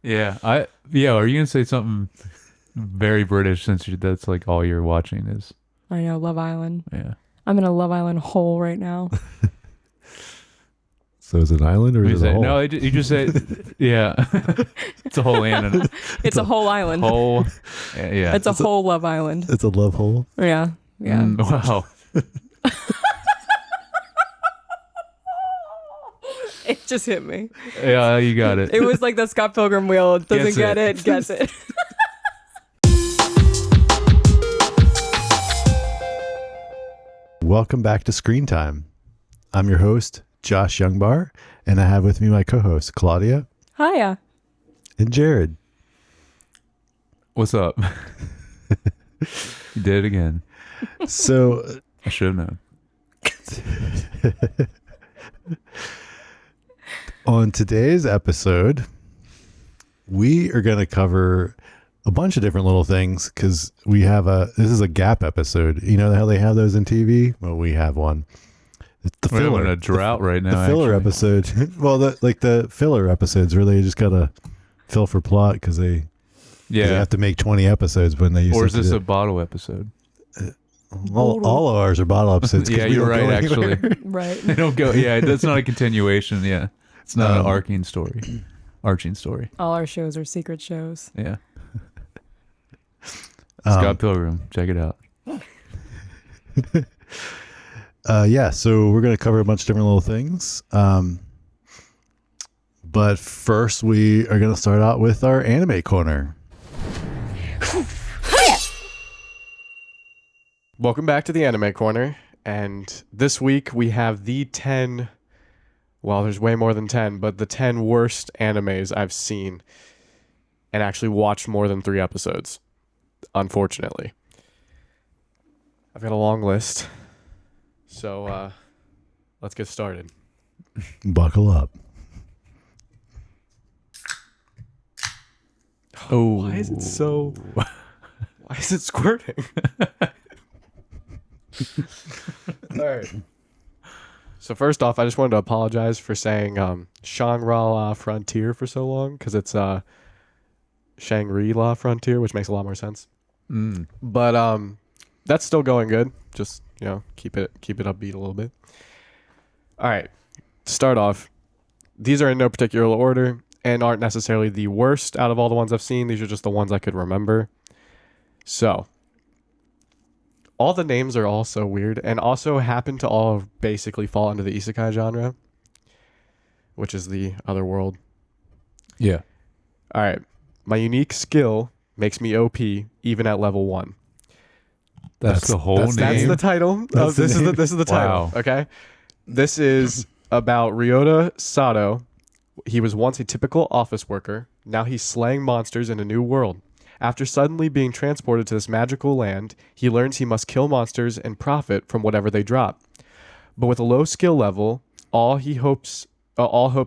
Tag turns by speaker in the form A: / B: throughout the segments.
A: Yeah, are you gonna say something very British since that's like all you're watching is?
B: I know, Love Island.
A: Yeah.
B: I'm in a Love Island hole right now.
C: So is it an island or is it a hole?
A: No, you just said, yeah. It's a whole island.
B: It's a whole island.
A: Whole, yeah.
B: It's a whole Love Island.
C: It's a love hole?
B: Yeah. Yeah.
A: Wow.
B: It just hit me.
A: Yeah, you got it.
B: It was like the Scott Pilgrim wheel. It doesn't get it. Gets it.
C: Welcome back to Screen Time. I'm your host, Josh Youngbar, and I have with me my co-host, Claudia.
B: Hiya.
C: And Jered.
A: What's up? You did it again.
C: So
A: I should have known.
C: On today's episode, we are going to cover a bunch of different little things because this is a gap episode. You know how they have those in TV? Well, we have one. It's the filler.
A: We're in a drought right now.
C: The filler episode. Well, the filler episodes where they just got to fill for plot because they have to make 20 episodes when they used to.
A: Or is this a bottle episode?
C: All of ours are bottle episodes.
A: Yeah, you're right, actually.
B: Right.
A: They don't go. Yeah, that's not a continuation. Yeah. It's not an arcing story.
B: All our shows are secret shows.
A: Yeah. Scott Pilgrim. Check it out.
C: So we're going to cover a bunch of different little things. But first, we are going to start out with our anime corner.
D: Welcome back to the Anime Corner, and this week we have the 10, well, there's way more than 10, but the 10 worst animes I've seen and actually watched more than 3 episodes, unfortunately. I've got a long list, so let's get started.
C: Buckle up.
A: Oh,
D: why is it squirting? All right. So first off, I just wanted to apologize for saying Shangri-La Frontier for so long because it's Shangri-La Frontier, which makes a lot more sense. But that's still going good. Just keep it upbeat a little bit. All right. To start off, these are in no particular order and aren't necessarily the worst out of all the ones I've seen. These are just the ones I could remember. So. All the names are all so weird and also happen to all basically fall into the isekai genre, which is the other world.
A: Yeah.
D: All right. My unique skill makes me OP even at level 1.
A: That's the whole name.
D: That's the title. This is the title.
A: Wow.
D: Okay. This is about Ryota Sato. He was once a typical office worker. Now he's slaying monsters in a new world. After suddenly being transported to this magical land, he learns he must kill monsters and profit from whatever they drop. But with a low skill level, all hope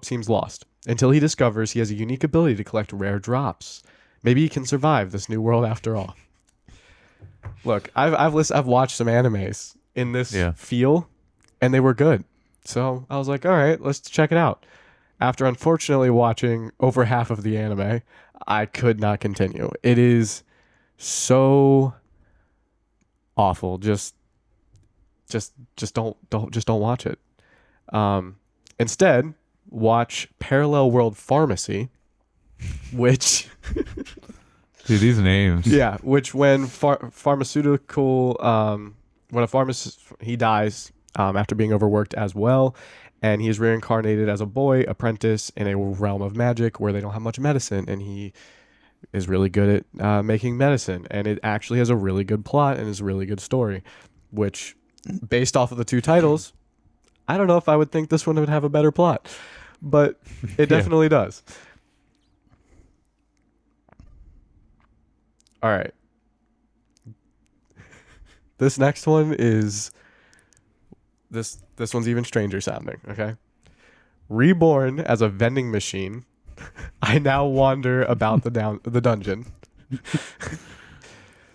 D: seems lost, until he discovers he has a unique ability to collect rare drops. Maybe he can survive this new world after all. Look, I've watched some animes in this feel, and they were good. So I was like, all right, let's check it out. After unfortunately watching over half of the anime, I could not continue. It is so awful. Just don't watch it. Instead, watch Parallel World Pharmacy, which
A: Dude, these names.
D: Yeah, which when pharmaceutical when a pharmacist he dies after being overworked as well. And he is reincarnated as a boy apprentice in a realm of magic where they don't have much medicine. And he is really good at making medicine. And it actually has a really good plot and is a really good story. Which, based off of the 2 titles, I don't know if I would think this one would have a better plot. But it definitely does. All right. This next one is... This one's even stranger sounding, okay? Reborn as a vending machine, I now wander about the dungeon.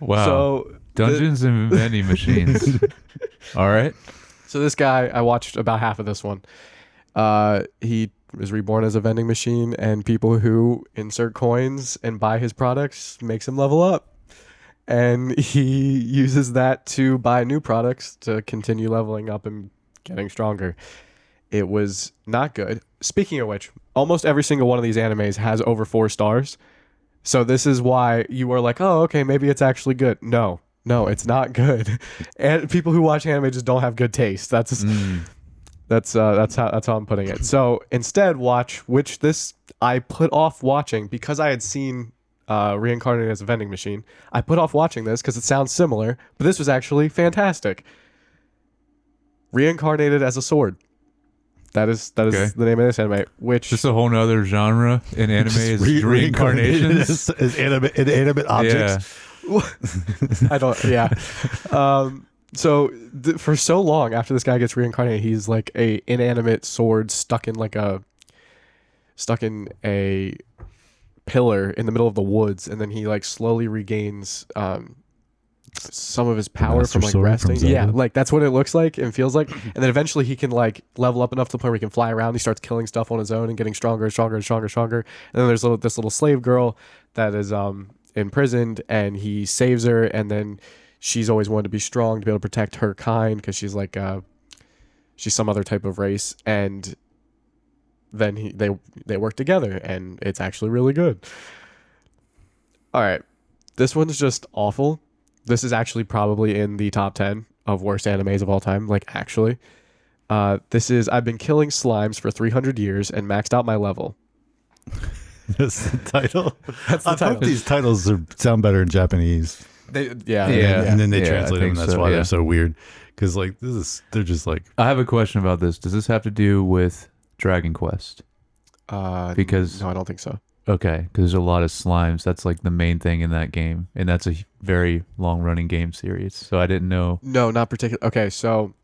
A: Wow.
D: So
A: Dungeons and vending machines. All right.
D: So this guy, I watched about half of this one. He is reborn as a vending machine, and people who insert coins and buy his products makes him level up. And he uses that to buy new products to continue leveling up and getting stronger. It was not good. Speaking of which, almost every single one of these animes has over 4 stars. So this is why you are like, oh, okay, maybe it's actually good. No, it's not good. And people who watch anime just don't have good taste. That's how I'm putting it. So instead, watch which this I put off watching because I had seen Reincarnated as a Vending Machine. I put off watching this because it sounds similar, but this was actually fantastic. Reincarnated as a Sword. That is
A: Okay.
D: the name of this anime. Which
A: Just a whole nother genre in anime is reincarnations.
C: as inanimate objects.
D: I don't. Yeah. So for so long after this guy gets reincarnated, he's like a inanimate sword stuck in a pillar in the middle of the woods, and then he like slowly regains some of his power
C: Master
D: from like
C: Sword
D: resting.
C: from
D: Yeah,
C: Zelda.
D: like that's what it looks like and feels like. And then eventually he can like level up enough to the point where he can fly around. He starts killing stuff on his own and getting stronger and stronger and stronger and stronger. And then there's this little slave girl that is imprisoned, and he saves her, and then she's always wanted to be strong to be able to protect her kind because she's like she's some other type of race. And then they work together, and it's actually really good. All right, this one's just awful. This is actually probably in the top 10 of worst animes of all time. Like, actually, this is I've been killing slimes for 300 years and maxed out my level.
C: That's the title.
D: That's the
C: I
D: title.
C: hope these titles sound better in Japanese.
D: Yeah.
C: And then they
A: Yeah,
C: translate
A: I
C: them.
A: think
C: That's
A: so,
C: why
A: yeah.
C: they're so weird. Because like they're just like
A: I have a question about this. Does this have to do with Dragon Quest? Because-
D: no, I don't think so.
A: Okay, because there's a lot of slimes. That's like the main thing in that game, and that's a very long-running game series. So I didn't know.
D: No, not particular. Okay, so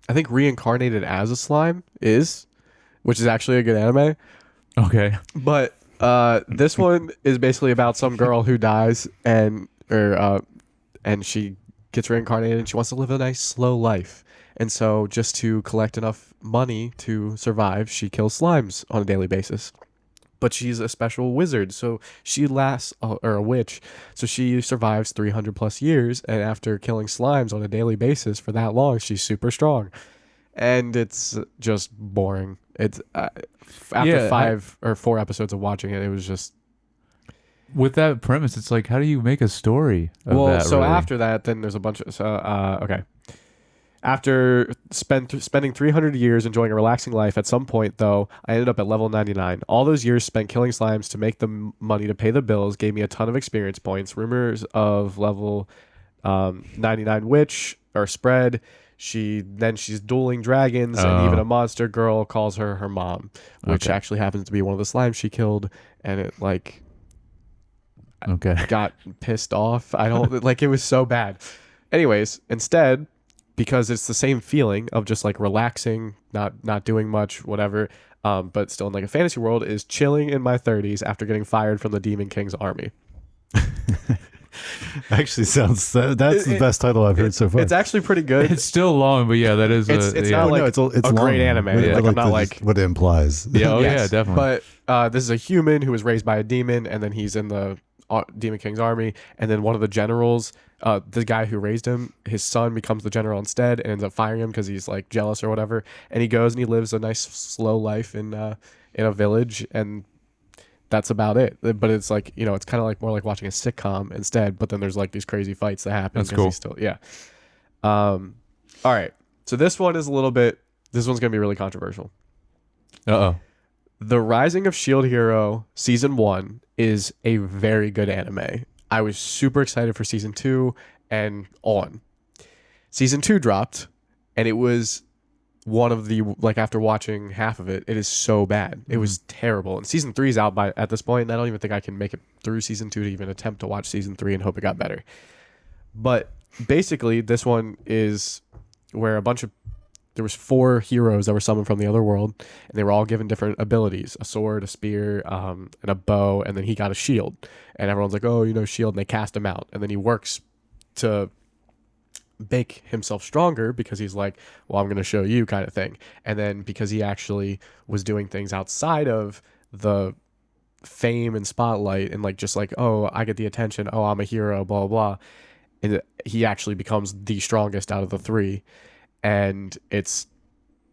D: I think Reincarnated as a Slime which is actually a good anime.
A: Okay,
D: But this one is basically about some girl who dies and she gets reincarnated and she wants to live a nice slow life. And so just to collect enough money to survive, she kills slimes on a daily basis. But she's a special wizard, so she lasts, or a witch, so she survives 300 plus years. And after killing slimes on a daily basis for that long, she's super strong. And it's just boring. It's after 5 or 4 episodes of watching it, it was just.
A: with that premise, it's like, how do you make a story of that?
D: So
A: really?
D: after that, then there's a bunch of okay. After spending 300 years enjoying a relaxing life, at some point, though, I ended up at level 99. All those years spent killing slimes to make the money to pay the bills gave me a ton of experience points. Rumors of level 99 witch are spread. She's dueling dragons, and even a monster girl calls her mom, which actually happens to be one of the slimes she killed, and it like
A: Okay.
D: got pissed off. I don't like it was so bad. Anyways, instead, because it's the same feeling of just like relaxing, not doing much, whatever, but still in like a fantasy world, is chilling in my 30s after getting fired from the Demon King's army.
C: actually sounds that's the best title I've heard so far.
D: It's actually pretty good.
A: It's still long, but yeah, that is.
D: It's
A: yeah.
D: not like
C: it's
D: a
C: long.
D: great anime.
C: But
D: Like, I'm not like
C: what it implies.
A: Yeah, oh
D: Yes,
A: yeah, definitely.
D: But this is a human who was raised by a demon, and then he's in the Demon King's army, and then one of the generals, the guy who raised him, his son becomes the general instead, and ends up firing him because he's like jealous or whatever. And he goes and he lives a nice slow life in a village, and that's about it. But it's like, you know, it's kind of like more like watching a sitcom instead. But then there's like these crazy fights that happen.
A: That's
D: 'cause
A: cool.
D: he's still, yeah. All right. So this one is a little bit. This one's gonna be really controversial.
A: Uh-oh.
D: The Rising of Shield Hero Season 1 is a very good anime. I was super excited for Season 2 and on. Season 2 dropped, and it was one of the, like, after watching half of it, it is so bad. It was terrible. And Season 3 is out at this point, and I don't even think I can make it through Season 2 to even attempt to watch Season 3 and hope it got better. But basically, this one is where there was 4 heroes that were summoned from the other world, and they were all given different abilities: a sword, a spear, and a bow. And then he got a shield, and everyone's like, "Oh, you know, shield." And they cast him out, and then he works to make himself stronger because he's like, well, I'm going to show you kind of thing. And then because he actually was doing things outside of the fame and spotlight and like just like, oh, I get the attention, oh, I'm a hero, blah blah blah, and he actually becomes the strongest out of the three, and it's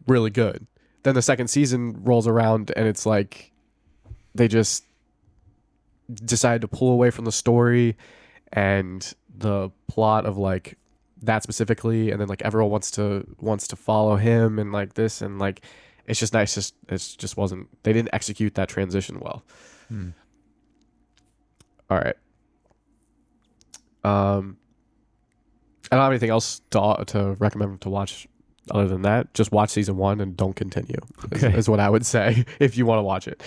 D: really good. Then the second season rolls around and it's like they just decided to pull away from the story and the plot of like that specifically, and then like everyone wants to follow him and like this, and like it's just nice. It just wasn't, they didn't execute that transition well. All right. I don't have anything else to recommend to watch other than that. Just watch season 1 and don't continue. Is what I would say if you want to watch it.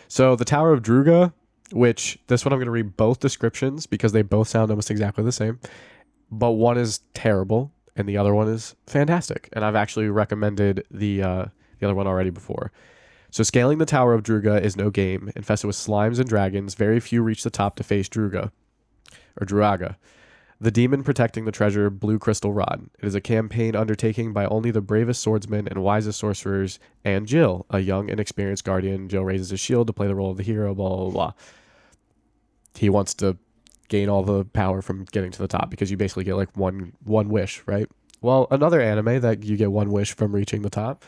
D: So the Tower of Druga, which this one I'm going to read both descriptions because they both sound almost exactly the same, but one is terrible and the other one is fantastic. And I've actually recommended the other one already before. So scaling the Tower of Druga is no game. Infested with slimes and dragons, very few reach the top to face Druga, or Druaga, the demon protecting the treasure Blue Crystal Rod. It is a campaign undertaking by only the bravest swordsmen and wisest sorcerers, and Jill, a young and experienced guardian. Jill raises his shield to play the role of the hero, blah, blah, blah. He wants to gain all the power from getting to the top because you basically get like one wish, right? Well, another anime that you get one wish from reaching the top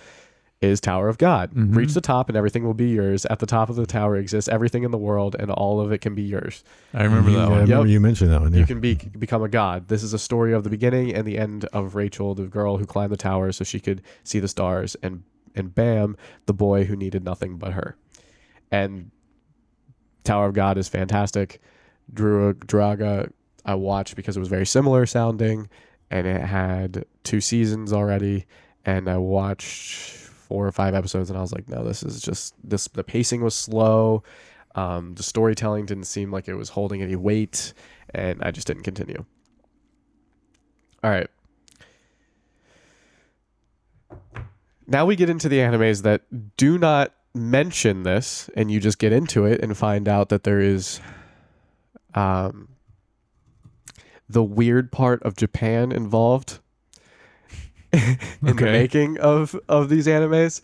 D: is Tower of God.
A: Mm-hmm.
D: Reach the top and everything will be yours. At the top of the tower exists everything in the world and all of it can be yours.
A: I remember that
C: I
A: one.
C: remember you mentioned that one. Yeah.
D: You can become a god. This is a story of the beginning and the end of Rachel, the girl who climbed the tower so she could see the stars, and Bam, the boy who needed nothing but her. And Tower of God is fantastic. Draga I watched because it was very similar sounding and it had 2 seasons already, and I watched 4 or 5 episodes and I was like, no, this is just this. The pacing was slow. The storytelling didn't seem like it was holding any weight, and I just didn't continue. All right. Now we get into the animes that do not mention this, and you just get into it and find out that there is the weird part of Japan involved in the making of these animes.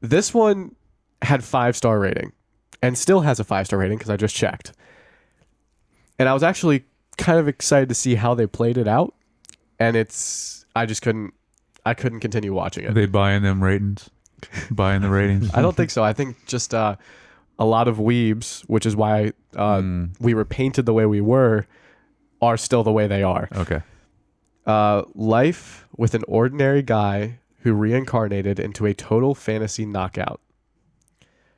D: This one had 5-star rating and still has a 5-star rating because I just checked. And I was actually kind of excited to see how they played it out. And I couldn't continue watching it.
A: Are they buying them ratings? Buying the ratings?
D: I don't think so. I think just a lot of weebs, which is why we were painted the way we were, are still the way they are.
A: Okay.
D: Life with an ordinary guy who reincarnated into a total fantasy knockout.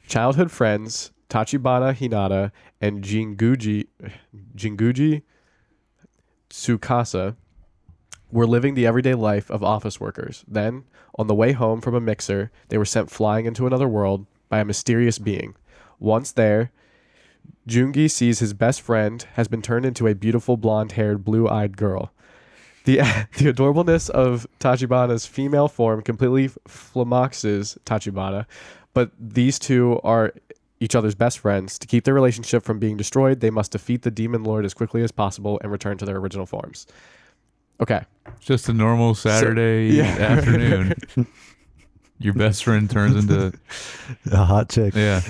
D: Childhood friends Tachibana Hinata and Jinguji Tsukasa were living the everyday life of office workers. Then, on the way home from a mixer, they were sent flying into another world by a mysterious being. Once there, Jungi sees his best friend has been turned into a beautiful blonde-haired, blue-eyed girl. The adorableness of Tachibana's female form completely flummoxes Tachibana, but these two are each other's best friends. To keep their relationship from being destroyed, they must defeat the demon lord as quickly as possible and return to their original forms. Okay.
A: Just a normal Saturday afternoon. Your best friend turns into
C: a hot chick.
A: Yeah.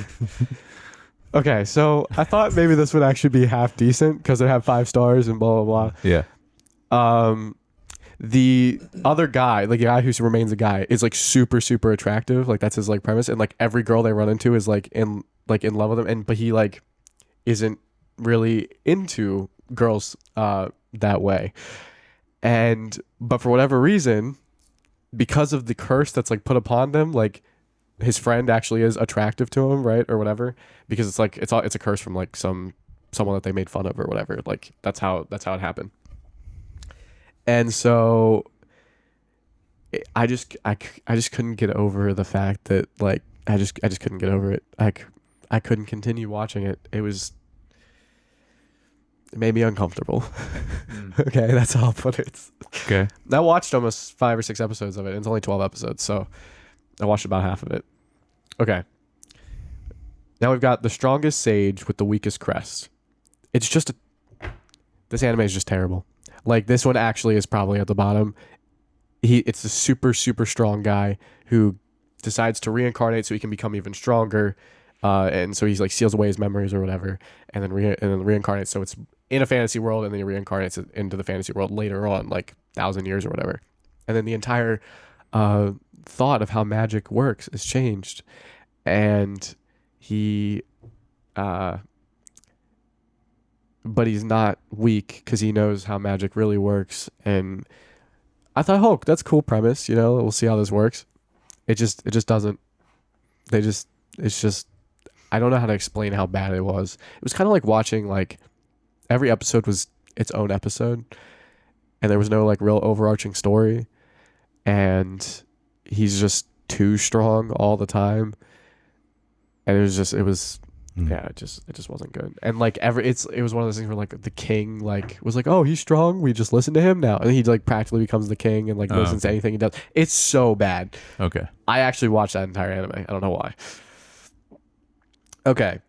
D: Okay, so I thought maybe this would actually be half decent because they have 5 stars and blah, blah, blah.
A: Yeah.
D: The other guy, like the guy who remains a guy, is like super, super attractive. Like that's his like premise. And like every girl they run into is like in love with him. But he like isn't really into girls that way. But for whatever reason, because of the curse that's like put upon them, like his friend actually is attractive to him, right? Or whatever. Because it's like it's a curse from like someone that they made fun of or whatever. Like that's how it happened. And so I just couldn't get over the fact that like I just couldn't get over it. I couldn't continue watching it. It made me uncomfortable. Okay, that's how I'll put it.
A: Okay.
D: I watched almost 5 or 6 episodes of it. It's only 12 episodes, so I watched about half of it. Okay. Now we've got the strongest sage with the weakest crest. This anime is just terrible. Like this one actually is probably at the bottom. It's a super super strong guy who decides to reincarnate so he can become even stronger, and so he's like seals away his memories or whatever, and then reincarnates. So it's in a fantasy world, and then he reincarnates it into the fantasy world later on, like 1,000 years or whatever, and then the entire thought of how magic works is changed, and he but he's not weak because he knows how magic really works. And I thought, oh, that's a cool premise, we'll see how this works. It just doesn't. It's just, I don't know how to explain how bad it was. It was kind of like watching, like, every episode was its own episode, and there was no, like, real overarching story, and he's just too strong all the time, and it was yeah, it just wasn't good. And like it was one of those things where like the king like was like, oh, he's strong, we just listen to him now, and he like practically becomes the king and like listens to anything he does. It's so bad.
A: Okay.
D: I actually watched that entire anime. I don't know why. Okay.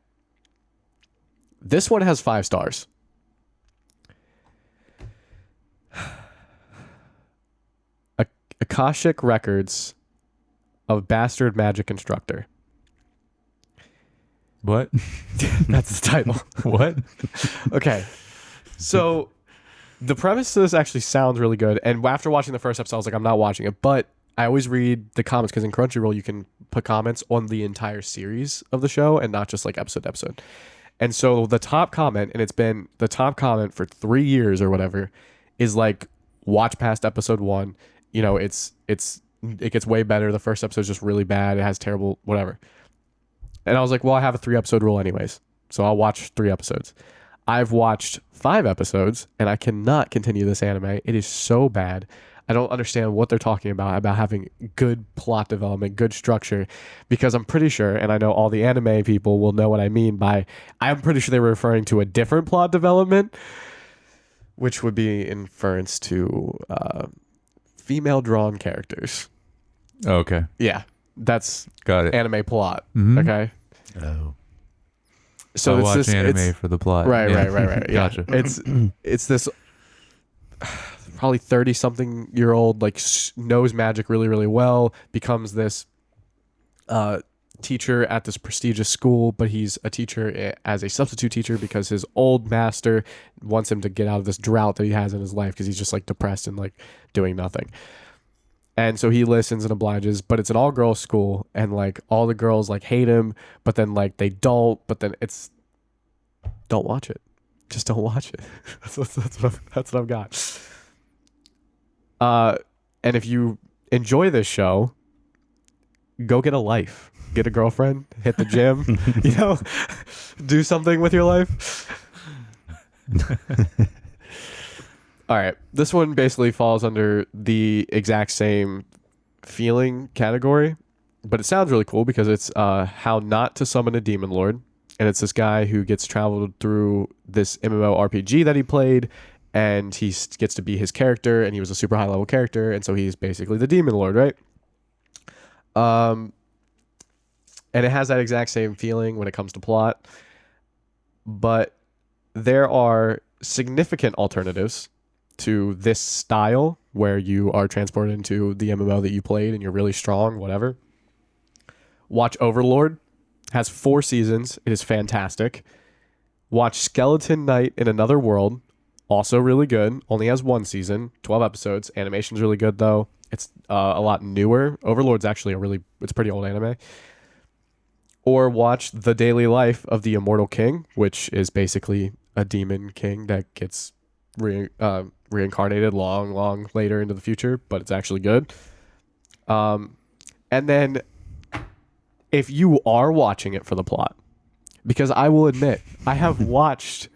D: This one has 5 stars. Akashic Records of Bastard Magic Instructor.
A: What?
D: That's the title.
A: What?
D: Okay. So the premise to this actually sounds really good. And after watching the first episode, I was like, I'm not watching it. But I always read the comments because in Crunchyroll, you can put comments on the entire series of the show and not just like episode to episode. And so the top comment, and it's been the top comment for 3 years or whatever, is like, watch past episode 1. It gets way better. The first episode is just really bad. It has terrible whatever. And I was like, well, I have a 3-episode rule anyways, so I'll watch 3 episodes. I've watched 5 episodes, and I cannot continue this anime. It is so bad. I don't understand what they're talking about having good plot development, good structure, because I'm pretty sure, and I know all the anime people will know what I mean by, I'm pretty sure they were referring to a different plot development, which would be inference to female-drawn characters.
A: Okay.
D: Yeah. That's
A: Got it.
D: anime plot.
A: Mhm.
D: Okay.
C: Oh.
D: So
A: I
D: it's
A: watch
D: this
A: anime for the plot.
D: right.
A: Yeah.
D: Yeah.
A: Gotcha.
D: It's this probably 30-something-year-old like knows magic really really well, becomes this teacher at this prestigious school, but he's a teacher as a substitute teacher because his old master wants him to get out of this drought that he has in his life because he's just like depressed and like doing nothing. And so he listens and obliges, but it's an all-girls school, and like all the girls like hate him, but then like they don't, but then don't watch it. Just don't watch it. That's what I've got. And if you enjoy this show, go get a life. Get a girlfriend, hit the gym, do something with your life. All right. This one basically falls under the exact same feeling category, but it sounds really cool because it's how not to summon a demon lord. And it's this guy who gets traveled through this MMORPG that he played, and he gets to be his character, and he was a super high level character, and so he's basically the demon lord, right? And it has that exact same feeling when it comes to plot, but there are significant alternatives to this style where you are transported into the MMO that you played and you're really strong, whatever. Watch Overlord. Has 4 seasons. It is fantastic. Watch Skeleton Knight in Another World. Also really good. Only has 1 season, 12 episodes. Animation's really good though. It's a lot newer. Overlord's actually it's a pretty old anime. Or watch The Daily Life of the Immortal King, which is basically a demon king that gets reincarnated long later into the future, but it's actually good. And then if you are watching it for the plot, because I will admit I have watched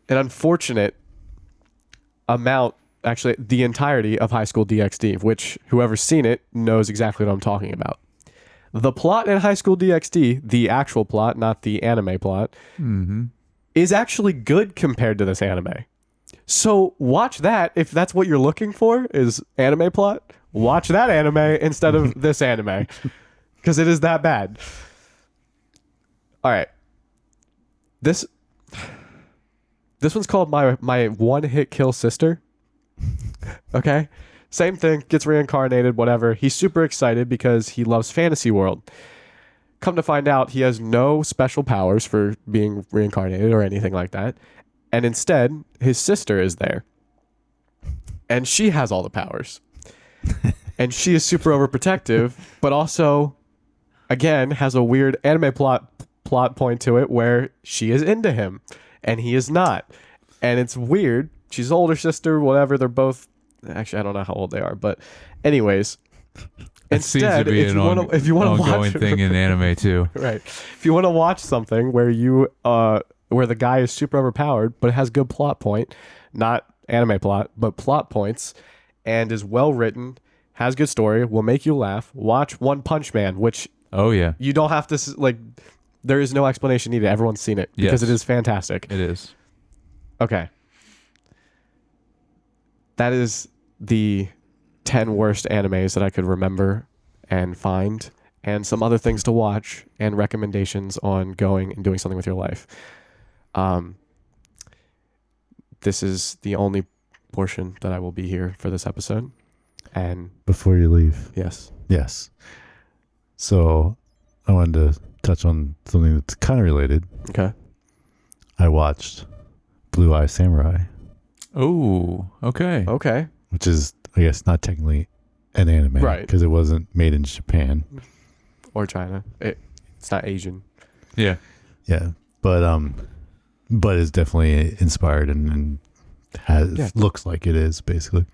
D: an unfortunate amount, actually the entirety of High School DxD, which whoever's seen it knows exactly what I'm talking about. The plot in High School DxD, the actual plot, not the anime plot, is actually good compared to this anime. So watch that if that's what you're looking for is anime plot. Watch that anime instead of this anime because it is that bad. All right. This one's called my one hit kill sister. Okay. Same thing, gets reincarnated, whatever. He's super excited because he loves Fantasy World. Come to find out, he has no special powers for being reincarnated or anything like that. And instead, his sister is there. And she has all the powers. And she is super overprotective, but also, again, has a weird anime plot point to it where she is into him and he is not. And it's weird. She's older sister, whatever. They're both... Actually, I don't know how old they are, but anyways...
A: It seems to
D: Instead,
A: be
D: if you want to
A: ongoing
D: watch
A: thing in anime too.
D: right, if you want to watch something where where the guy is super overpowered but has good plot point, not anime plot, but plot points, and is well written, has good story, will make you laugh, watch One Punch Man, which
A: Oh yeah,
D: you don't have to like. There is no explanation needed. Everyone's seen it because
A: Yes.
D: it is fantastic.
A: it is.
D: Okay, that is the 10 worst animes that I could remember and find, and some other things to watch and recommendations on going and doing something with your life. This is the only portion that I will be here for this episode. And
C: Before you leave,
D: yes.
C: yes. So I wanted to touch on something that's kind of related.
D: Okay.
C: I watched Blue Eye Samurai,
A: Oh, okay.
D: Okay.
C: which is, I guess, not technically an anime,
D: Right.
C: Because it wasn't made in Japan.
D: Or China. It's not Asian.
A: Yeah.
C: Yeah, but it's definitely inspired and looks like it is basically.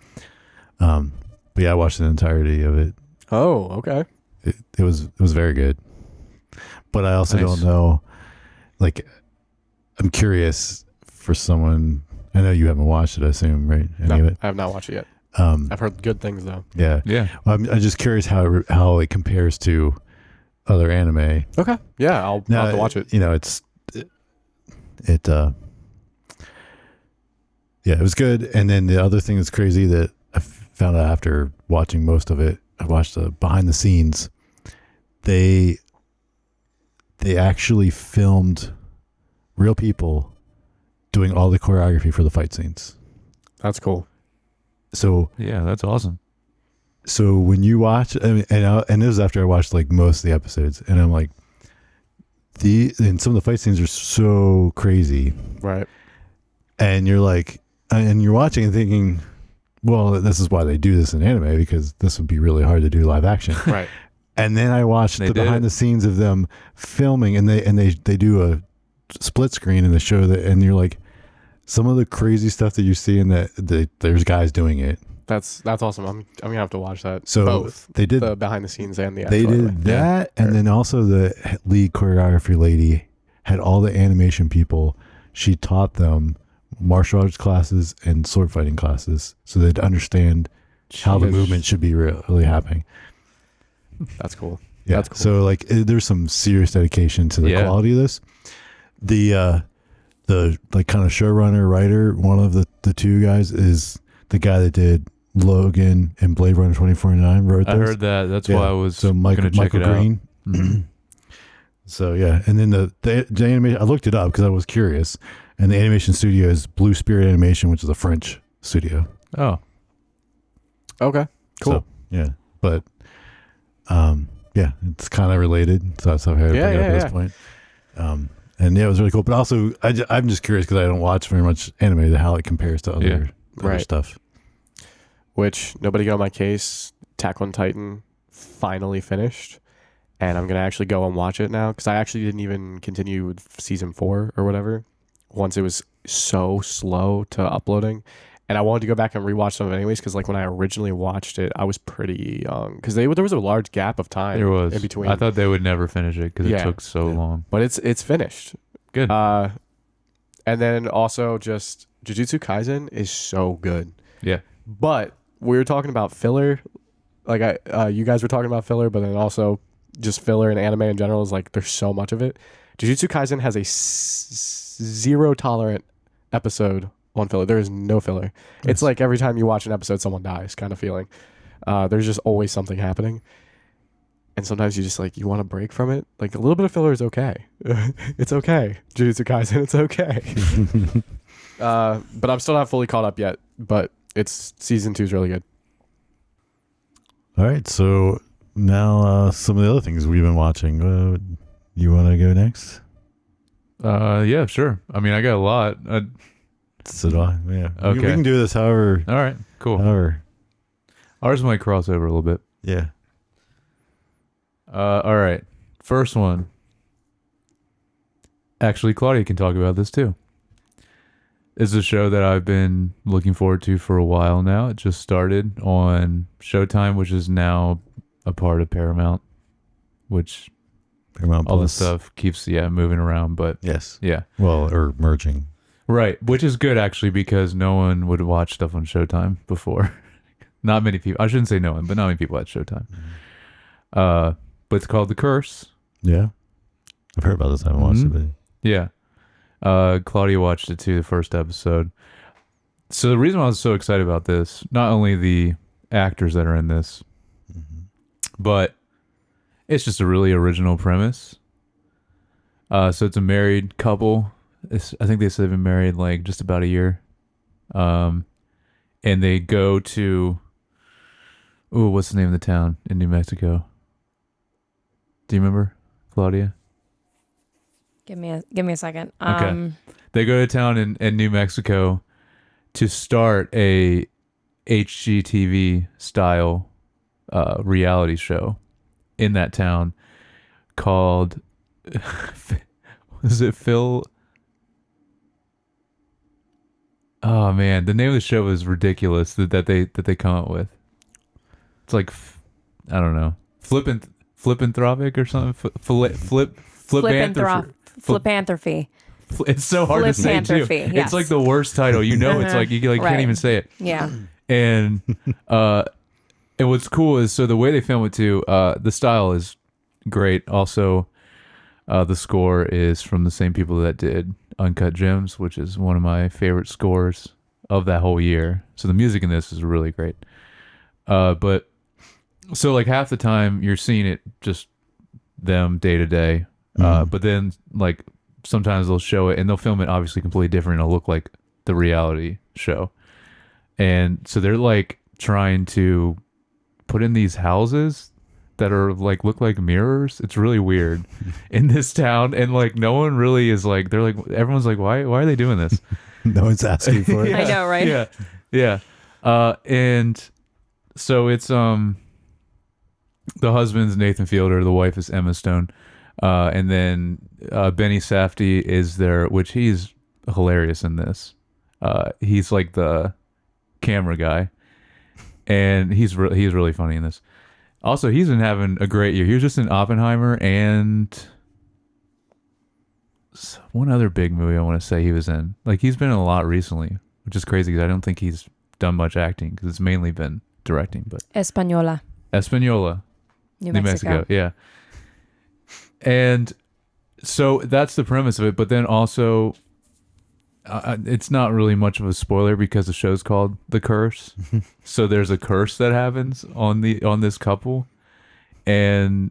C: But yeah, I watched the entirety of it.
D: Oh, okay.
C: It was very good. But I also
A: Nice.
C: don't know. Like, I'm curious for someone. I know you haven't watched it. I assume, right? Any of
D: No,
C: it?
D: I have not watched it yet. I've heard good things though.
C: Yeah.
A: Yeah.
C: I'm just curious how it compares to other anime.
D: Okay. Yeah, I'll have to watch it.
C: You know, yeah, it was good. And then the other thing that's crazy that I found out after watching most of it, I watched the behind the scenes. They actually filmed real people doing all the choreography for the fight scenes.
D: That's cool.
C: So
A: Yeah, that's awesome.
C: when you watch, I mean, and this was after I watched like most of the episodes, and I'm like, and some of the fight scenes are so crazy,
D: Right.
C: and you're like, and you're watching and thinking, well, this is why they do this in anime, because this would be really hard to do live action.
D: Right.
C: And then I watched
A: They
C: the
A: did
C: behind
A: it.
C: the scenes of them filming, and they do a split screen in the show that, and you're like, some of the crazy stuff that you see in that there's guys doing it.
D: That's awesome. I'm gonna have to watch that.
C: So
D: both
C: they did
D: the behind the scenes and the
C: they
D: actual
C: did
D: anime.
C: that, and then also the lead choreography lady had all the animation people. She taught them martial arts classes and sword fighting classes, so they'd understand how the
D: Jeez.
C: movement should be really happening.
D: That's cool.
C: Yeah.
D: That's cool.
C: So like, there's some serious dedication to the
A: Yeah.
C: quality of this. The like kind of showrunner writer, one of the two guys is the guy that did Logan and Blade Runner 2049. Wrote
A: I
C: those.
A: heard that. That's
C: Yeah.
A: why I was
C: So
A: going to check
C: Michael
A: it out.
C: Green.
A: Mhm.
C: So yeah, and then the animation, I looked it up because I was curious, and the animation studio is Blue Spirit Animation, which is a French studio.
A: Oh,
D: Okay. Cool.
C: So, yeah, but yeah, it's kind of related. So that's how I had to bring it up at this point. And yeah, it was really cool. But also, I'm just curious because I don't watch very much anime, how it compares to other
D: Right.
C: stuff.
D: Which, nobody get on my case, Attack on Titan finally finished. And I'm going to actually go and watch it now because I actually didn't even continue with season 4 or whatever once it was so slow to uploading. And I wanted to go back and rewatch some of it anyways because like when I originally watched it, I was pretty young because there was a large gap of time
A: there was.
D: in between.
A: I thought they would never finish it because
D: Yeah.
A: it took so
C: Yeah.
A: long.
D: But it's finished.
A: Good.
D: And then also just Jujutsu Kaisen is so good.
A: Yeah.
D: But we were talking about filler. Like you guys were talking about filler, but then also just filler and anime in general is like there's so much of it. Jujutsu Kaisen has a zero tolerant episode on filler. There is no filler. It's like every time you watch an episode, someone dies kind of feeling. There's just always something happening. And sometimes you just like, you want to break from it. Like a little bit of filler is okay. It's okay. Jujutsu Kaisen, it's okay. but I'm still not fully caught up yet. But season 2 is really good.
C: All right, so now some of the other things we've been watching. You want to go next?
A: Yeah, sure. I mean, I got a lot.
C: So do I. Yeah.
A: Okay.
C: We can do this however.
A: All right, cool.
C: However.
A: Ours might cross over a little bit.
C: Yeah.
A: All right. First one. Actually, Claudia can talk about this too. It's a show that I've been looking forward to for a while now. It just started on Showtime, which is now a part of Paramount, which
C: Paramount
A: all
C: Plus.
A: this stuff keeps moving around. But
C: Yes.
A: yeah,
C: Well, or merging.
A: right, which is good actually because no one would watch stuff on Showtime before. Not many people. I shouldn't say no one, but not many people had Showtime. But it's called The Curse.
C: Yeah. I've heard about this. I haven't watched it, but
A: Yeah. Claudia watched it too, the first episode. So the reason why I was so excited about this, not only the actors that are in this, but it's just a really original premise. So it's a married couple. I think they said they've been married like just about a year. And they go to, what's the name of the town in New Mexico? Do you remember, Claudia?
B: Give me a second.
A: Okay. They go to town in New Mexico to start a HGTV style reality show in that town called was it Phil? Oh man, the name of the show is ridiculous that they come up with. It's like I don't know, flippanthropic or something.
B: Flippanthropy.
A: It's so hard to say too.
B: Flippanthropy, yes.
A: It's like the worst title. You know, it's like you like can't
B: Right.
A: even say it.
B: Yeah.
A: And and what's cool is so the way they film it too. The style is great. Also, the score is from the same people that did Uncut Gems, which is one of my favorite scores of that whole year. So the music in this is really great. But so like half the time you're seeing it just them day to day. But then like sometimes they'll show it and they'll film it obviously completely different. It'll look like the reality show. And so they're like trying to put in these houses that are like look like mirrors. It's really weird in this town. And like no one really is like, they're like, everyone's like, why are they doing this?
C: no one's asking for it.
B: I know, right?
A: Yeah. Yeah. And so it's the husband's Nathan Fielder, the wife is Emma Stone. And then Benny Safdie is there, which he's hilarious in this. He's like the camera guy, and he's really funny in this. Also, he's been having a great year. He was just in Oppenheimer and one other big movie I want to say he was in. Like he's been in a lot recently, which is crazy because I don't think he's done much acting because it's mainly been directing. But
B: Española,
A: New Mexico, yeah. And so that's the premise of it. But then also, it's not really much of a spoiler because the show's called The Curse. So there's a curse that happens on this couple, and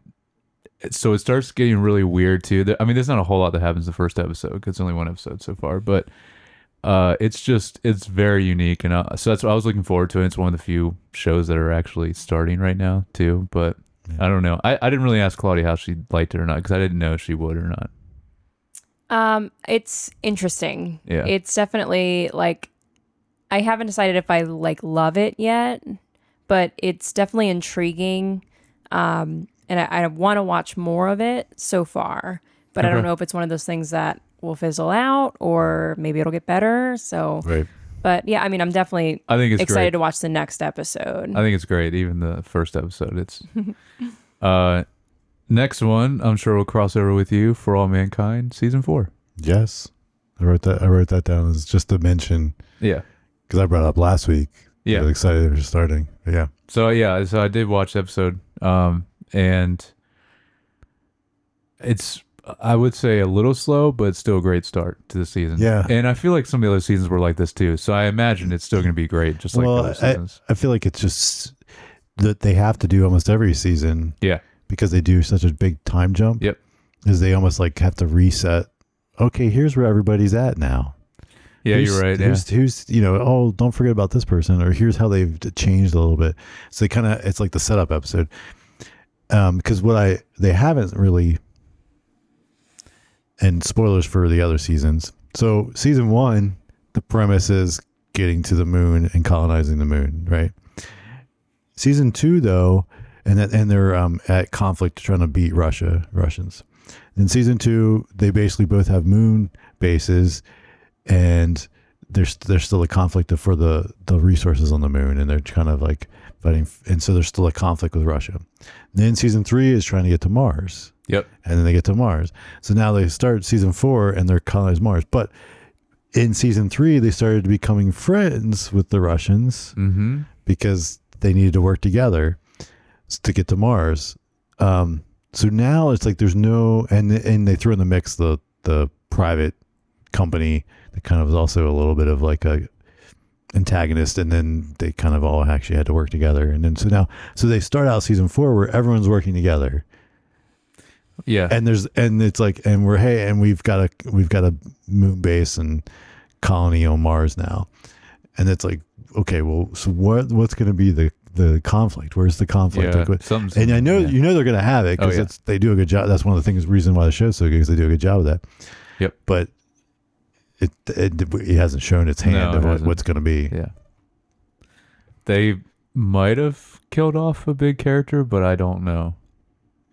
A: so it starts getting really weird too. I mean, there's not a whole lot that happens the first episode because it's only one episode so far, but it's very unique, and so that's what I was looking forward to. And it's one of the few shows that are actually starting right now too, but. I don't know. I didn't really ask Claudia how she liked it or not because I didn't know if she would or not.
B: It's interesting.
A: Yeah.
B: It's definitely like I haven't decided if I like love it yet, but it's definitely intriguing. And I want to watch more of it so far, but I don't know if it's one of those things that will fizzle out or maybe it'll get better. So,
C: Right.
B: But yeah, I mean, I'm definitely
A: It's
B: excited
A: great.
B: to watch the next episode.
A: I think it's great. Even the first episode. It's next one. I'm sure we'll cross over with you for All Mankind season 4.
C: Yes. I wrote that down as just to mention
A: Yeah.
C: because I brought it up last week.
A: Yeah.
C: I was excited it was starting. But yeah.
A: So I did watch the episode, and it's I would say a little slow, but still a great start to the season.
C: Yeah.
A: And I feel like some of the other seasons were like this too. So I imagine it's still going to be great, just like the other seasons.
C: I feel like it's just that they have to do almost every season.
A: Yeah.
C: Because they do such a big time jump.
A: Yep.
C: Is they almost like have to reset. Okay, here's where everybody's at now.
A: Yeah,
C: who's,
A: you're right.
C: Who's oh, don't forget about this person, or here's how they've changed a little bit. So it's like the setup episode. Because they haven't really, and spoilers for the other seasons. So season 1, the premise is getting to the moon and colonizing the moon, right? Season 2, though, and they're at conflict trying to beat Russians. In season 2, they basically both have moon bases, and there's still a conflict for the resources on the moon, and they're kind of like fighting, and so there's still a conflict with Russia. And then season 3 is trying to get to Mars.
A: Yep.
C: And then they get to Mars. So now they start season 4 and they're colonizing Mars. But in season 3, they started becoming friends with the Russians because they needed to work together to get to Mars. So now it's like there's no, and they threw in the mix the private company that kind of was also a little bit of like a antagonist, and then they kind of all actually had to work together. And then so they start out season 4 where everyone's working together.
A: Yeah.
C: And it's like, and we've got a moon base and colony on Mars now. And it's like, okay, well, so what's going to be the conflict? Where's the conflict?
A: Yeah,
C: Like, and I know, they're going to have it because they do a good job. That's one of the reason why the show's so good, because they do a good job of that.
A: Yep.
C: But it hasn't shown its hand of what's going to be.
A: Yeah. They might have killed off a big character, but I don't know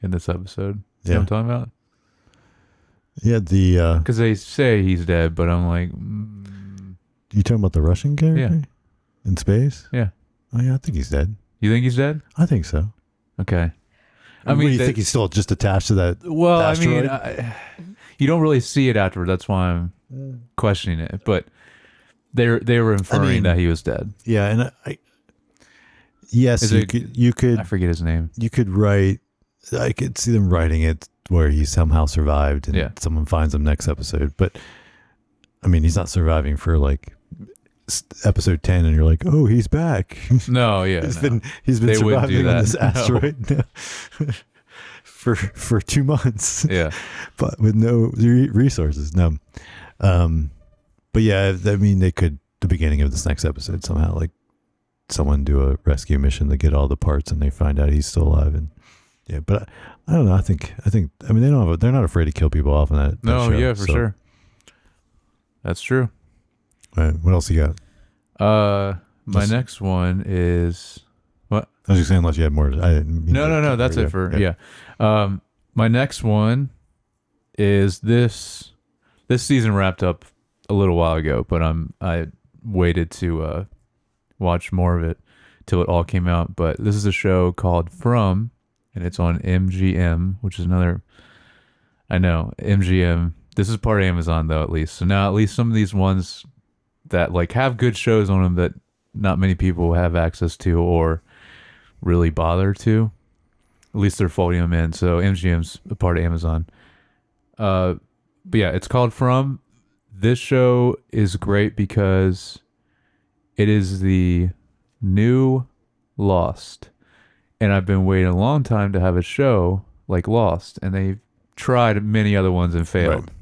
A: in this episode. You know what I'm talking about?
C: Yeah,
A: because they say he's dead, but I'm like,
C: you talking about the Russian character in space?
A: Yeah.
C: Oh yeah, I think he's dead.
A: You think he's dead?
C: I think so.
A: Okay.
C: I mean, you think he's still just attached to that?
A: Well,
C: asteroid?
A: I mean, you don't really see it afterward. That's why I'm questioning it. But they were inferring that he was dead.
C: Yeah, and you could.
A: I forget his name.
C: You could write. I could see them writing it where he somehow survived, and someone finds him next episode. But I mean, he's not surviving for like episode 10, and you're like, oh, he's back.
A: No, yeah,
C: he's been surviving on this asteroid for 2 months.
A: Yeah,
C: but with no resources. No, but yeah, I mean, they could the beginning of this next episode somehow like someone do a rescue mission to get all the parts, and they find out he's still alive. And yeah, but I don't know. I think. I mean, they're not afraid to kill people off in that.
A: No,
C: show,
A: yeah, for sure. That's true.
C: All right, what else you got?
A: My next one is what?
C: I was just saying, unless you had more. I didn't mean
A: No. That's it for my next one is this season wrapped up a little while ago, but I waited to watch more of it till it all came out. But this is a show called From, and it's on MGM, which is another. I know MGM. This is part of Amazon though, at least. So now at least some of these ones that like have good shows on them that not many people have access to or really bother to, at least they're folding them in. So MGM's a part of Amazon. But yeah, it's called From. This show is great because it is the new Lost. And I've been waiting a long time to have a show like Lost, and they've tried many other ones and failed. Right.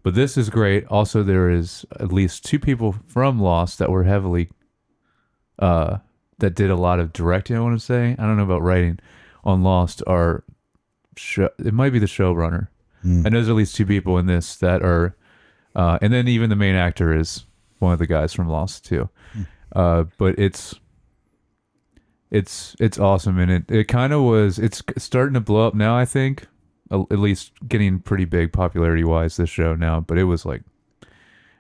A: But this is great. Also, there is at least 2 people from Lost that were heavily, that did a lot of directing, I want to say. I don't know about writing on Lost. It might be the showrunner. I know there's at least 2 people in this that are, and then even the main actor is one of the guys from Lost too. But it's awesome, and it kind of was. It's starting to blow up now, I think. At least getting pretty big popularity wise, this show now. But it was like,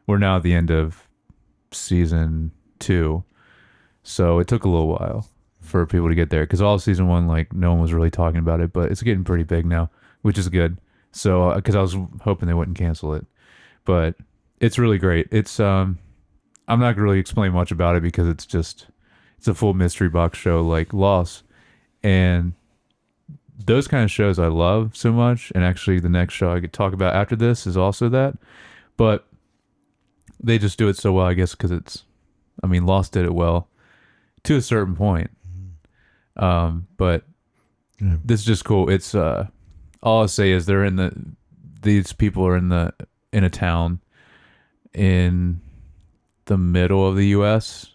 A: we're now at the end of season 2, so it took a little while for people to get there, because all season 1, like, no one was really talking about it, but it's getting pretty big now, which is good. So because I was hoping they wouldn't cancel it, but it's really great. It's I'm not gonna really explain much about it because it's a full mystery box show like Lost, and those kind of shows I love so much. And actually the next show I could talk about after this is also that, but they just do it so well, I guess, because Lost did it well to a certain point. But this is just cool. It's all I'll say is these people are in a town in the middle of the U.S.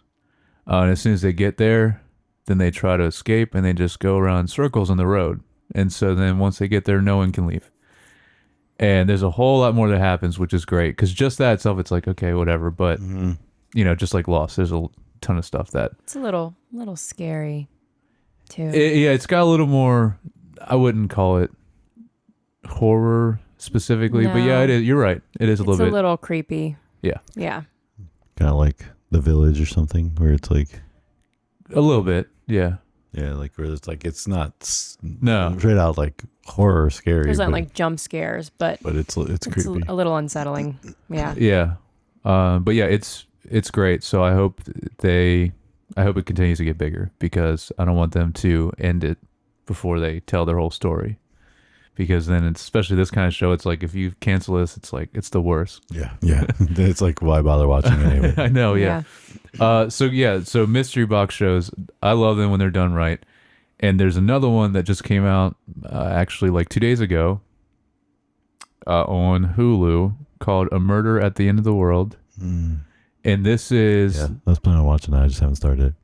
A: And as soon as they get there, then they try to escape and they just go around in circles on the road. And so then once they get there, no one can leave. And there's a whole lot more that happens, which is great because just that itself, it's like, okay, whatever. But, just like Lost, there's a ton of stuff that.
B: It's a little scary, too.
A: It's got a little more, I wouldn't call it horror specifically, but yeah,
B: No.
A: it is. You're right. It is a little
B: It's a
A: bit.
B: little creepy.
A: Yeah.
B: Yeah.
C: Kind of like The Village or something, where it's like,
A: A little bit. Yeah.
C: yeah, like where it's like it's not
A: No.
C: straight out like horror or scary.
B: There's not
C: but,
B: like jump scares, but
C: but it's
B: it's
C: creepy.
B: a little unsettling. Yeah.
A: Yeah. But yeah, it's great. So I hope it continues to get bigger because I don't want them to end it before they tell their whole story. Because then it's, especially this kind of show, it's like if you cancel this, it's like it's the worst.
C: Yeah, yeah. It's like why bother watching anyway?
A: I know, yeah. So mystery box shows, I love them when they're done right. And there's another one that just came out actually like 2 days ago on Hulu called A Murder at the End of the World. And this is
C: Yeah, I was planning on watching that. I just haven't started.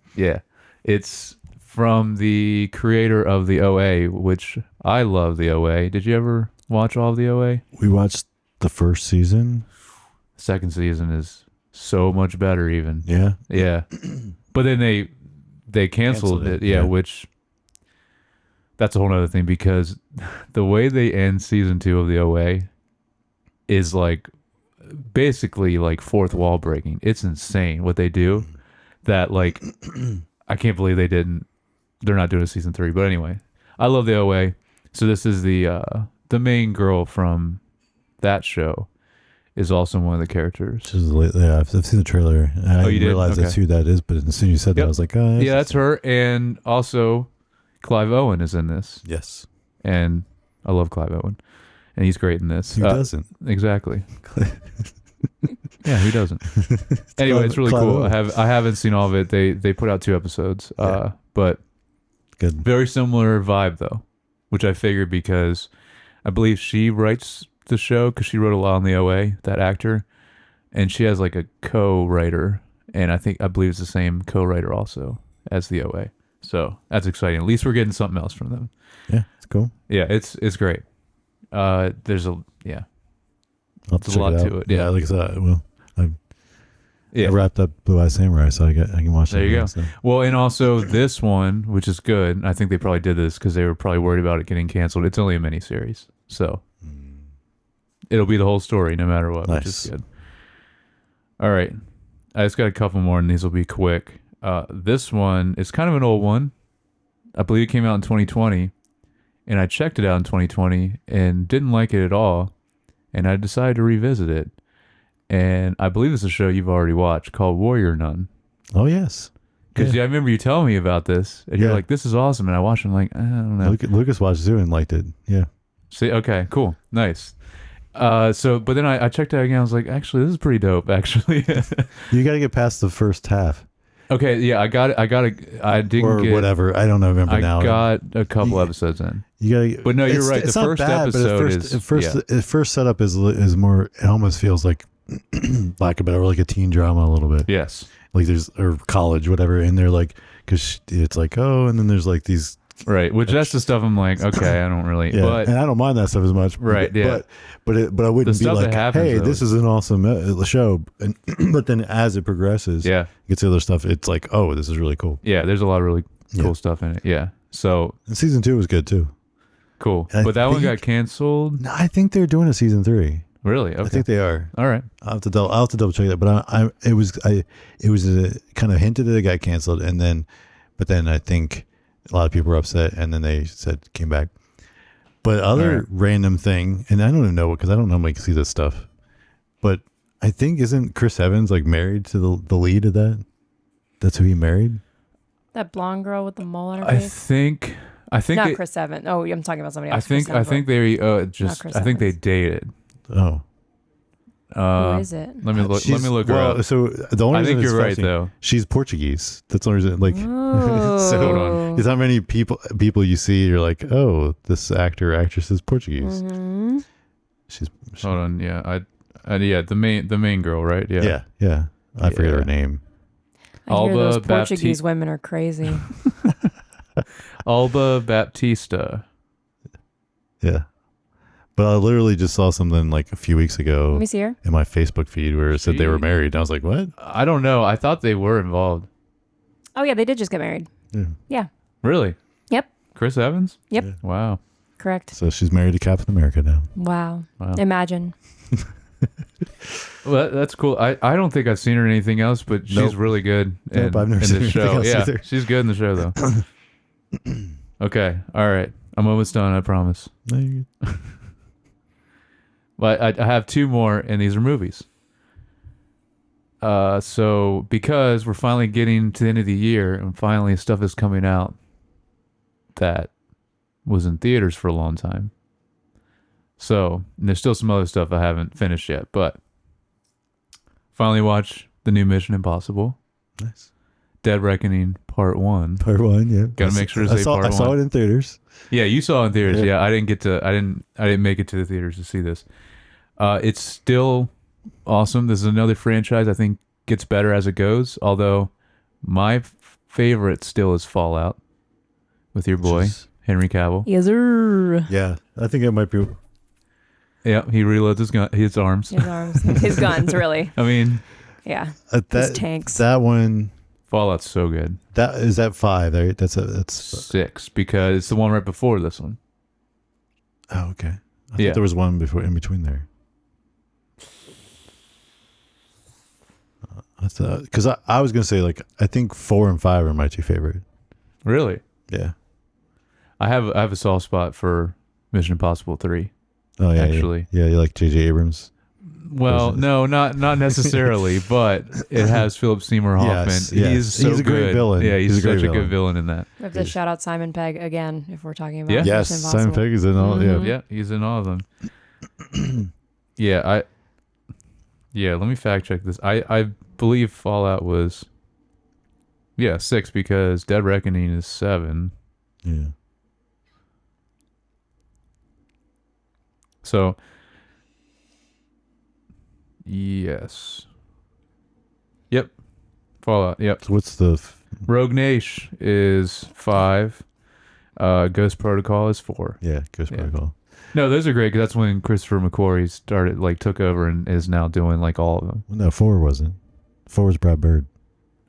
A: it's from the creator of the OA, which I love the OA. Did you ever watch all of the OA?
C: We watched the first season.
A: Second season is so much better even.
C: Yeah,
A: Yeah. But then they canceled it. Yeah, which that's a whole other thing because the way they end season 2 of the OA is like basically like fourth wall breaking. It's insane what they do. That like I can't believe they're not doing a season 3. But anyway, I love the OA. So this is the main girl from that show is also one of the characters.
C: Yeah, I've seen the trailer. I
A: you did?
C: didn't realize that's
A: Okay.
C: who that is, but as soon as you said that,
A: Yep.
C: I was like, oh,
A: Yeah, that's her. And also Clive Owen is in this.
C: yes.
A: And I love Clive Owen. And he's great in this.
C: Who doesn't?
A: Exactly. Yeah, who doesn't? Anyway, it's really
C: Clive
A: cool.
C: Owen.
A: I haven't seen all of it. They put out 2 episodes.
C: Yeah.
A: But
C: Good.
A: very similar vibe though, which I figured because I believe she writes the show because she wrote a lot on the OA, that actor, and she has like a co-writer, and I believe it's the same co-writer also as the OA. So that's exciting. At least we're getting something else from them.
C: Yeah, it's cool.
A: Yeah, it's great. There's a yeah.
C: I'll
A: There's a
C: check
A: lot
C: it out.
A: to it, yeah.
C: Like I said, well, I
A: Yeah.
C: wrapped up Blue Eye Samurai, so I can watch that.
A: There you go.
C: now, so.
A: Well, and also this one, which is good. I think they probably did this because they were probably worried about it getting canceled. It's only a miniseries, so it'll be the whole story no matter what, which is
C: Nice.
A: good. All right, I just got a couple more, and these will be quick. This one is kind of an old one. I believe it came out in 2020, and I checked it out in 2020 and didn't like it at all, and I decided to revisit it. And I believe it's a show you've already watched called Warrior Nun.
C: Oh yes,
A: Because I remember you telling me about this, and you're
C: Yeah.
A: like, "This is awesome," and I watched. it, I'm like, I don't know.
C: Lucas watched it too and liked it. Yeah,
A: See, okay, cool, nice. But then I checked it out again. I was like, actually, this is pretty dope. Actually,
C: you got to get past the first half
A: okay, yeah, I didn't
C: or
A: get
C: whatever. I don't know. Remember
A: I
C: now.
A: got a couple
C: You-
A: episodes in.
C: You got.
A: But no, you're right.
C: It's
A: The
C: not
A: first
C: bad, but
A: episode
C: at first setup is more. It almost feels like lack of better, like a teen drama a little bit.
A: Yes,
C: Like there's or college, whatever, and they're like, because it's like, oh, and then there's like these.
A: right. Which that's the stuff I'm like, okay, I don't really.
C: Yeah,
A: But
C: and I don't mind that stuff as much.
A: Right, yeah.
C: But I wouldn't be
A: stuff that
C: like,
A: happens,
C: hey,
A: though,
C: this is an awesome show. And but then as it progresses,
A: yeah,
C: gets the other stuff. It's like, oh, this is really cool.
A: yeah. There's a lot of really cool
C: Yeah.
A: stuff in it. Yeah. So
C: And season 2 was good too.
A: cool.
C: I
A: But that one got
C: think-
A: canceled.
C: No, I think they're doing a season 3.
A: Really? Okay.
C: I think they are.
A: All right.
C: I'll have to double check that. But it was kind of hinted that it got canceled, but then I think a lot of people were upset, and then they said came back. But other
A: Alright.
C: random thing, and I don't even know because I don't normally see this stuff, but I think isn't Chris Evans like married to the lead of that? That's who he married.
B: That blonde girl with the mole on her
A: I
B: face.
A: think
B: Not
A: they-
B: Chris Evans. Oh, I'm talking about somebody
A: I
B: else.
A: think
B: Chris Hemsworth.
A: they just
B: Chris
A: I think they
B: Evans.
A: dated.
C: Oh,
B: Who is it?
A: Let me look her up.
C: So the only
A: I
C: reason
A: think
C: it's
A: you're right
C: fascinating-
A: though.
C: She's Portuguese. That's the only reason. Like,
B: Oh.
C: so
A: Hold on.
C: Because how many people you see, you're like, oh, this actress is Portuguese.
B: Mhm.
C: She's
A: Hold on. Yeah. Yeah. The main girl, right? Yeah.
C: yeah. I forget
A: Yeah.
C: her name.
B: I hear those
A: Alba
B: Portuguese women are crazy.
A: Alba Baptista.
C: Yeah. But I literally just saw something like a few weeks
B: Let
C: ago
B: me see her.
C: in my Facebook feed where it said they were
A: She-
C: married. And I was like, what?
A: I don't know. I thought they were involved.
B: Oh yeah, they did just get married.
C: Yeah.
A: Really?
B: Yep.
A: Chris Evans?
B: Yep.
C: Yeah.
A: Wow.
B: Correct.
C: So she's married to Captain America now.
B: Wow.
A: Wow.
B: Imagine.
A: Well, that's cool. I don't think I've seen her in anything else, but she's
C: Nope.
A: really good
C: Nope, I've never
A: in
C: seen
A: the
C: anything
A: show.
C: else
A: Yeah,
C: either.
A: she's good in the show though. Okay, all right. I'm almost done. I promise.
C: No, you're good.
A: But I have two more, and these are movies. So because we're finally getting to the end of the year, and finally stuff is coming out that was in theaters for a long time. So and there's still some other stuff I haven't finished yet, but finally watched the new Mission Impossible,
C: Nice.
A: Dead Reckoning Part 1.
C: Part 1, yeah.
A: Gotta make sure to
C: I
A: say
C: saw,
A: part
C: I saw
A: one.
C: it in theaters.
A: Yeah, you saw it in theaters.
C: Yeah.
A: Yeah, I didn't make it to the theaters to see this. It's still awesome. This is another franchise I think gets better as it goes, although my favorite still is Fallout with your boy
C: Jeez.
A: Henry Cavill.
B: Yes, sir.
C: Yeah, I think it might be.
A: Yeah, he reloads his arms.
B: His arms, his guns, really.
A: I mean,
B: Yeah.
C: His
B: His tanks.
C: That one.
A: Fallout's so good.
C: That is that 5. Right? That's
A: 6 because it's the one right before this one.
C: Oh, okay. I
A: Yeah.
C: thought there was one before in between there. Because I was gonna say like I think 4 and 5 are my two favorite.
A: Really?
C: Yeah.
A: I have a soft spot for Mission Impossible 3.
C: Oh yeah.
A: Actually.
C: Yeah, you like J.J. Abrams.
A: Well,
C: Versus-
A: no, not necessarily, but it has Philip Seymour Hoffman.
C: Yes, yes.
A: He's so
C: He's a great
A: good.
C: villain.
A: Yeah, he's
C: He's a great
A: such a
C: villain.
A: good villain in that.
B: We have to shout out Simon Pegg again if we're talking about
A: Yeah.
B: Mission
C: Yes,
B: Impossible.
C: Simon Pegg is in all.
B: Mhm.
C: Yeah.
A: Yeah, he's in all of them. Yeah, let me fact check this. I believe Fallout was 6 because Dead Reckoning is 7.
C: Yeah.
A: So yes. Yep. Fallout. Yep.
C: So what's the?
A: Rogue Nation is 5. Ghost Protocol is 4.
C: Yeah, Ghost
A: Yeah.
C: Protocol.
A: No, those are great because that's when Christopher McQuarrie started, took over and is now doing all of them.
C: Well, no, 4 wasn't. 4 was Brad Bird.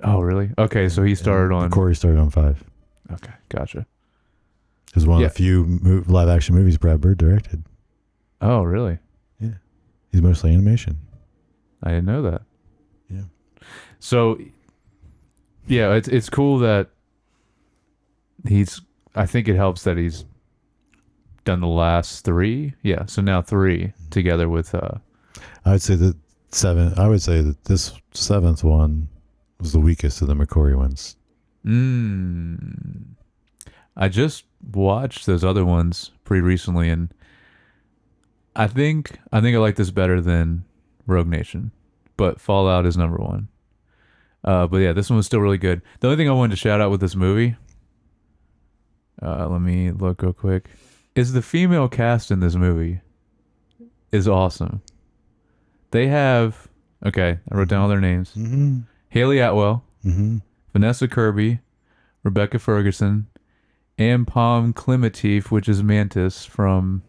A: Oh, really? Okay, so he started on.
C: Corey started on 5.
A: Okay, gotcha.
C: It was one
A: Yeah.
C: of the few live action movies Brad Bird directed.
A: Oh, really?
C: He's mostly animation.
A: I didn't know that.
C: Yeah.
A: So, yeah, it's cool that he's. I think it helps that he's done the last 3. Yeah, so now 3 together with.
C: I would say that 7. I would say that this 7th one was the weakest of the McCory ones.
A: I just watched those other ones pretty recently, and I think I like this better than Rogue Nation, but Fallout is number 1. But yeah, this one was still really good. The only thing I wanted to shout out with this movie, let me look real quick, is the female cast in this movie is awesome. They have, I wrote down all their names.
C: Mm-hmm.
A: Haley Atwell,
C: Mm-hmm.
A: Vanessa Kirby, Rebecca Ferguson, and Pom Klementieff, which is Mantis from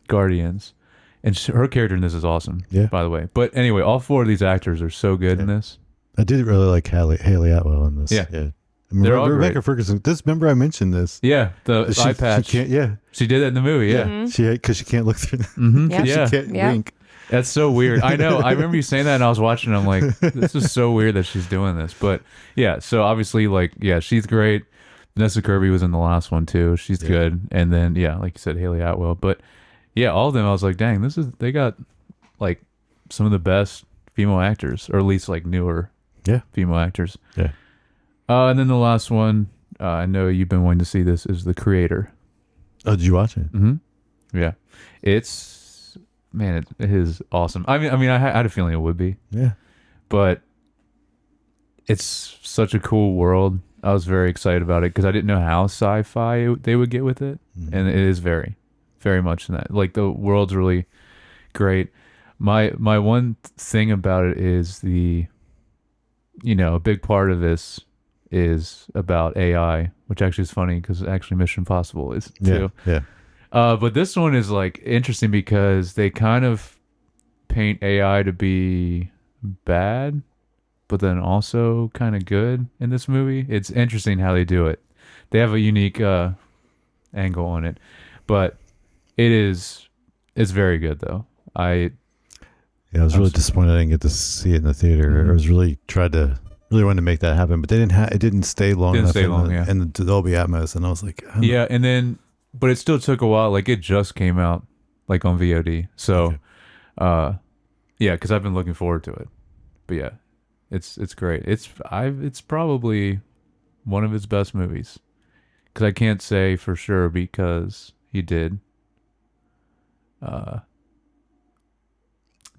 A: Guardians. And her character in this is awesome,
C: Yeah.
A: by the way. But anyway, all 4 of these actors are so good in this.
C: I did really like Haley Atwell in this.
A: Yeah.
C: I mean,
A: They're all
C: Rebecca
A: great.
C: Ferguson. Remember I mentioned this.
A: Yeah, the
C: She,
A: eye patch.
C: She can't, yeah.
A: She did that in the movie, yeah.
B: Mhm.
C: Because she can't look through.
B: Yeah.
A: Yeah,
C: She can't
B: Yeah.
C: wink.
A: that's so weird. I know. I remember you saying that, and I was watching, and I'm like, this is so weird that she's doing this. But yeah, so obviously, she's great. Vanessa Kirby was in the last one, too. She's good. And then, like you said, Haley Atwell. But yeah, all of them, I was like, dang, they got some of the best female actors, or at least newer female actors.
C: Yeah.
A: And then the last one, I know you've been wanting to see this, is The Creator.
C: Oh, did you watch it?
A: Mm-hmm. Yeah. It's, man, it is awesome. I mean, I had a feeling it would be,
C: Yeah.
A: but it's such a cool world. I was very excited about it because I didn't know how sci-fi they would get with it.
C: Mhm.
A: And it is very, very much in that. The world's really great. My one thing about it is a big part of this is about AI, which actually is funny because actually Mission Impossible is too.
C: Yeah.
A: But this one is like interesting because they kind of paint AI to be bad, but then also kind of good in this movie. It's interesting how they do it. They have a unique angle on it, but it's very good though. I
C: was really disappointed I didn't get to see it in the theater.
A: Mhm.
C: I was really wanted to make that happen, but they didn't it didn't stay long enough in the Dolby Atmos, and I was like,
A: yeah, and then but it still took a while. Like it just came out like on VOD, so yeah, because I've been looking forward to it. But yeah, it's great. It's probably one of his best movies because I can't say for sure because he did.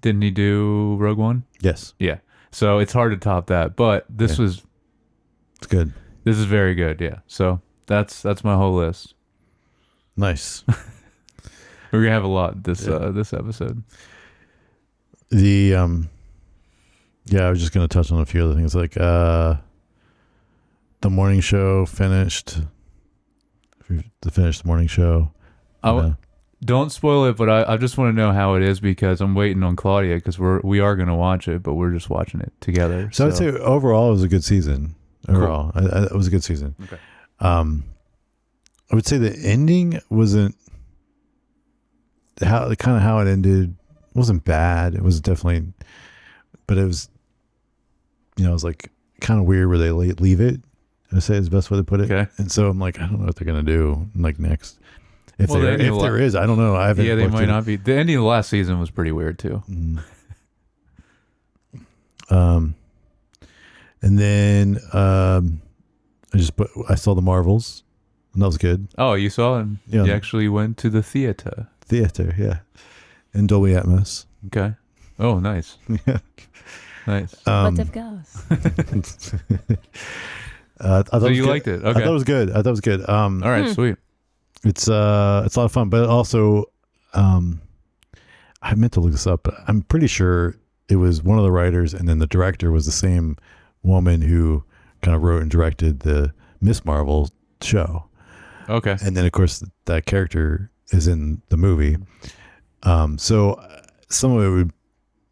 A: Didn't he do Rogue One?
C: Yes.
A: Yeah. So it's hard to top that, but this was
C: it's good.
A: This is very good. Yeah. So that's my whole list.
C: Nice.
A: We're gonna have a lot this episode.
C: The I was just gonna touch on a few other things like the morning show finished. The morning show.
A: Don't spoil it, but I just want to know how it is because I'm waiting on Claudia because we are going to watch it, but we're just watching it together.
C: So I'd say overall it was a good season. Overall,
A: cool.
C: it was a good season.
A: Okay.
C: I would say the ending wasn't how it ended wasn't bad. It was definitely, but it was, it was like kind of weird where they leave it. I'd say is the best way to put it.
A: Okay.
C: And so I'm like, I don't know what they're gonna do like next. If
A: Well,
C: there is, I don't know. I haven't.
A: Yeah, they might not be. The ending of the last season was pretty weird too.
C: And then I saw the Marvels, and that was good.
A: Oh, you saw it?
C: Yeah.
A: You actually went to the theater.
C: Yeah, in Dolby Atmos.
A: Okay. Oh, nice.
C: Yeah.
A: Nice.
B: What if goes?
A: So you liked it? Okay.
C: I thought it was good. All
A: right, sweet.
C: It's a lot of fun, but also, I meant to look this up, but I'm pretty sure it was one of the writers, and then the director was the same woman who kind of wrote and directed the Miss Marvel show.
A: Okay.
C: And then, of course, that character is in the movie. So some of it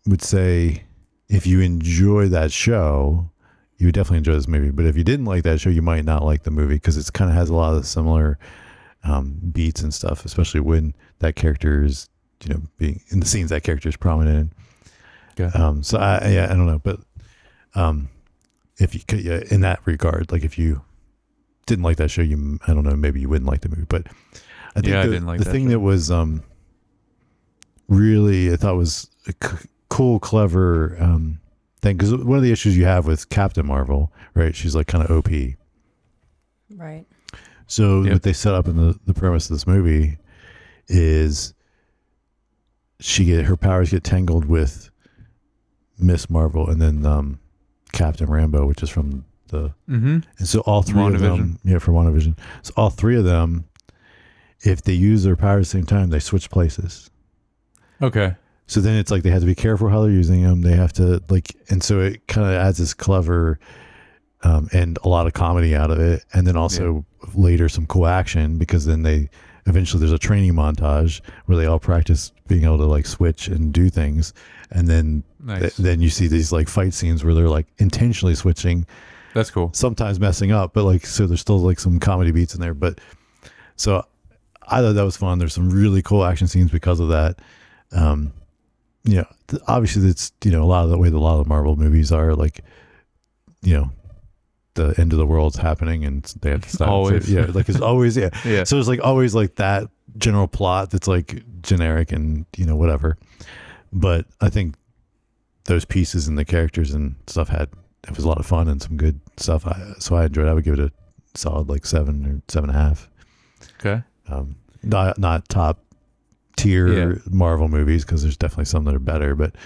C: would say, if you enjoy that show, you would definitely enjoy this movie. But if you didn't like that show, you might not like the movie because it kind of has a lot of similar beats and stuff, especially when that character is, being in the scenes that character is prominent in.
A: Okay.
C: So I don't know, but if you could, in that regard, like if you didn't like that show, I don't know, maybe you wouldn't like the movie. But I think
A: I didn't like
C: the
A: that
C: thing
A: show.
C: that was really I thought was a cool, clever thing, because one of the issues you have with Captain Marvel, right? She's like kind of OP.
B: Right.
C: So what they set up in the premise of this movie is her powers get tangled with Miss Marvel and then Captain Rambo, which is from the and so all three of them, for WandaVision. So all three of them, if they use their powers at the same time, they switch places.
A: Okay.
C: So then it's like they have to be careful how they're using them. They have to and so it kind of adds this clever and a lot of comedy out of it, and then also later some cool action, because then eventually there's a training montage where they all practice being able to like switch and do things, and then then you see these like fight scenes where they're like intentionally switching.
A: That's cool.
C: Sometimes messing up, but like so there's still like some comedy beats in there. But so I thought that was fun. There's some really cool action scenes because of that. Obviously it's a lot of the Marvel movies are like, the end of the world's happening and they have to stop.
A: Always.
C: So, like it's always yeah. So there's like always like that general plot that's like generic and whatever. But I think those pieces and the characters and stuff it was a lot of fun and some good stuff. So I enjoyed it. I would give it a solid like 7 or 7.5.
A: Okay.
C: Not top tier Marvel movies, because there's definitely some that are better, but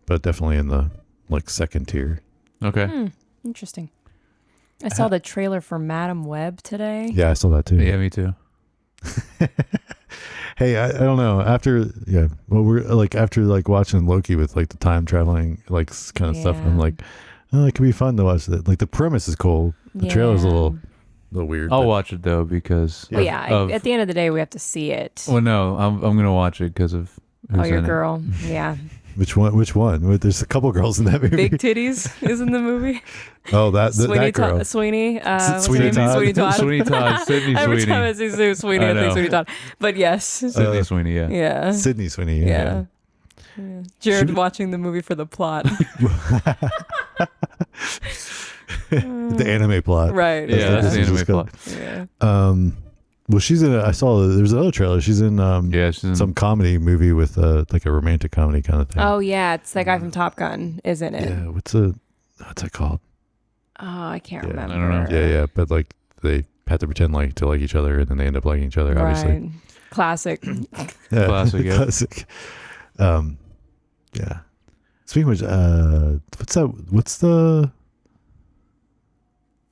C: definitely in the like second tier.
A: Okay.
B: Interesting. I saw the trailer for Madam Web today.
C: Yeah, I saw that too.
A: Yeah, me too.
C: Hey, I don't know. After we're like after like watching Loki with like the time traveling like kind of stuff, I'm like, Oh, it could be fun to watch that. Like the premise is cool. The trailer's a little weird.
A: I'll
C: but-
A: watch it though because
B: Well, at the end of the day, we have to see it.
A: well, no, I'm gonna watch it because of who's
B: Your
A: in it.
B: girl. Yeah.
C: Which one? Well, there's a couple girls in that movie.
B: Big titties is in the movie.
C: Oh, that girl.
B: Sweeney. what's
C: Sweeney
B: her name?
C: Todd.
B: Sweeney Todd.
A: Sweeney Todd, Sydney
B: Every
A: Sweeney,
B: time I see Sweeney,
A: I
B: I think
A: know.
B: Sweeney Todd. But yes.
A: Sydney Sweeney, yeah.
B: Yeah.
C: Sydney Sweeney.
B: Yeah. Jered
C: Should-
B: watching the movie for the plot.
C: The anime plot.
B: Right.
A: Yeah, that's the
C: This is
A: anime
C: just called-
A: plot.
B: Yeah.
C: Well, she's in. I saw there's another trailer. She's in.
A: Yeah, she's in
C: some comedy movie with like a romantic comedy kind of thing.
B: Oh yeah, it's that guy from Top Gun, isn't it?
C: Yeah. What's that called?
B: Oh, I can't
C: Yeah,
B: remember.
A: I don't know.
C: Yeah. But like they have to pretend to like each other, and then they end up liking each other. Obviously.
B: Right. Classic.
C: Yeah,
A: Classic, yeah.
C: classic. Yeah. Speaking of which, what's that? What's the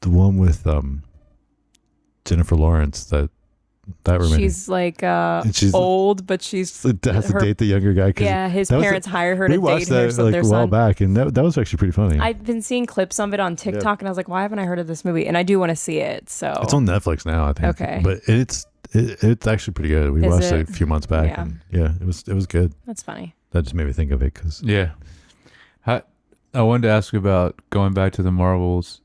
C: one with Jennifer Lawrence that romantic?
B: She's like
C: she's-
B: old, but she's
C: has to
B: her-
C: date the younger guy. 'Cause
B: yeah. His
C: that was
B: parents hire her
C: we
B: to
C: watched
B: date her,
C: that
B: so
C: like
B: their
C: a while
B: son.
C: back, and that was actually pretty funny.
B: I've been seeing clips of it on TikTok, and I was like, why haven't I heard of this movie? And I do want to see it. So
C: It's on Netflix now, I think.
B: Okay.
C: But it's actually pretty good. We
B: Is
C: watched
B: it?
C: it a few months back,
B: Yeah.
C: and yeah, it was good.
B: that's funny.
C: That just made me think of it because
A: Yeah. I wanted to ask about going back to the Marvels.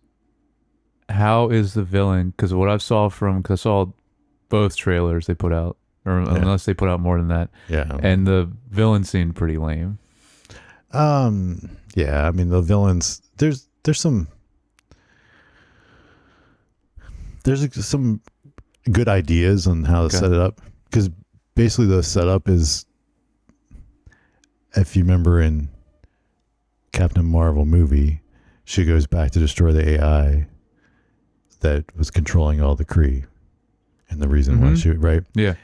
A: How is the villain? Because what I saw because I saw both trailers they put out, or unless they put out more than that,
C: yeah,
A: and the villain seemed pretty lame.
C: yeah. I mean, the villains. There's some good ideas on how to
A: Okay.
C: set it up because basically the setup is, if you remember in Captain Marvel movie, she goes back to destroy the AI that was controlling all the Kree, and the reason why she right.
A: Yeah.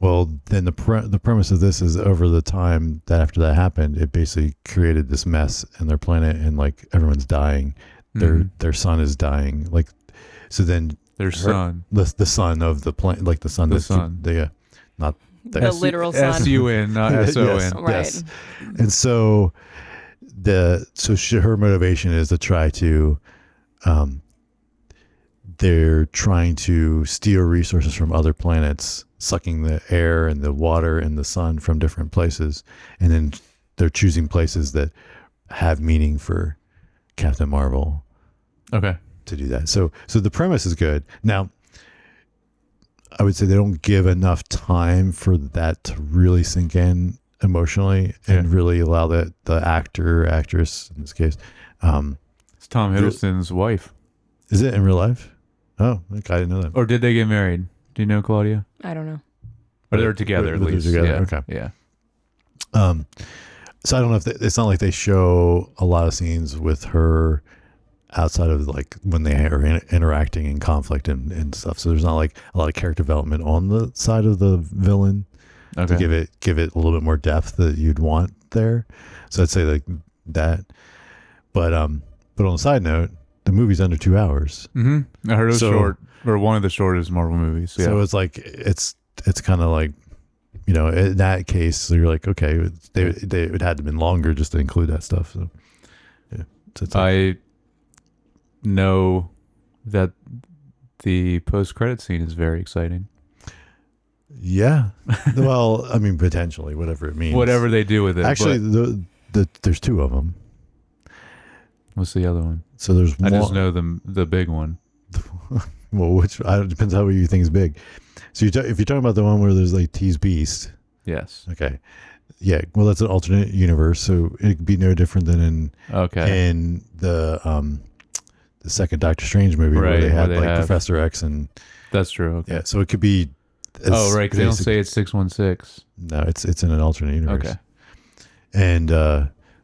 C: Well, then the premise of this is over the time that after that happened, it basically created this mess in their planet, and like everyone's dying. Their son is dying. Like, so then
A: Their son.
C: the son of the planet, like the son,
A: The
C: that's
A: son.
C: not
B: The literal son.
A: S-U-N, not S-O-N.
C: Yes.
B: Right.
C: Yes. And so her motivation is to try to, they're trying to steal resources from other planets, sucking the air and the water and the sun from different places, and then they're choosing places that have meaning for Captain Marvel
A: Okay.
C: to do that. So the premise is good. Now, I would say they don't give enough time for that to really sink in emotionally and really allow the actress in this case.
A: It's Tom Hiddleston's wife.
C: Is it in real life? Oh, okay, I didn't know that.
A: Or did they get married? Do you know, Claudia?
B: I don't know.
A: Or they're together at
C: They're
A: least.
C: together,
A: Yeah.
C: okay.
A: Yeah.
C: So I don't know if it's not like they show a lot of scenes with her outside of like when they are interacting in conflict and stuff. So there's not like a lot of character development on the side of the villain
A: Okay.
C: to give it a little bit more depth that you'd want there. So I'd say like that. But on a side note, the movie's under 2 hours.
A: Mm-hmm. I heard it was
C: So-
A: short, or one of the shortest Marvel movies. Yeah.
C: So it's like it's kind of like, you know, in that case, so you're like, okay, it would have to been longer just to include that stuff. So yeah, so it's like,
A: I know that the post-credit scene is very exciting.
C: yeah. Well, I mean, potentially, whatever it means.
A: Whatever they do with it.
C: Actually,
A: but
C: there's two of them.
A: what's the other one?
C: So there's
A: I
C: one.
A: just know the big one.
C: Well, depends how you think is big. So if you're talking about the one where there's like T's Beast,
A: Yes.
C: okay, yeah. Well, that's an alternate universe, so it'd be no different than
A: Okay.
C: in the second Doctor Strange movie where
A: Right,
C: they had
A: where they
C: like
A: have-
C: Professor X and
A: That's true. Okay.
C: yeah. So it could be.
A: Oh, right, because they don't
C: basic-
A: say it's 616.
C: No, it's in an alternate universe.
A: Okay.
C: And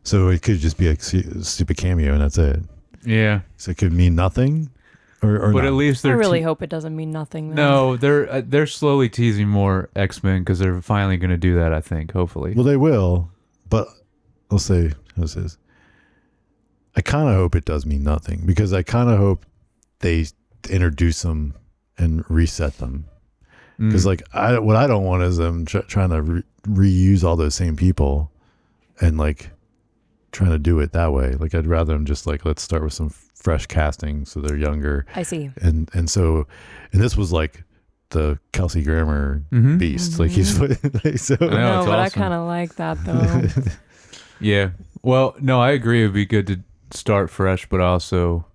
C: so it could just be a stupid cameo, and that's it.
A: Yeah.
C: So it could mean nothing, or
A: But
C: not.
A: at least
B: I
A: they're
B: really hope it doesn't mean nothing. Though.
A: No, they're slowly teasing more X-Men because they're finally going to do that, I think, hopefully.
C: Well, they will, but I'll say how this is. I kind of hope it does mean nothing because I kind of hope they introduce them and reset them. Because like what I don't want is them trying to reuse all those same people, and like trying to do it that way. Like I'd rather them just like let's start with some fresh casting so they're younger.
B: I see.
C: And this was like the Kelsey Grammer beast. Like he's like, so.
A: I know,
B: No,
A: it's
B: but I
A: awesome.
B: kind of like that though.
A: Yeah. Well, no, I agree. It'd be good to start fresh, but also,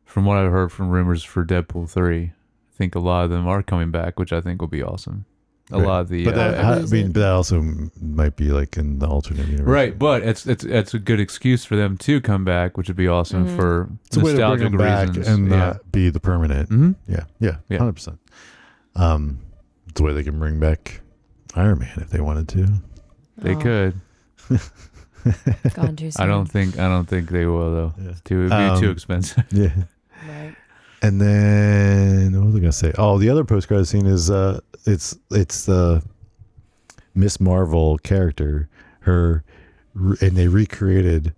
A: from what I've heard from rumors for Deadpool 3, I think a lot of them are coming back, which I think will be awesome. A
C: Right.
A: lot of the
C: But that,
B: I
C: I mean, but that also might be like in the alternate universe.
A: right, but it's a good excuse for them to come back, which would be awesome for
C: It's a way to bring
A: nostalgic
C: them back
A: reasons.
C: and not be the permanent.
A: Mhm.
C: Yeah,
A: Yeah.
C: 100%. It's a way they can bring back Iron Man if they wanted to.
A: They
B: Oh,
A: could.
B: Gone too soon.
A: I don't think they will though.
C: Yeah.
A: It'd be too expensive.
C: Yeah.
B: Right.
C: And then what was I gonna say? Oh, the other post credit scene is it's the Miss Marvel character, and they recreated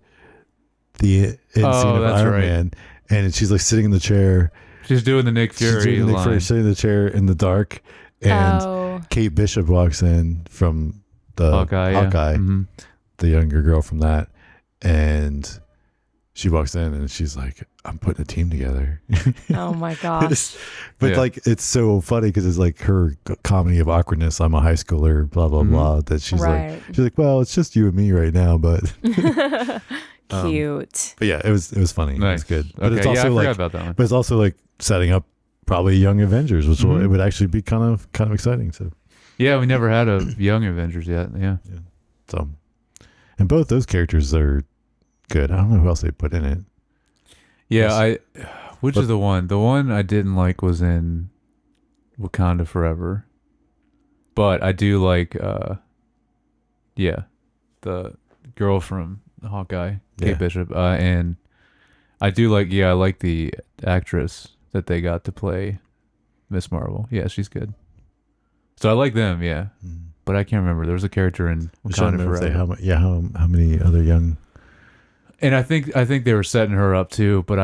C: the end scene of
A: that's
C: Iron
A: right.
C: Man, and she's like sitting in the chair.
A: She's doing the Nick
C: She's
A: Fury
C: doing Nick
A: line.
C: Fury sitting in the chair in the dark, and
B: Oh,
C: Kate Bishop walks in from the
A: Hawkeye. Yeah. Mhm.
C: the younger girl from that, and she walks in and she's like, "I'm putting a team together."
B: oh my gosh.
C: But
A: Yeah.
C: like it's so funny because it's like her comedy of awkwardness. I'm a high schooler, blah blah blah. That she's
B: Right.
C: like, well, it's just you and me right now. But
B: Cute.
C: but yeah, it was funny.
A: Nice.
C: It's good. But
A: Okay,
C: it's
A: yeah, I
C: also
A: forgot
C: like,
A: about that one.
C: but it's also like setting up probably Young Avengers, which
A: Mhm.
C: it would actually be kind of exciting. So
A: Yeah, we never had a Young Avengers yet. Yeah.
C: so, and both those characters are good. I don't know who else they put in it.
A: Yeah, which
C: But-
A: is the one? The one I didn't like was in Wakanda Forever. But I do like the girl from Hawkeye, Kate
C: Yeah.
A: Bishop. And I do like I like the actress that they got to play Miss Marvel. Yeah, she's good. So I like them, yeah. But I can't remember. There was a character in
C: I'm trying
A: Wakanda
C: to remember
A: Forever.
C: how many other young.
A: And I think they were setting her up too, but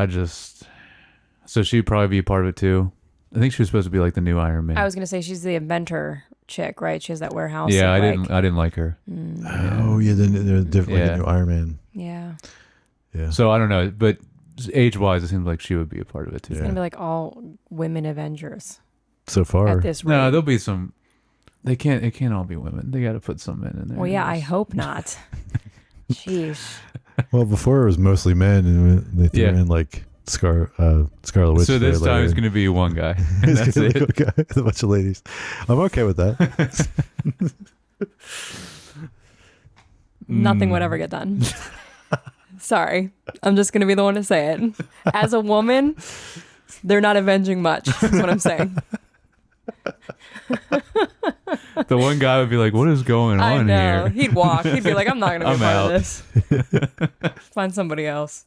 A: so she'd probably be a part of it too. I think she was supposed to be like the new Iron Man.
B: I was gonna say she's the inventor chick, right? She has that warehouse.
A: yeah,
B: of,
A: I
B: like-
A: didn't like her.
C: Oh yeah, they're different. Like
A: Yeah.
C: a new Iron Man.
B: Yeah.
C: Yeah.
A: So I don't know, but age wise, it seems like she would be a part of it too.
B: It's gonna be like all women Avengers
C: So far,
B: at this rate.
A: No, there'll be some. It can't all be women. They got to put some men in there.
B: Well, yeah, I hope not. Sheesh.
C: well, before it was mostly men, and they threw
A: Yeah.
C: in like Scarlet Witch.
A: So this
C: there
A: time it's
C: later.
A: going to be one guy. And
C: It's
A: that's
C: gonna be
A: it.
C: a guy with a bunch of ladies. I'm okay with that.
B: Nothing would ever get done. Sorry. I'm just gonna be the one to say it. As a woman, they're not avenging much, is what I'm saying.
A: The one guy would be like, "What is going
B: I
A: on
B: know.
A: here?"
B: He'd walk. He'd be like, I'm not gonna be
A: I'm
B: a part
A: out.
B: of this. Find somebody else.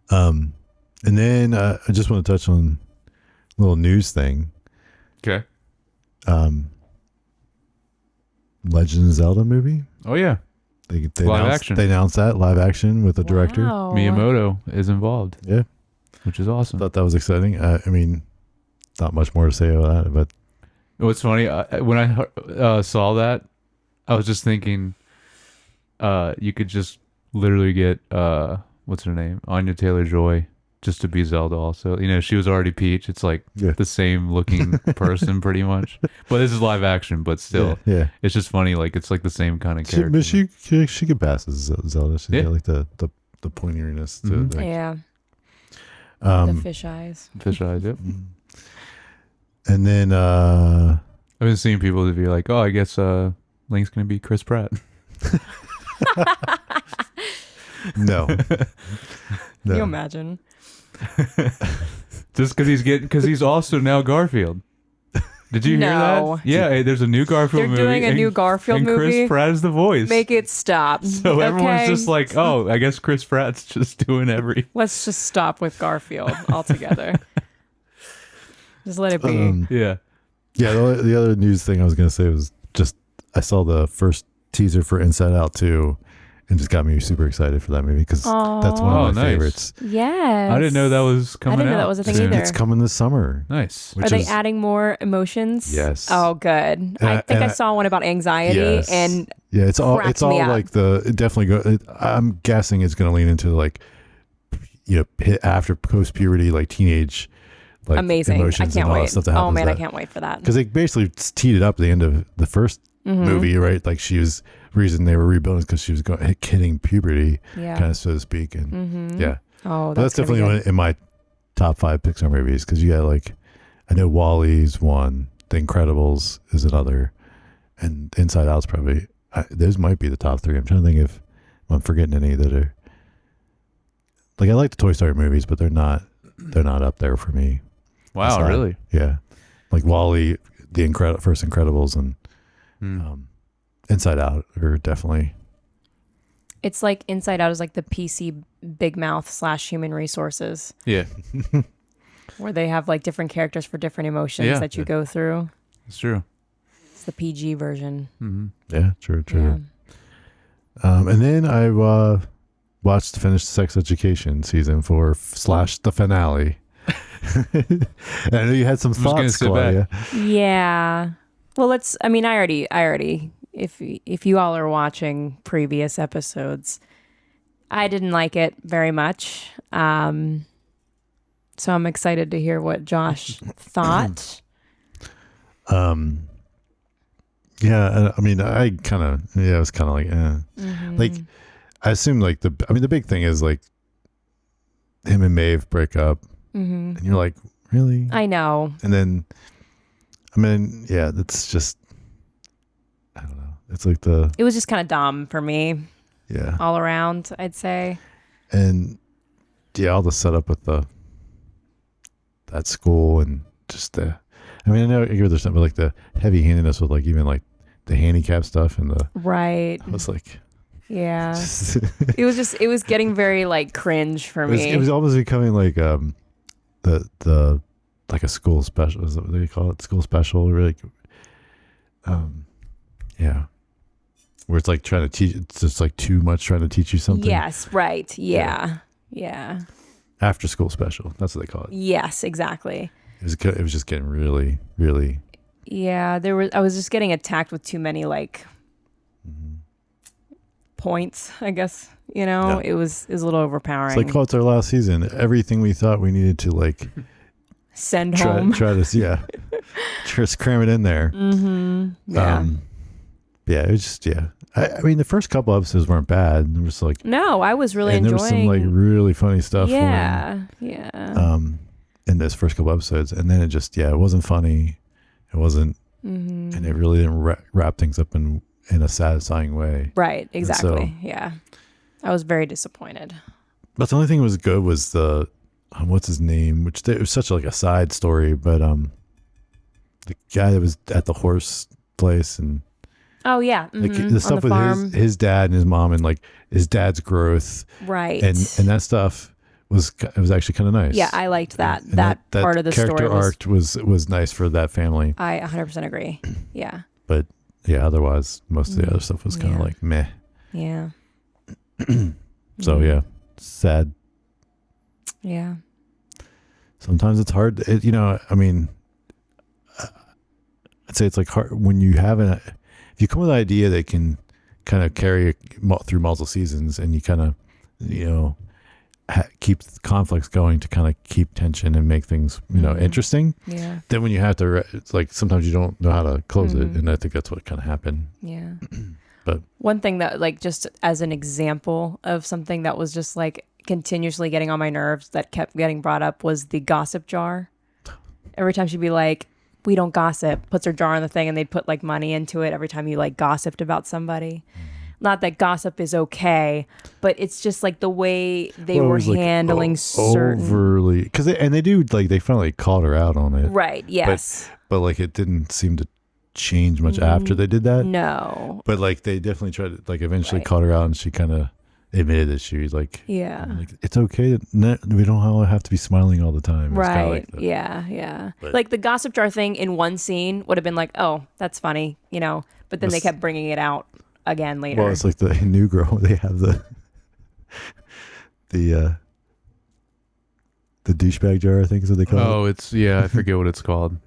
C: And then I just want to touch on a little news thing.
A: Okay.
C: Legend of Zelda movie.
A: Oh yeah,
C: They
A: Live
C: announced,
A: action.
C: They announced that live action with the director.
B: Wow.
A: Miyamoto is involved,
C: Yeah,
A: which is awesome.
C: thought that was exciting. I mean, not much more to say about that, but
A: What's funny, when I saw that, I was just thinking, you could just literally get what's her name, Anya Taylor-Joy, just to be Zelda. Also, she was already Peach. It's like
C: yeah,
A: the same looking person, pretty much. But this is live action, but still,
C: yeah.
A: it's just funny. Like it's like the same kind of
C: She,
A: character.
C: but she could pass as Zelda. She's
A: Yeah.
C: got like the pointeriness to
A: Mhm.
C: like,
B: Yeah. The
C: um,
B: fish eyes.
A: Fish eyes. Yep.
C: and then
A: I've been seeing people to be like, "Oh, I guess Link's gonna be Chris Pratt."
C: no,
B: Can you
C: no.
B: imagine?
A: Just because he's also now Garfield. Did you hear
B: No.
A: that? Yeah, hey, there's a new Garfield
B: They're
A: movie.
B: doing a new Garfield
A: and
B: movie.
A: Chris Pratt is the voice.
B: Make it stop.
A: So everyone's
B: Okay?
A: just like, "Oh, I guess Chris Pratt's just doing every."
B: Let's just stop with Garfield altogether. Just let it be.
A: Yeah.
C: Yeah, the other news thing I was going to say was just I saw the first teaser for Inside Out 2, and just got me super excited for that movie because that's one
B: Aw.
C: of my
A: nice.
C: favorites.
B: Yes.
A: I didn't know that was
B: I
A: coming
B: didn't know
A: out.
B: that was a thing
A: soon.
B: either.
C: It's coming this summer.
A: Nice.
C: Which
B: Are they
C: is-
B: adding more emotions?
C: Yes.
B: Oh, good. I think I saw one about anxiety,
C: Yes.
B: and
C: Yeah, it's all
B: cracked me up.
C: like it definitely I'm guessing it's going to lean into like after post puberty, like teenage, like
B: amazing. I
C: emotions
B: can't
C: and all that
B: wait.
C: stuff that
B: Oh
C: happens.
B: man, I can't wait for that.
C: Because they basically teed it up at the end of the first
B: Mm-hmm.
C: movie, right? Like reason they were rebuilding because she was hitting puberty,
B: Yeah.
C: kind of so to speak, and yeah.
B: Oh,
C: But that's
B: gonna be
C: definitely
B: good.
C: in my top 5 Pixar movies because you got like, I know WALL-E's one, The Incredibles is another, and Inside Out's probably, those might be the top 3. I'm trying to think if I'm forgetting any that are, like I like the Toy Story movies, but they're not up there for me.
A: Wow,
C: Inside.
A: really?
C: Yeah. Like WALL-E, first Incredibles, and
A: Hmm.
C: Inside Out are definitely.
B: It's like Inside Out is like the PC Big Mouth / Human Resources,
A: Yeah,
B: where they have like different characters for different emotions
A: Yeah.
B: that you go through.
A: it's true.
B: It's the PG version.
A: Hmm.
C: Yeah, true.
B: Yeah.
C: And then I watched Finish Sex Education season 4 / the finale. And I know you had some
A: I'm just gonna
C: thoughts,
A: sit
C: Claudia.
B: Yeah. Well, I already, if you all are watching previous episodes, I didn't like it very much. So I'm excited to hear what Josh thought.
C: Yeah, I mean, I kind of, it was kind of like, like, I assume like the big thing is like him and Maeve break up, and you're like, really?
B: I know.
C: And then, I mean, yeah, that's just, I don't know. It's like
B: It was just kind of dumb for me
C: yeah.
B: all around, I'd say.
C: And yeah, all the setup with that school and just I mean, I know there's something like the heavy handedness with like even like the handicap stuff and
B: Right.
C: I was like,
B: Yeah. It was getting very like cringe for me.
C: it was almost becoming like the like a school special. Is that what they call it? School special, or like, yeah, where it's like trying to teach. It's just like too much trying to teach you something.
B: Yes, right. Yeah. Yeah.
C: After school special. That's what they call it.
B: Yes, exactly.
C: It was just getting really, really.
B: Yeah, I was just getting attacked with too many like points, I guess. You know,
C: Yeah.
B: it was a little overpowering.
C: It's like, oh, it's our last season. Everything we thought we needed to like
B: Send home.
C: try to just cram it in there.
B: Yeah.
C: Yeah, it was just I mean, the first couple episodes weren't bad. There was like
B: No, I was really
C: and there
B: enjoying.
C: was some like really funny stuff.
B: yeah.
C: In this first couple episodes, and then it just it wasn't funny. It wasn't, and it really didn't wrap things up in a satisfying way.
B: Right. Exactly.
C: so-
B: Yeah. I was very disappointed.
C: But the only thing that was good was the what's his name, which it was such like a side story, but the guy that was at the horse place and
B: Oh yeah.
C: like
B: Mhm.
C: the stuff
B: On the
C: with
B: farm.
C: his dad and his mom and like his dad's growth
B: Right.
C: and that stuff was actually kind of nice.
B: Yeah, I liked that.
C: And
B: That part of the
C: character
B: story was.
C: arc was nice for that family.
B: I 100% agree. Yeah.
C: But yeah, otherwise most of the other stuff was kind of
B: Yeah.
C: like meh.
B: Yeah.
C: So yeah, sad.
B: Yeah.
C: Sometimes it's hard. I mean, I'd say it's like hard when you have if you come with an idea that can kind of carry through multiple seasons, and you kind of keep conflicts going to kind of keep tension and make things interesting.
B: Yeah.
C: Then when you have to, it's like sometimes you don't know how to close it, and I think that's what kind of happened.
B: Yeah.
C: But
B: one thing that like just as an example of something that was just like continuously getting on my nerves that kept getting brought up was the gossip jar. Every time she'd be like, we don't gossip, puts her jar on the thing and they'd put like money into it every time you like gossiped about somebody. Not that gossip is okay, but it's just like the way they were handling certain
C: overly, because they do like they finally called her out on it,
B: right. Yes.
C: but like it didn't seem to change much after they did that.
B: No.
C: But like they definitely tried to like eventually
B: Right.
C: called her out, and she kind of admitted that she was like,
B: Yeah.
C: like it's okay. We don't all have to be smiling all the time. It's kinda
B: Right.
C: like that.
B: Yeah. Yeah.
C: But-
B: Like the gossip jar thing in one scene would have been like, oh, that's funny, but then they
C: This-
B: kept bringing it out again later.
C: Well, it's like the new girl. They have the douchebag jar, I think is what they call it.
A: Oh, I forget what it's called.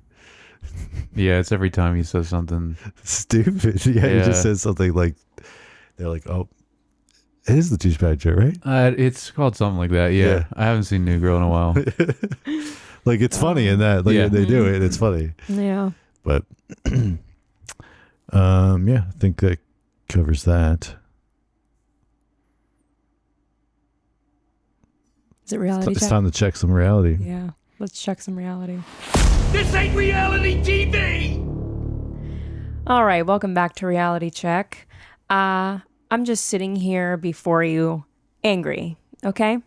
A: Yeah, it's every time he says something
C: Stupid. Yeah, he just says something like, they're like, oh, it is the douchebag jar, right?
A: It's called something like that. Yeah. I haven't seen New Girl in a while.
C: Like, it's funny in that. Like, they do it. It's funny.
B: Yeah.
C: But, I think that covers that.
B: Is it reality
C: It's
B: check?
C: time to check some reality.
B: Yeah. Let's check some reality.
E: This ain't reality TV!
B: All right, welcome back to Reality Check. I'm just sitting here before you angry, okay?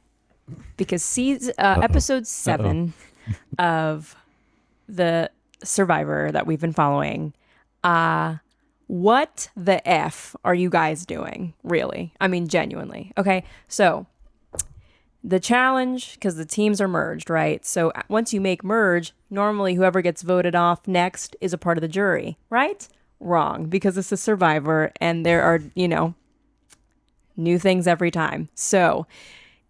B: Because episode 7 of the Survivor that we've been following, what the F are you guys doing, really? I mean, genuinely, okay? So, the challenge, because the teams are merged, right? So once you make merge, normally whoever gets voted off next is a part of the jury, right? Wrong, because it's a Survivor and there are, new things every time. So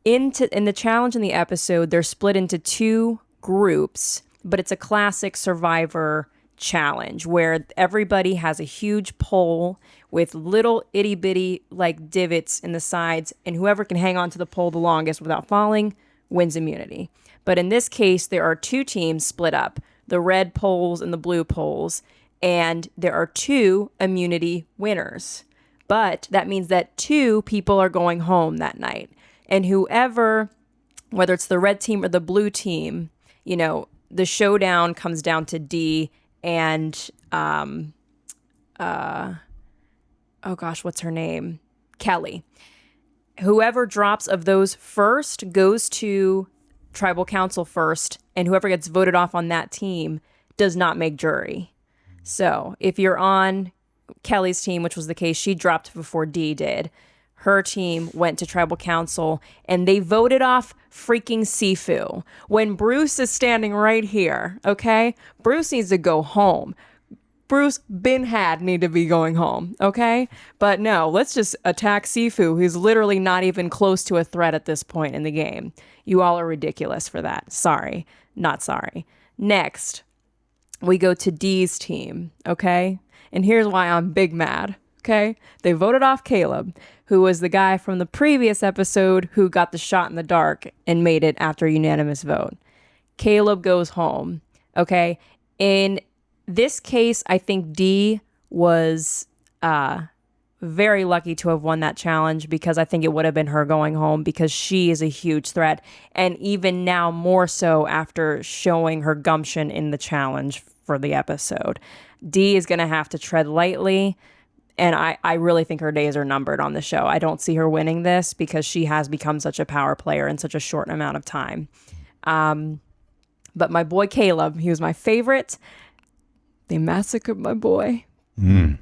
B: in the challenge in the episode, they're split into 2 groups, but it's a classic Survivor challenge where everybody has a huge pole with little itty bitty like divots in the sides, and whoever can hang on to the pole the longest without falling wins immunity. But in this case, there are 2 teams split up, the red poles and the blue poles, and there are 2 immunity winners. But that means that 2 people are going home that night. And whoever, whether it's the red team or the blue team, the showdown comes down to D and what's her name? Kelly. Whoever drops of those first goes to tribal council first, and whoever gets voted off on that team does not make jury. So if you're on Kelly's team, which was the case, she dropped before Dee did. Her team went to tribal council and they voted off freaking Sifu. When Bruce is standing right here, okay? Bruce needs to go home. Bruce need to be going home, okay? But no, let's just attack Sifu, who's literally not even close to a threat at this point in the game. You all are ridiculous for that. Sorry. Not sorry. Next, we go to Dee's team, okay? And here's why I'm big mad, okay? They voted off Caleb, who was the guy from the previous episode who got the shot in the dark and made it after a unanimous vote. Caleb goes home, okay? In this case, I think Dee was very lucky to have won that challenge, because I think it would have been her going home, because she is a huge threat. And even now more so after showing her gumption in the challenge for the episode. Dee is going to have to tread lightly. And I really think her days are numbered on the show. I don't see her winning this because she has become such a power player in such a short amount of time. But my boy Caleb, he was my favorite. They massacred my boy. And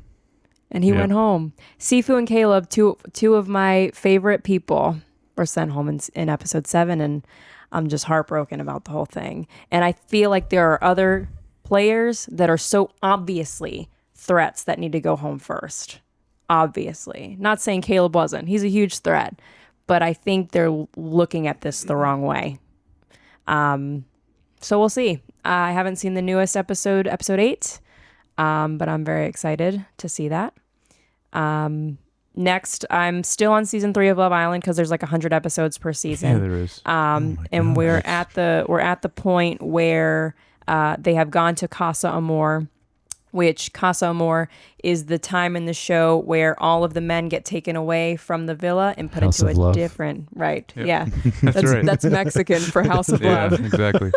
B: he went home. Sifu and Caleb, two of my favorite people, were sent home in episode 7. And I'm just heartbroken about the whole thing. And I feel like there are other players that are so obviously threats that need to go home first. Obviously. Not saying Caleb wasn't. He's a huge threat. But I think they're looking at this the wrong way. So we'll see. I haven't seen the newest episode 8. But I'm very excited to see that. Next, I'm still on season 3 of Love Island because there's like 100 episodes per season.
A: Yeah, there is.
B: And we're at the point where they have gone to Casa Amor, which Casa Amor is the time in the show where all of the men get taken away from the villa and put
C: House
B: into
C: of
B: a
C: Love.
B: different, right?
A: Yep.
B: Yeah,
A: That's right.
B: That's Mexican for House of
A: Yeah,
B: Love.
A: exactly.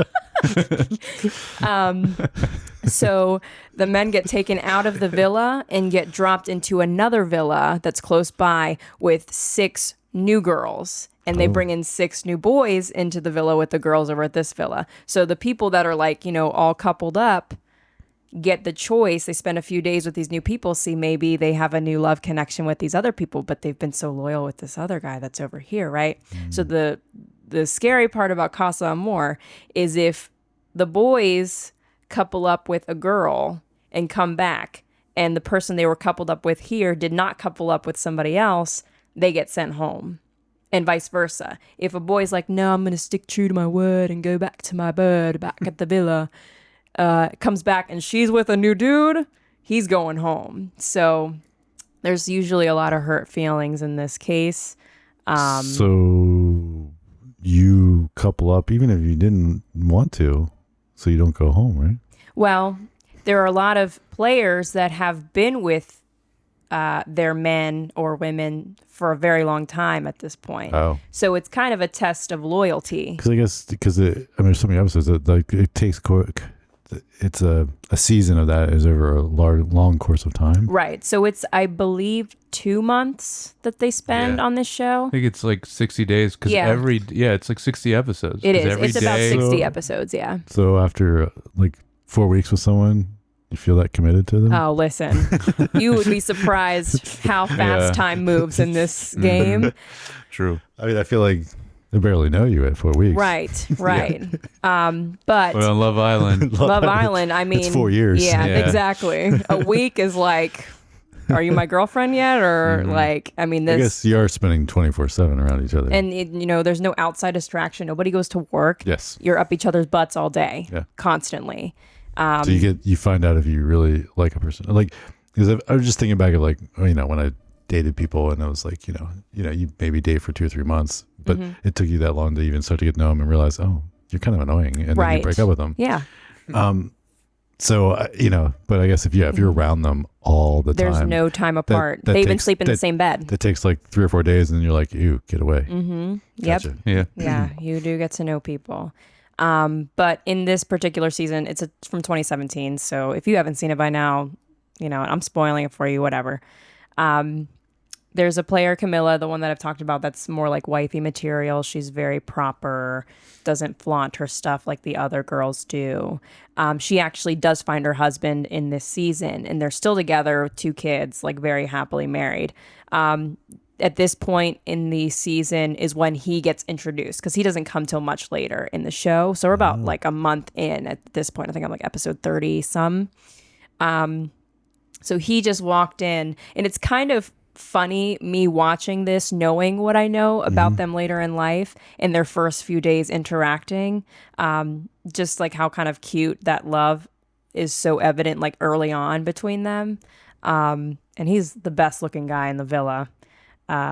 B: So the men get taken out of the villa and get dropped into another villa that's close by with 6 new girls. And they bring in 6 new boys into the villa with the girls over at this villa. So the people that are like, all coupled up get the choice. They spend a few days with these new people, see maybe they have a new love connection with these other people, but they've been so loyal with this other guy that's over here, right? So the scary part about Casa Amor is if the boys couple up with a girl and come back, and the person they were coupled up with here did not couple up with somebody else, they get sent home. And vice versa. If a boy's like, no, I'm going to stick true to my word and go back to my bird back at the villa, comes back and she's with a new dude, he's going home. So there's usually a lot of hurt feelings in this case.
C: So you couple up even if you didn't want to, so you don't go home, right?
B: Well, there are a lot of players that have been with their men or women for a very long time at this point.
C: Oh.
B: So it's kind of a test of loyalty.
C: Because I guess there's so many episodes that like it takes it's a season of that is over a long course of time.
B: Right. So it's, I believe, 2 months that they spend on this show.
A: I think it's like 60 days because it's like 60 episodes.
B: It is.
A: Every
B: It's about
A: day-
B: 60 episodes, yeah.
C: So after like 4 weeks with someone, you feel that committed to them?
B: Oh, listen. You would be surprised how fast time moves in this game.
A: True.
C: I mean, I feel like they barely know you at 4 weeks.
B: Right. But
A: But on Love Island,
B: Love Island, I mean,
C: It's 4 years.
B: Yeah,
A: Yeah.
B: exactly. A week is like, are you my girlfriend yet? Or like, I mean,
C: I
B: this,
C: guess you are spending 24/7 around each other.
B: and there's no outside distraction. Nobody goes to work.
C: Yes.
B: You're up each other's butts all day,
C: Yeah.
B: constantly.
C: So you find out if you really like a person. Like, because I was just thinking back of like, when I dated people and I was like, you maybe date for 2 or 3 months, but it took you that long to even start to get to know them and realize, oh, you're kind of annoying, and then
B: Right.
C: you break up with them.
B: Yeah.
C: So but I guess if you're around them all the
B: There's
C: time,
B: no time apart.
C: that
B: They even
C: takes-
B: sleep in the
C: that-
B: same bed.
C: that takes like 3 or 4 days, and you're like, ew, get away.
B: Yep.
C: Gotcha.
A: yeah.
B: Yeah, you do get to know people. But in this particular season, it's from 2017. So if you haven't seen it by now, I'm spoiling it for you, whatever. There's a player, Camilla, the one that I've talked about, that's more like wifey material. She's very proper, doesn't flaunt her stuff like the other girls do. She actually does find her husband in this season, and they're still together with 2 kids, like very happily married. At this point in the season is when he gets introduced, because he doesn't come till much later in the show. So we're about like a month in at this point. I think I'm like episode 30 some. So he just walked in, and it's kind of funny me watching this, knowing what I know about them later in life and their first few days interacting. Just like how kind of cute that love is so evident like early on between them. And he's the best looking guy in the villa.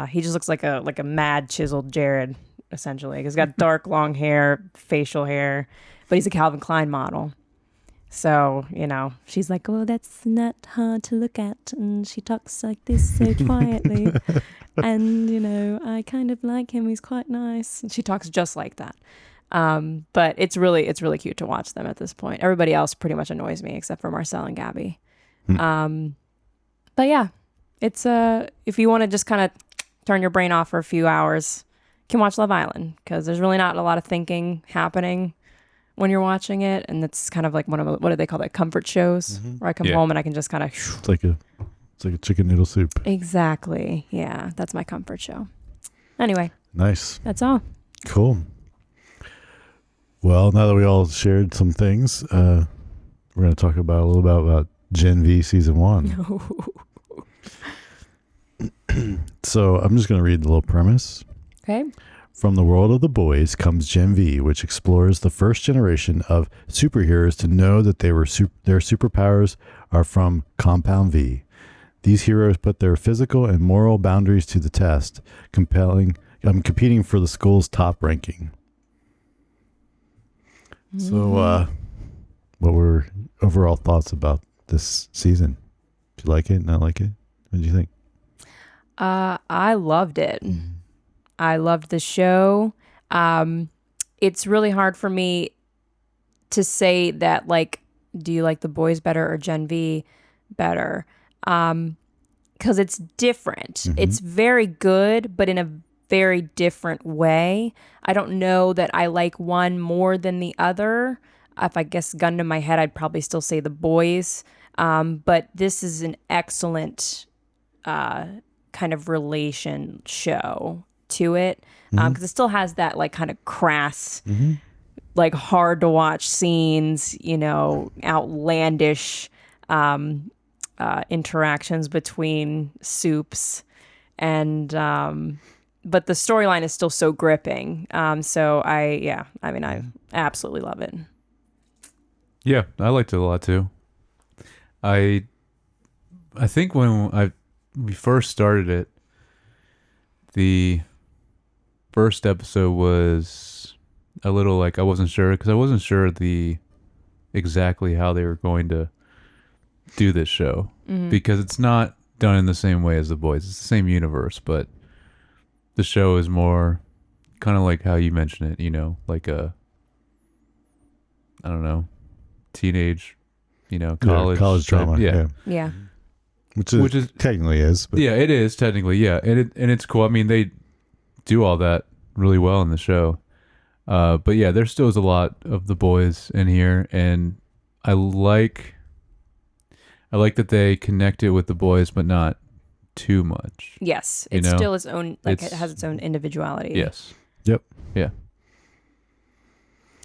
B: He just looks like a mad chiseled Jered, essentially. He's got dark long hair, facial hair, but he's a Calvin Klein model. So, she's like, oh, that's not hard to look at. And she talks like this so quietly. And, I kind of like him. He's quite nice. And she talks just like that. But it's really cute to watch them at this point. Everybody else pretty much annoys me except for Marcel and Gabby. But yeah, it's if you want to just kind of turn your brain off for a few hours, you can watch Love Island, because there's really not a lot of thinking happening when you're watching it, and it's kind of like one of what do they call that, comfort shows, where I come home and I can just kind of
C: It's like a chicken noodle soup.
B: exactly, yeah, that's my comfort show. Anyway,
C: Nice.
B: that's all.
C: Cool. Well, now that we all shared some things, we're going to talk about a little bit about Gen V season 1. So I'm just going to read the little premise.
B: Okay.
C: From the world of the boys comes Gen V, which explores the first generation of superheroes to know that their superpowers are from Compound V. These heroes put their physical and moral boundaries to the test, competing for the school's top ranking. So, what were overall thoughts about this season? Did you like it? Not like it? What did you think?
B: I loved it. I loved the show. It's really hard for me to say that, like, do you like the boys better or Gen V better? Because it's different. It's very good, but in a very different way. I don't know that I like one more than the other. If I guess gun to my head, I'd probably still say the boys. But this is an excellent kind of relation show to it, because it still has that like kind of crass, like hard to watch scenes, outlandish interactions between Soups and but the storyline is still so gripping. So I absolutely love it.
A: Yeah, I liked it a lot too. I think when we first started it, the first episode was a little like I wasn't sure because I wasn't sure exactly how they were going to do this show because it's not done in the same way as The Boys. It's the same universe, but the show is more kind of like how you mentioned it, you know, like I don't know, teenage, you know, college
C: drama.
A: Yeah.
B: Yeah.
C: Which is technically is. But.
A: Yeah, it is technically. Yeah. And it's cool. I mean, they do all that really well in the show. But yeah, there still is a lot of The Boys in here. And I like that they connect it with The Boys, but not too much.
B: Yes.
A: You
B: It's
A: know?
B: still its own, like it has its own individuality.
A: Yes.
C: Yep.
A: Yeah.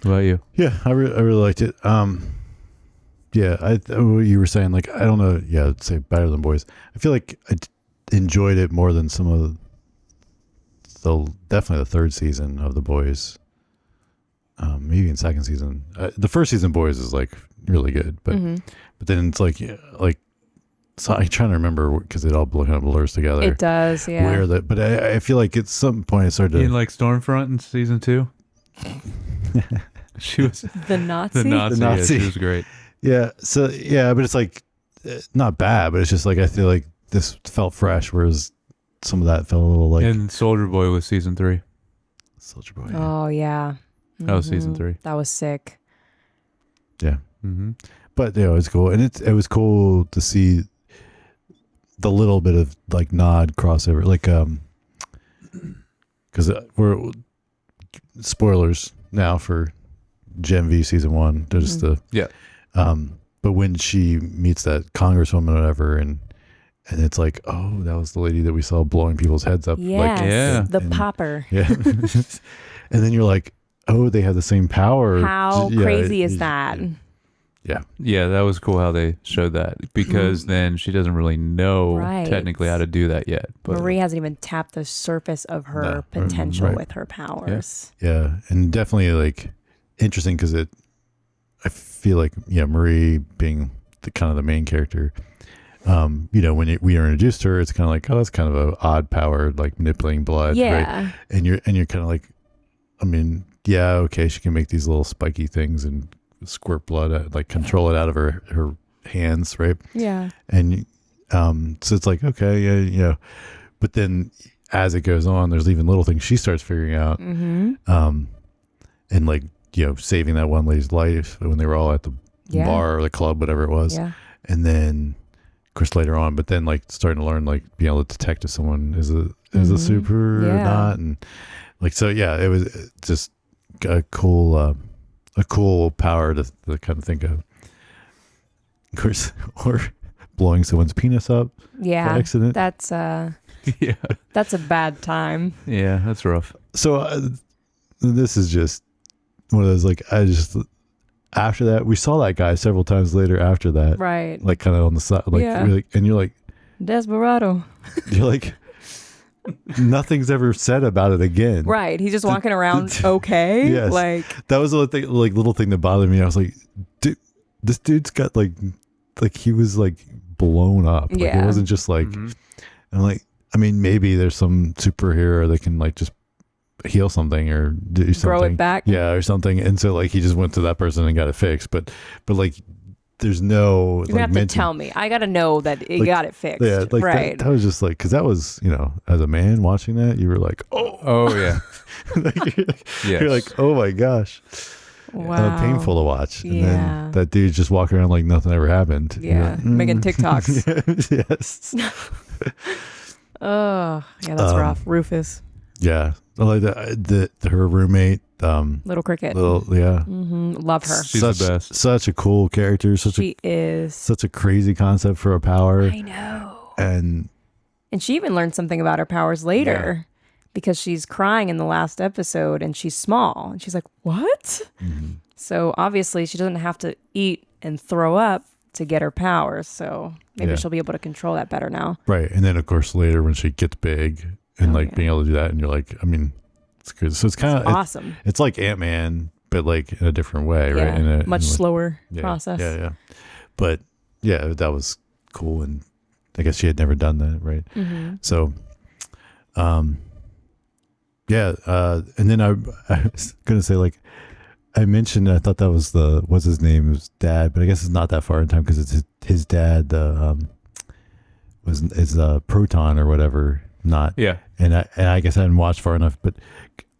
A: What about you?
C: Yeah, I really liked it. Yeah, what you were saying, like, I don't know. Yeah, I'd say better than Boys. I feel like I enjoyed it more than some of definitely the third season of The Boys. Maybe in second season. The first season Boys is like really good, but then it's like so I'm trying to remember because it all kind of blurs together.
B: It does, yeah.
C: But I feel like at some point I started to
A: In like Stormfront in season 2? She was
B: The Nazi?
A: the Nazi.
C: The
A: Yeah,
C: Nazi.
A: she was great.
C: Yeah. So yeah, but it's like not bad, but it's just like I feel like this felt fresh, whereas some of that felt a little like
A: And Soldier Boy was season 3.
C: Soldier Boy.
B: Oh, yeah.
A: That was season 3.
B: That was sick.
C: Yeah.
A: Mm-hmm.
C: But yeah, it was cool, and it was cool to see the little bit of like nod crossover, like because we're spoilers now for Gen V season 1. There's
A: Yeah.
C: but when she meets that congresswoman or whatever, and it's like, oh, that was the lady that we saw blowing people's heads up.
B: Yes,
C: Like,
A: Yeah.
B: the
C: and-
B: popper.
C: yeah. And then you're like, oh, they have the same power.
B: How
C: Yeah,
B: crazy is that?
C: Yeah.
A: Yeah, that was cool how they showed that because then she doesn't really know
B: Right.
A: technically how to do that yet. But
B: Marie hasn't even tapped the surface of her
C: No,
B: potential
C: right.
B: with her powers.
C: Yeah. And definitely like interesting because I feel like, yeah, Marie being the kind of the main character, you know, when we are introduced to her, it's kind of like, oh, that's kind of an odd power, like manipulating blood.
B: Yeah.
C: Right? And you're kind of like, I mean, yeah, okay, she can make these little spiky things and squirt blood, like control it out of her hands, right?
B: Yeah.
C: And so it's like, okay, yeah, you know, but then as it goes on, there's even little things she starts figuring out, and like, you know, saving that one lady's life when they were all at the bar or the club, whatever it was,
B: Yeah.
C: and then of course later on, but then like starting to learn like being able to detect if someone is a super or not, and like, so yeah, it was just a cool power to kind of think of course, or blowing someone's penis up
B: Yeah.
C: by accident.
B: That's
A: yeah.
B: that's a bad time.
A: Yeah, that's rough.
C: So this is just one of those, like, I just, after that, we saw that guy several times later after that,
B: Right.
C: like kind of on the side, like,
B: Yeah.
C: really, and you're like,
B: Desperado.
C: nothing's ever said about it again.
B: Right. He's just walking around okay.
C: Yes.
B: Like,
C: That was the only thing, like, little thing that bothered me. I was like, dude, this dude's got like he was like blown up. Like,
B: Yeah.
C: it wasn't just like, I'm like, I mean, maybe there's some superhero that can like just heal something or do something.
B: grow it back.
C: Yeah, or something. And so like he just went to that person and got it fixed. But like there's no,
B: You're gonna have to tell me. I gotta know that it got it fixed.
C: Yeah, like
B: right.
C: that was just like, because that was, you know, as a man watching that, you were like, oh,
A: Oh yeah.
C: like,
A: Yes.
C: you're like, oh my gosh.
B: Wow.
C: Painful to watch. And
B: Yeah.
C: then that dude just walking around like nothing ever happened. You're
B: Yeah.
C: like,
B: Making TikToks.
C: Yes.
B: Oh, yeah, that's rough. Rufus.
C: Yeah. I like that. Her roommate,
B: Little Cricket.
C: yeah.
B: Love her.
A: She's the best.
C: Such a cool character.
B: She is.
C: Such a crazy concept for a power.
B: I know.
C: And
B: And she even learned something about her powers later because she's crying in the last episode and she's small. And she's like, what? So obviously she doesn't have to eat and throw up to get her powers. So maybe
C: Yeah.
B: she'll be able to control that better now.
C: Right. And then of course later when she gets big and
B: Oh,
C: like
B: yeah.
C: being able to do that, and you're like, I mean, it's good. So it's kind of
B: Awesome.
C: it's like Ant-Man, but like in a different way,
B: Yeah,
C: right? In a,
B: much
C: in a-
B: slower
C: yeah,
B: process.
C: Yeah. But yeah, that was cool, and I guess she had never done that, right?
B: Mm-hmm.
C: So, yeah. And then I was gonna say, like, I mentioned, I thought that was what's his name? It was dad, but I guess it's not that far in time because it's his dad. Is Proton or whatever. Not.
A: Yeah.
C: And I guess I didn't watch far enough, but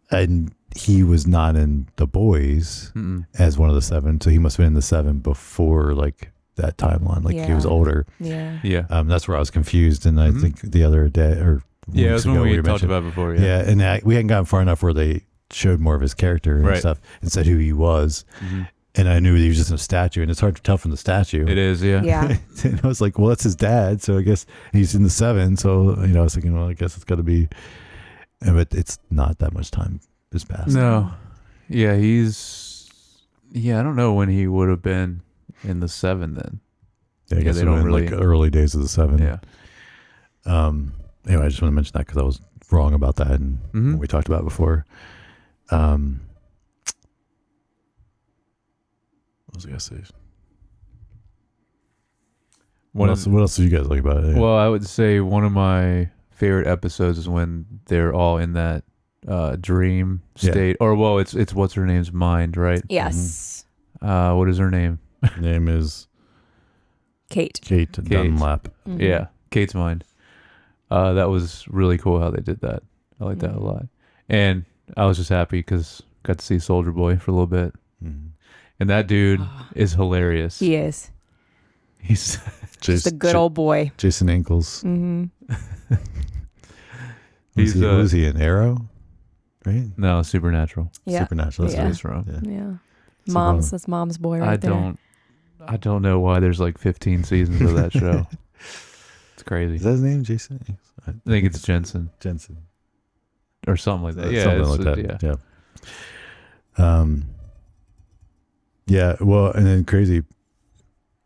C: and he was not in The Boys
A: Mm-mm.
C: as one of the 7, so he must have been in the 7 before like that timeline. Like he was
B: Yeah.
C: older.
B: Yeah.
A: Yeah.
C: That's where I was confused, and I
A: Mhm.
C: think the other day or
A: Yeah, it
C: weeks
A: was when
C: ago
A: we
C: we
A: talked
C: mentioned-
A: about it before.
C: yeah, and we hadn't gotten far enough where they showed more of his character and
A: Right.
C: stuff and said who he was,
A: Mhm.
C: and I knew he was just a statue, and it's hard to tell from the statue.
A: It is. Yeah.
B: Yeah.
C: And I was like, well, that's his dad, so I guess he's in the 7. So I was thinking, well, I guess it's got to be, but it's not that much time has passed.
A: No. Yeah, I don't know when he would have been in the 7 then.
C: Yeah, I
A: Yeah,
C: guess
A: they
C: it
A: don't
C: was
A: really-
C: like early days of the 7.
A: Yeah.
C: Anyway, I just want to mention that because I was wrong about that, and
A: Mhm.
C: what we talked about before. What was I gonna say? What else do you guys like about it?
A: Well, I would say one of my favorite episodes is when they're all in that dream
C: Yeah.
A: state, or well, it's what's her name's mind, right?
B: Yes.
A: What is her name?
C: Her name is
B: Kate.
C: Kate Dunlap.
B: Mhm.
A: Yeah, Kate's mind. That was really cool how they did that. I like that a
B: Mhm.
A: lot, and I was just happy because got to see Soldier Boy for a little bit,
C: Mhm.
A: and that dude is hilarious.
B: He is.
A: He's
B: Just a good old boy.
C: Jason Ankles.
B: Mm-hmm.
A: He's,
C: Who was he in Arrow? Right?
A: no Supernatural.
B: Yeah.
C: Supernatural. That's
B: Yeah.
C: what
A: He's wrong.
C: it is. Yeah.
B: Yeah.
C: So
B: Mom's,
C: wrong.
B: that's mom's boy right there.
A: I don't know why there's like 15 seasons of that show. It's crazy.
C: Is that his name? Jason Ankles?
A: I think it's Jensen
C: Jensen.
A: or something like that. Yeah,
C: Something
A: it's-
C: like that.
A: Yeah.
C: Yeah. Yeah. Well, and then crazy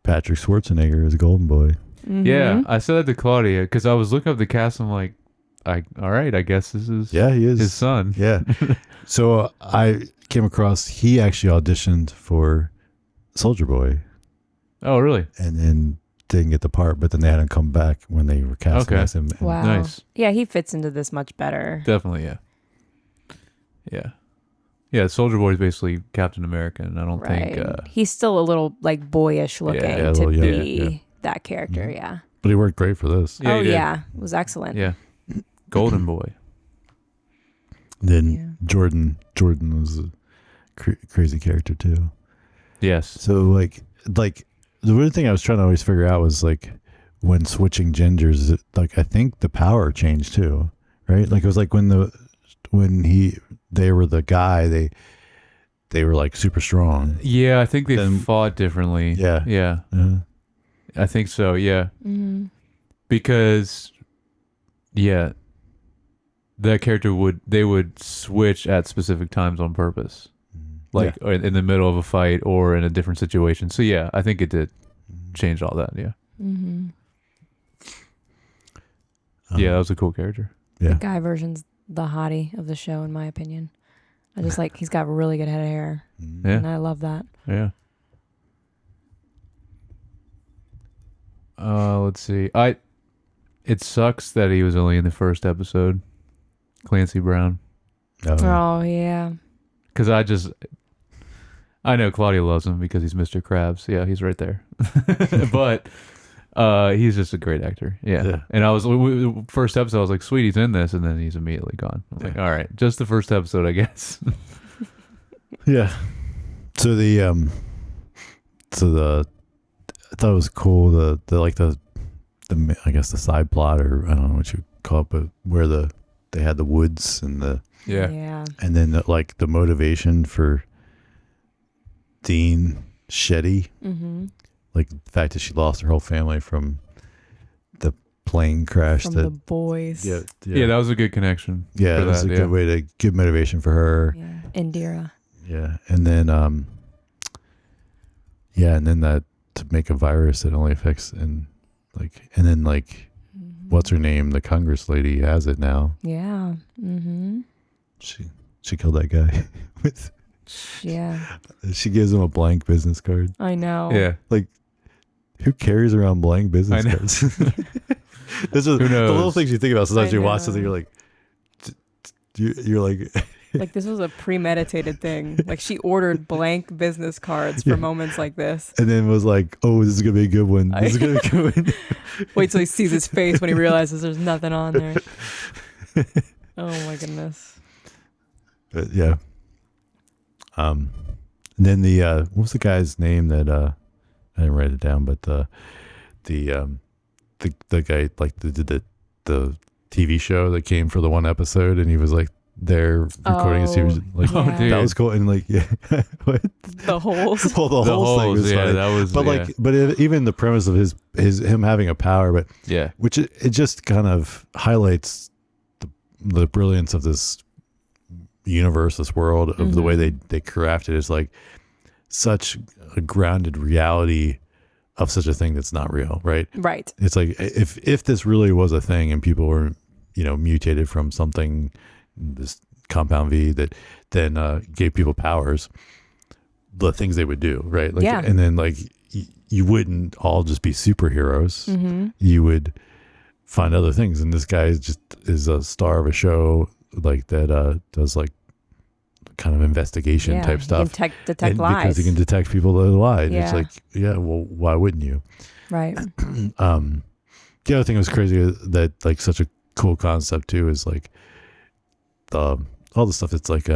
C: Patrick Schwarzenegger is a golden boy.
B: Mhm.
A: Yeah, I said that to Claudia because I was looking up the cast. I'm like, all right, I guess this is
C: Yeah, he is.
A: his son.
C: Yeah. So I came across, he actually auditioned for Soldier Boy
A: Oh, really?
C: and then didn't get the part, but then they had him come back when they were casting
A: Okay.
C: as him.
B: Wow.
A: Nice.
B: Yeah, he fits into this much better.
A: Definitely, yeah. Yeah. Yeah, Soldier Boy is basically Captain America, and I don't
B: Right.
A: think...
B: He's still a little like boyish looking
C: Yeah, a
B: to
C: little young,
B: be
C: yeah.
B: that character.
C: Mhm.
B: Yeah.
C: But he worked great for this.
A: Yeah,
B: oh
A: he did.
B: yeah, it was excellent.
A: Yeah. Golden Boy.
C: Then
B: Yeah.
C: Jordan was a crazy character too.
A: Yes.
C: So like the weird thing I was trying to always figure out was like when switching genders, like I think the power changed too, right? Like it was like when they were the guy, they were like super strong.
A: Yeah, I think they
C: Then-
A: fought differently.
C: Yeah.
A: Yeah. I think so, yeah.
B: Mm-hmm.
A: Because, yeah, that character would switch at specific times on purpose. Like or in the middle of a fight or in a different situation. So yeah, I think it did change all that. Yeah,
B: Mm-hmm.
A: yeah, that was a cool character.
C: Yeah.
B: The guy version's the hottie of the show, in my opinion. I just like he's got a really good head of hair,
C: Mm-hmm.
A: Yeah,
B: and I love that.
A: yeah. Let's see. It sucks that he was only in the first episode, Clancy Brown,
B: Oh yeah,
A: because I know Claudia loves him because he's Mr. Krabs. Yeah, he's right there. But he's just a great actor. Yeah.
C: Yeah.
A: And I was first episode. I was like, "Sweet, he's in this," and then he's immediately gone. I was like, "All right, just the first episode, I guess."
C: Yeah. So I thought it was cool the I guess the side plot, or I don't know what you call it, but where they had the woods and
B: yeah.
C: and then the motivation for Dean Shetty,
B: Mm-hmm.
C: like the fact that she lost her whole family from the plane crash.
B: From
C: that
B: the boys.
C: yeah,
A: Yeah, that was a good connection.
C: yeah,
A: for
C: it was
A: that,
C: a good way to give motivation for her.
B: Yeah. Indira.
C: Yeah, and then that to make a virus that only affects and then what's her name? The Congress lady has it now.
B: Yeah. Mm-hmm.
C: She killed that guy.
B: Yeah.
C: She gives him a blank business card.
B: I know.
A: Yeah.
C: Like, who carries around blank business
A: I know.
C: cards? This is
A: Who knows?
C: the little things you think about. Sometimes
B: I
C: you watch
B: know.
C: something, you're like, you're like,
B: Like this was a premeditated thing. Like she ordered blank business cards for moments like this.
C: and then was like, oh, this is gonna be a good one. This is gonna be a good one.
B: Wait till he sees his face when he realizes there's nothing on there. Oh my goodness.
C: But yeah. Then the what was the guy's name that I didn't write it down, but the guy like the TV show that came for the one episode, and he was like there recording his TV, like
B: yeah.
A: dude.
C: that was cool, and like yeah, what?
B: The holes.
C: Well, the whole thing was
A: yeah,
C: funny.
A: that was.
C: But like, even the premise of him having a power, but
A: yeah,
C: which it just kind of highlights the brilliance of this universe, this world, of the way they crafted it. It's like such a grounded reality of such a thing that's not real, right?
B: Right.
C: It's like if this really was a thing and people were, mutated from something, this compound V that then gave people powers, the things they would do, right? Like,
B: Yeah.
C: And then like you wouldn't all just be superheroes.
B: Mm-hmm.
C: You would find other things, and this guy is a star of a show like that does like kind of investigation type stuff.
B: He can detect lies.
C: Because he can detect people that lie.
B: Yeah.
C: It's like, yeah, well, why wouldn't you?
B: Right.
C: The other thing that was crazy that like such a cool concept too is like all the stuff that's like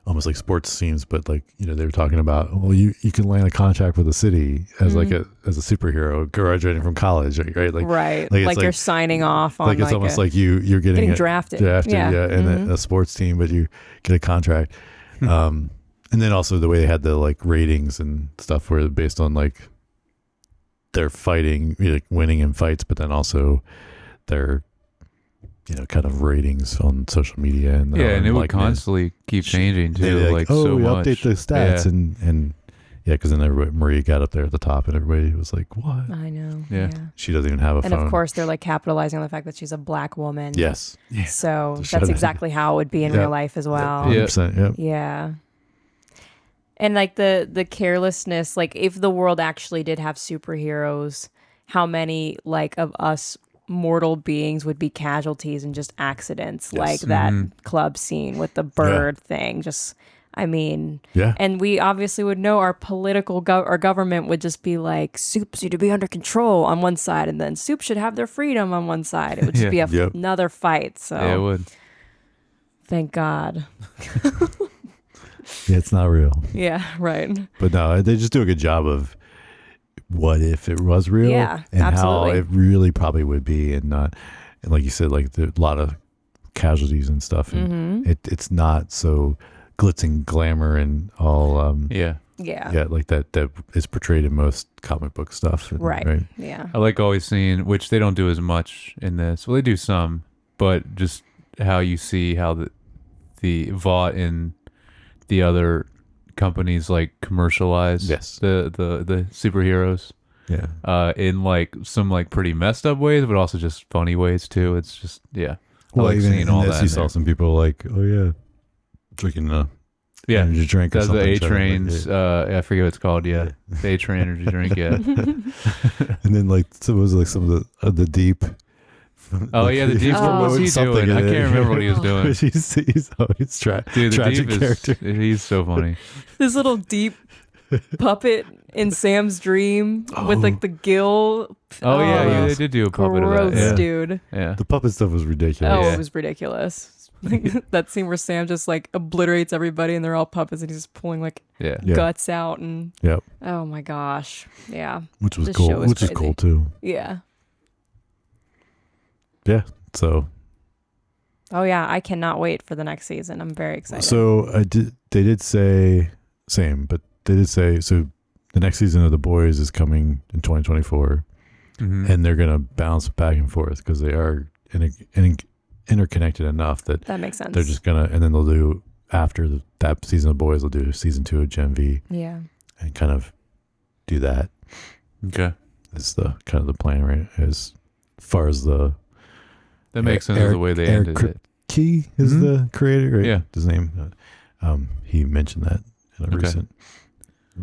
C: almost like sports teams, but like they were talking about, well, you can land a contract with a city as like as a superhero graduating from college, right?
B: Right.
C: Like,
B: Like you're signing off on
C: like it's almost like you're getting
B: drafted.
C: yeah, in a sports team, but you get a contract. And then also the way they had the like ratings and stuff were based on like their fighting, like winning in fights, but then also their kind of ratings on social media and
A: and it would
C: like,
A: constantly keep changing
C: they'd
A: too,
C: be
A: like
C: oh,
A: so
C: we
A: much.
C: update the stats
A: Yeah.
C: and yeah, because then Marie got up there at the top and everybody was like, what?
B: I know.
A: Yeah.
C: She doesn't even have a
B: And
C: phone.
B: of course, they're like capitalizing on the fact that she's a black woman.
C: Yes.
B: So
C: To
B: that's
C: shut it.
B: exactly how it would be in
C: Yeah.
B: real life as well.
C: 100%, yeah.
B: Yeah. And like the carelessness, like if the world actually did have superheroes, how many like of us mortal beings would be casualties and just accidents, like that club scene with the bird thing. Just, I mean,
C: Yeah.
B: and we obviously would know our political our government would just be like, soups need to be under control on one side, and then soup should have their freedom on one side. It would just be
C: Yep.
B: another fight. So
A: Yeah, it would.
B: thank God.
C: Yeah, it's not real.
B: Yeah, right.
C: But no, they just do a good job of what if it was real,
B: Yeah,
C: and
B: absolutely.
C: how it really probably would be, and not, and like you said, like a lot of casualties and stuff, and it's not so glitz and glamour and all.
A: Yeah.
B: Yeah.
C: Like that is portrayed in most comic book stuff,
B: Right. Yeah.
A: I like always seeing, which they don't do as much in this. Well, they do some, but just how you see how the Vought and the other companies like commercialize
C: Yes.
A: the superheroes
C: Yeah.
A: in like some like pretty messed up ways, but also just funny ways too. It's just I like
C: even
A: seeing
C: in
A: all
C: this,
A: that.
C: you
A: in
C: saw
A: there.
C: some people like, oh yeah, drinking energy drink or
A: That's
C: something.
A: the A
C: so,
A: Trains.
C: like,
A: I forget what it's called. Yeah, the A Train energy drink. Yeah.
C: and then like so it was like some of the deep.
A: Oh
C: like,
A: yeah, the Deep.
B: Oh.
A: What was he
C: something
A: doing?
C: in
A: I
C: it.
A: can't remember what he was doing.
C: he's always
A: Dude, the
C: tragic
A: Deep
C: character.
A: he's so funny.
B: This little deep puppet in Sam's dream with like the gill.
A: Oh yeah,
C: gross.
A: they did do a puppet
B: Gross,
A: of that. Yeah.
B: dude.
A: Yeah.
C: The puppet stuff was ridiculous.
B: Oh,
A: Yeah.
B: it was ridiculous. That scene where Sam just like obliterates everybody and they're all puppets and he's just pulling like
A: Yeah.
C: Yeah.
B: guts out and
C: Yep.
B: oh my gosh. Yeah.
C: Which was
B: This
C: cool.
B: show is
C: Which is
B: crazy.
C: cool too.
B: Yeah.
C: Yeah. So
B: Oh yeah, I cannot wait for the next season. I'm very excited.
C: they did say same, but they did say so the next season of The Boys is coming in 2024,
A: Mhm.
C: and they're gonna bounce back and forth because they are interconnected enough that
B: that makes sense.
C: they're just gonna, and then they'll do after that season of Boys, they'll do season 2 of Gen V
B: yeah.
C: and kind of do that.
A: Okay.
C: Is the kind of the plan, right? As far as the
A: That makes sense of the way they ended it.
C: Key is
A: Mhm.
C: the creator, right?
A: Yeah.
C: His name. He mentioned that in a
A: Okay.
C: recent.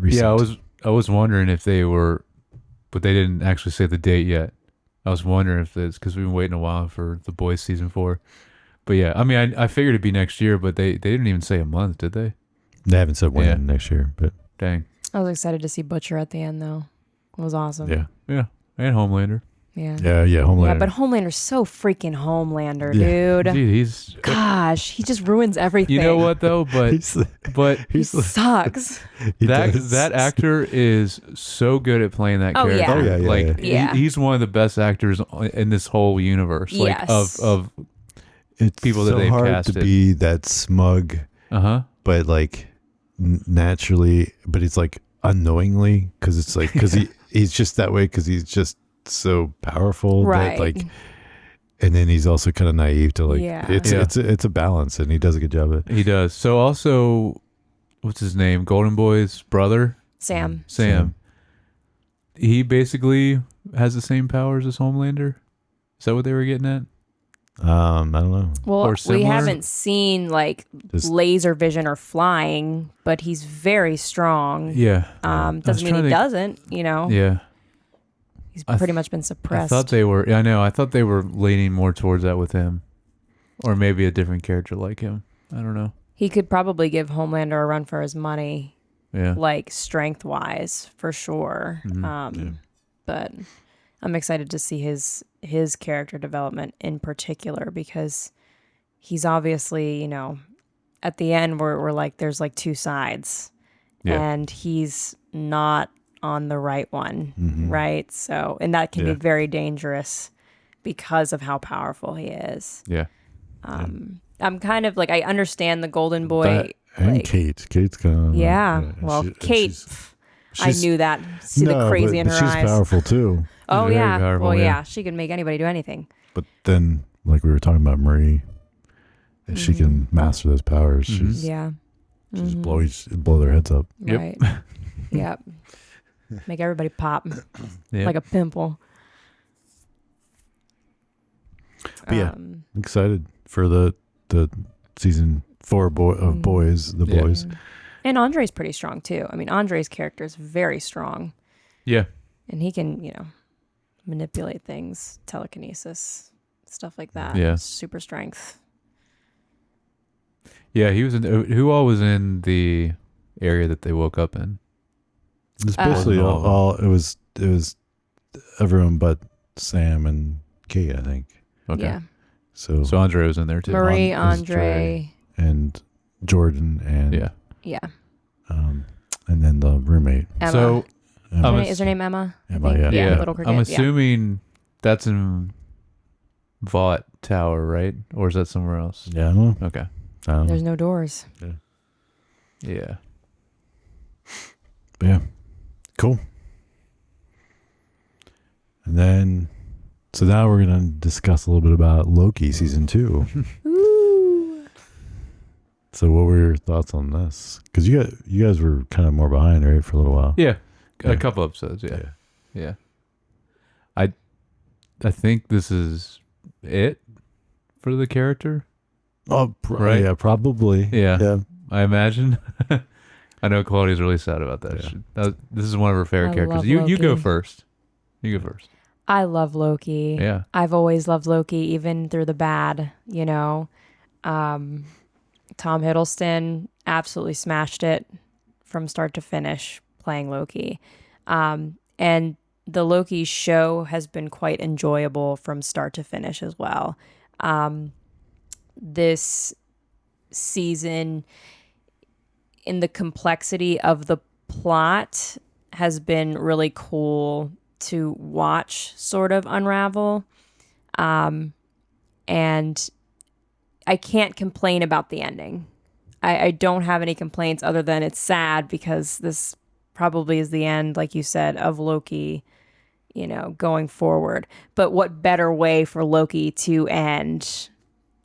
A: Yeah, I was wondering if they were, but they didn't actually say the date yet. I was wondering if it's because we've been waiting a while for The Boys season 4. But yeah, I mean, I figured it'd be next year, but they didn't even say a month, did they?
C: They haven't said when
A: Yeah.
C: next year, but
A: Dang.
B: I was excited to see Butcher at the end, though. It was awesome.
C: yeah.
A: Yeah. And Homelander.
B: Yeah.
C: Yeah, Homelander.
B: Yeah, but Homelander's so freaking Homelander,
C: Yeah.
B: dude.
A: Dude, he's.
B: Gosh, he just ruins everything.
A: You know what though? But
B: He sucks.
A: that actor is so good at playing that
B: Oh,
A: character.
B: yeah.
C: Oh, yeah, yeah,
A: like
B: yeah.
A: he's one of the best actors in this whole universe. Like
B: Yes.
A: of
C: it's
A: people that
C: so
A: they've
C: hard
A: casted.
C: to be that smug, but like naturally, but it's like unknowingly because it's like because he's just that way because he's just so powerful
B: Right.
C: that like, and then he's also kind of naive to like
B: Yeah.
C: it's a balance and he does a good job of it.
A: He does. So also, what's his name? Golden Boy's brother,
B: Sam.
A: Sam. He basically has the same powers as Homelander. Is that what they were getting at?
C: I don't know.
B: Well,
A: Or
B: we
A: similar?
B: haven't seen like
C: Just-
B: laser vision or flying, but he's very strong.
A: Yeah.
B: Doesn't mean he doesn't, you know.
A: Yeah.
B: He's
A: I
B: pretty
A: th-
B: much been
A: I
B: suppressed.
A: thought they were. I know. I thought they were leaning more towards that with him, or maybe a different character like him. I don't know.
B: He could probably give Homelander a run for his money,
A: Yeah.
B: like strength wise, for sure. But I'm excited to see his character development in particular because he's obviously, you know, at the end we're like there's like two sides,
A: Yeah.
B: and he's not on the right one,
C: Mm-hmm.
B: right? So, and that can
A: Yeah.
B: be very dangerous because of how powerful he is.
A: Yeah.
B: I'm kind of like I understand the Golden Boy.
C: That, and
B: like,
C: Kate's kind of
B: yeah. Well, Kate, I knew that. See the crazy in her
C: she's
B: eyes.
C: powerful too.
B: Oh
A: Very
B: yeah.
A: powerful,
B: Well,
A: yeah.
B: yeah. She can make anybody do anything.
C: But then, like we were talking about Marie, if she can master those powers,
A: Mhm.
C: she's
B: Yeah.
C: just blow their heads up.
A: Yep.
B: Right. Yep. Make everybody pop
A: Yeah.
B: like a pimple.
C: But yeah, excited for the season 4 of Boys, the
A: Yeah.
C: Boys.
B: And Andre's pretty strong too. I mean, Andre's character is very strong,
A: yeah.
B: and he can, you know, manipulate things, telekinesis, stuff like that.
A: Yeah.
B: Super strength.
A: Yeah. He was in. Who all was in the area that they woke up in?
C: It's basically
A: Wasn't all
C: all it was everyone but Sam and Kate, I think.
A: Okay.
B: Yeah.
C: So
A: Andre was in there too.
B: Marie,
C: An- is
B: Andre.
C: and Jordan and
A: Yeah.
B: Yeah.
C: and then the roommate.
B: Emma.
A: So
C: Emma.
B: Is her name Emma? I
C: Emma,
B: think?
C: yeah.
B: Yeah. Little cricket.
A: I'm
B: yeah.
A: assuming that's in Vought Tower, right? Or is that somewhere else?
C: Yeah, I don't know.
A: Okay.
C: I don't know.
B: There's no doors.
A: Yeah.
C: But yeah, cool. And then, so now we're gonna discuss a little bit about Loki season 2.
B: Ooh.
C: So, what were your thoughts on this? Because you guys were kind of more behind, right, for a little while.
A: Yeah.
C: Yeah.
A: A couple episodes. Yeah. Yeah. I think this is it for the character.
C: Oh,
A: Right?
C: Yeah, probably.
A: Yeah.
C: Yeah.
A: I imagine. I know Claudia's really sad about that.
C: Yeah.
A: This is one of her favorite
B: I
A: characters.
B: love
A: You go
B: Loki.
A: first. You go first.
B: I love Loki.
A: Yeah.
B: I've always loved Loki, even through the bad, you know. Tom Hiddleston absolutely smashed it from start to finish playing Loki. And the Loki show has been quite enjoyable from start to finish as well. This season, in the complexity of the plot, has been really cool to watch sort of unravel. And I can't complain about the ending. I don't have any complaints other than it's sad because this probably is the end, like you said, of Loki, you know, going forward. But what better way for Loki to end,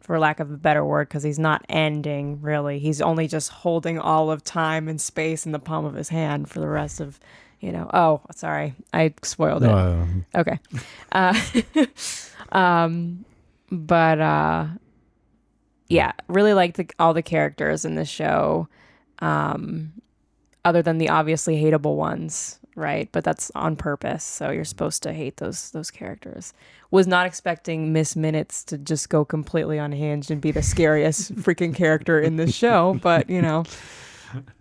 B: for lack of a better word, because he's not ending, really. He's only just holding all of time and space in the palm of his hand for the rest of you know. Oh, sorry, I spoiled it.
C: No,
B: Okay. Uh, but yeah, really like all the characters in this show, other than the obviously hateable ones, right? But that's on purpose, so you're supposed to hate those characters. Was not expecting Miss Minutes to just go completely unhinged and be the scariest freaking character in this show, but you know,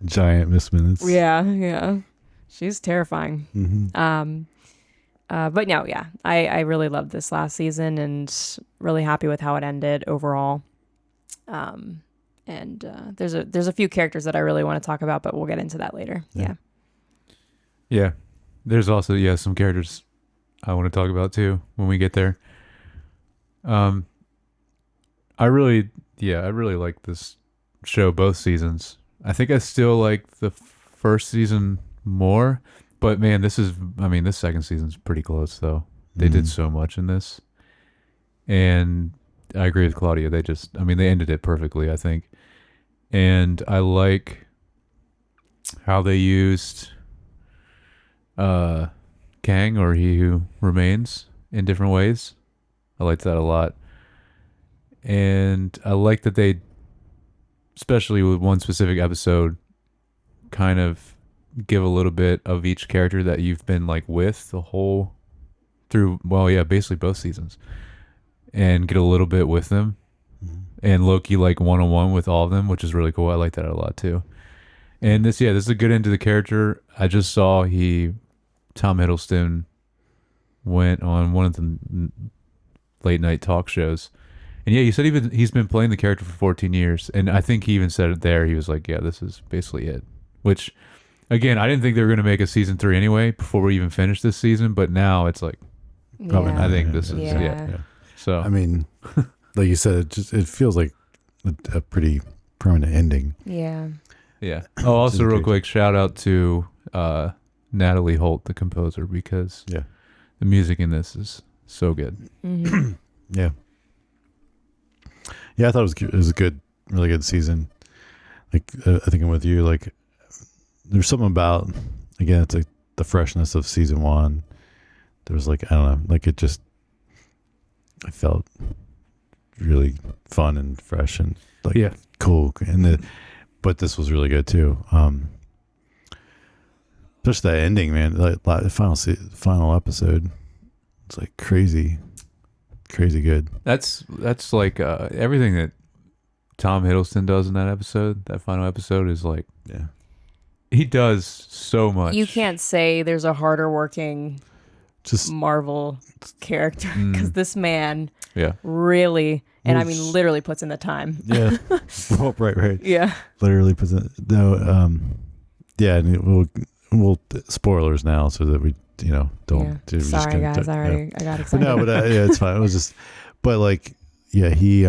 C: giant Miss Minutes.
B: yeah, she's terrifying.
C: Mm-hmm.
B: But no, yeah, I really loved this last season and really happy with how it ended overall. And there's a few characters that I really want to talk about, but we'll get into that later.
C: Yeah.
A: Yeah. There's also some characters I want to talk about too when we get there. I really like this show both seasons. I think I still like the first season more, but man, this second season's pretty close though. They did so much in this. And I agree with Claudia. They ended it perfectly, I think. And I like how they used Kang, or He Who Remains, in different ways. I liked that a lot. And I like that they, especially with one specific episode, kind of give a little bit of each character that you've been like with the whole through, basically both seasons, and get a little bit with them. And Loki like one-on-one with all of them, which is really cool. I like that a lot too. And this is a good end to the character. I just saw Tom Hiddleston went on one of the late night talk shows, and he said he's been playing the character for 14 years, and I think he even said it there. He was like, "Yeah, this is basically it." Which, again, I didn't think they were going to make a season 3 anyway before we even finished this season, but now it's like,
C: Probably not.
A: I think this is
B: Yeah.
A: So
C: I mean, like you said, it feels like a pretty permanent ending.
B: Yeah.
A: yeah. Oh, also real
C: great.
A: quick, shout out to Natalie Holt, the composer, because
C: Yeah.
A: the music in this is so good.
B: Mm-hmm.
C: Yeah. Yeah, I thought it was a really good season. Like, I think I'm with you. Like, there's something about, again, it's like the freshness of season 1. There was like, I don't know, like it felt really fun and fresh and like cool. But this was really good too. Just that ending, man. Like the final episode. It's like crazy good.
A: That's like everything that Tom Hiddleston does in that episode. That final episode is like,
C: Yeah.
A: he does so much.
B: You can't say there's a harder working
C: Just
B: Marvel character because this man really, and I mean literally, puts in the time.
C: yeah. Well, right.
B: Yeah.
C: Literally present. No. Yeah. And we'll spoilers now so that we don't.
B: Yeah. Sorry, guys. I got
C: But
B: excited.
C: no, but yeah, it's fine. It was just, but like, yeah, he,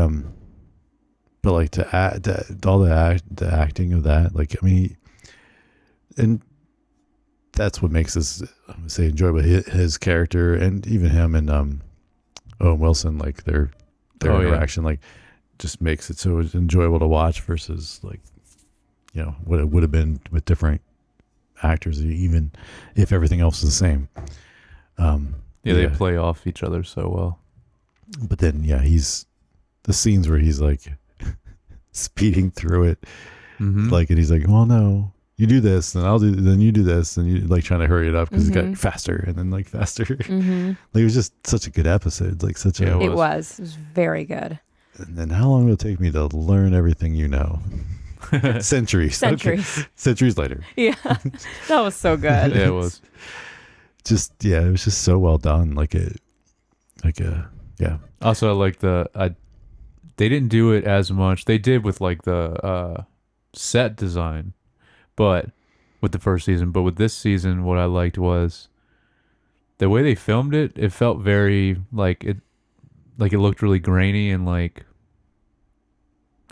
C: but like to add all the acting of that, like, I mean, and that's what makes this, I would say, enjoyable. His character and even him and Owen Wilson, like their interaction, like, just makes it so enjoyable to watch versus like, what it would have been with different actors, even if everything else is the same.
A: They play off each other so well.
C: But then, he's the scenes where he's like speeding through it, like, and he's like, "Well, no, you do this, then you do this," and you like trying to hurry it up because it got faster and then like faster. Like, it was just such a good episode, like such a.
B: It was very good.
C: And then, how long will it take me to learn everything you know? Centuries. Okay. Centuries later.
B: Yeah, that was so good.
A: Yeah, it was.
C: Just it was just so well done.
A: Also, I like they didn't do it as much. They did with like the set design, but with the first season. But with this season, what I liked was the way they filmed it. It felt very like it looked really grainy and like,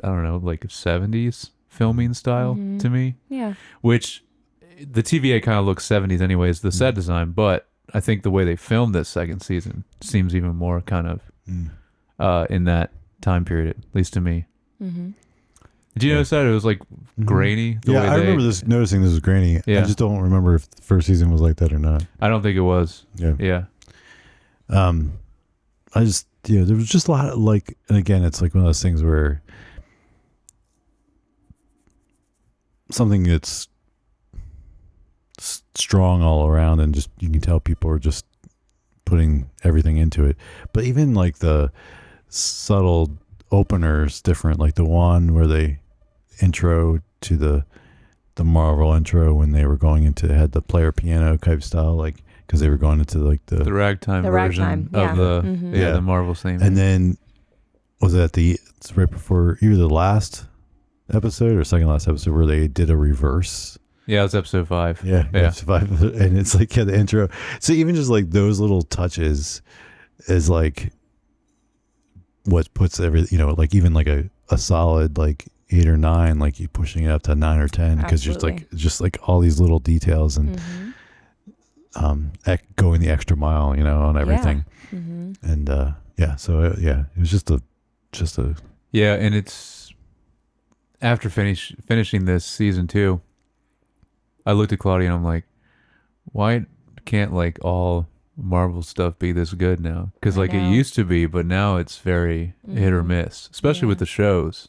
A: I don't know, like 70s filming style to me.
B: Yeah.
A: Which the TVA kind of looks 70s anyways, the set design, but I think the way they filmed this second season seems even more kind of in that time period, at least to me. Did Did you notice that it was like grainy? The way
C: I remember noticing this was grainy.
A: Yeah.
C: I just don't remember if the first season was like that or not.
A: I don't think it was.
C: Yeah.
A: Yeah.
C: I just there was just a lot of like, and again, it's like one of those things where something that's strong all around, and just you can tell people are just putting everything into it. But even like the subtle openers different, like the one where they intro to the Marvel intro when they were going into, had the player piano type style, like because they were going into like
A: The ragtime version of the Marvel theme.
C: and then was it it's right before either the last episode or second last episode where they did a reverse.
A: Yeah, it was episode 5.
C: Yeah. Episode 5, and it's like the intro. So even just like those little touches is like what puts like even like a solid like 8 or 9, like you pushing it up to 9 or 10 because just like all these little details and going the extra mile, on everything. And so it was just a
A: yeah, and it's after finishing this season 2, I looked at Claudia and I'm like, why can't like all Marvel stuff be this good now? Because like it used to be, but now it's very hit or miss, especially with the shows.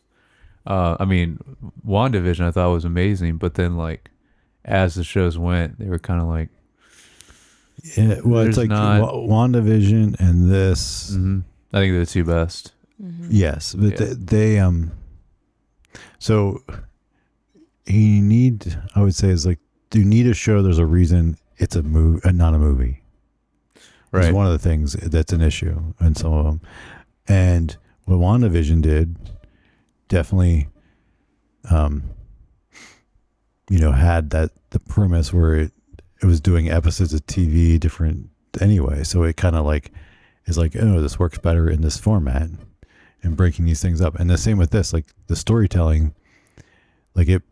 A: I mean, WandaVision I thought was amazing, but then like as the shows went, they were kind of like,
C: it's like WandaVision and this.
A: I think they're the two best.
C: Yes, but they so you need, I would say, is like, do you need a show? There's a reason it's a movie, not a movie.
A: Right.
C: It's one of the things that's an issue in some of them. And what WandaVision did definitely, had the premise where it was doing episodes of TV different anyway. So it kind of like is like, oh, this works better in this format and breaking these things up. And the same with this, like the storytelling, like it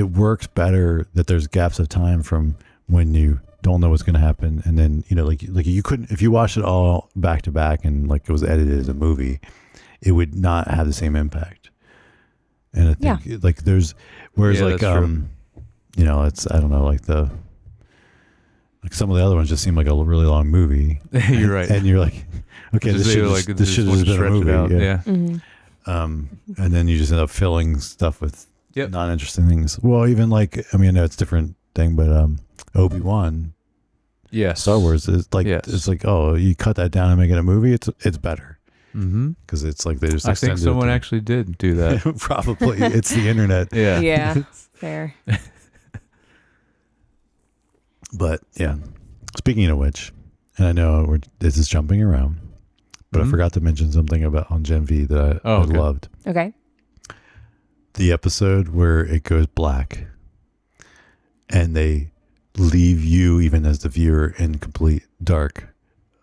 C: works better that there's gaps of time from when you don't know what's going to happen. And then, like you couldn't, if you watched it all back to back and like it was edited as a movie, it would not have the same impact. And I think like there's, whereas like, it's, I don't know, like some of the other ones just seem like a really long movie.
A: You're right.
C: And you're like, okay, this should have just been a movie.
A: Yeah.
C: And then you just end up filling stuff with
A: Yep.
C: non-interesting things. Well, even like, I mean, I know it's a different thing, but Obi-Wan,
A: Yes.
C: Star Wars is like, it's like, oh, you cut that down and make it a movie. It's better because it's like they just.
A: I think someone actually did do that.
C: Probably it's the internet.
A: Yeah.
B: Yeah. Fair.
C: But yeah, speaking of which, and I know this is jumping around, but I forgot to mention something about on Gen V that I loved.
B: Okay.
C: The episode where it goes black and they leave you, even as the viewer, in complete dark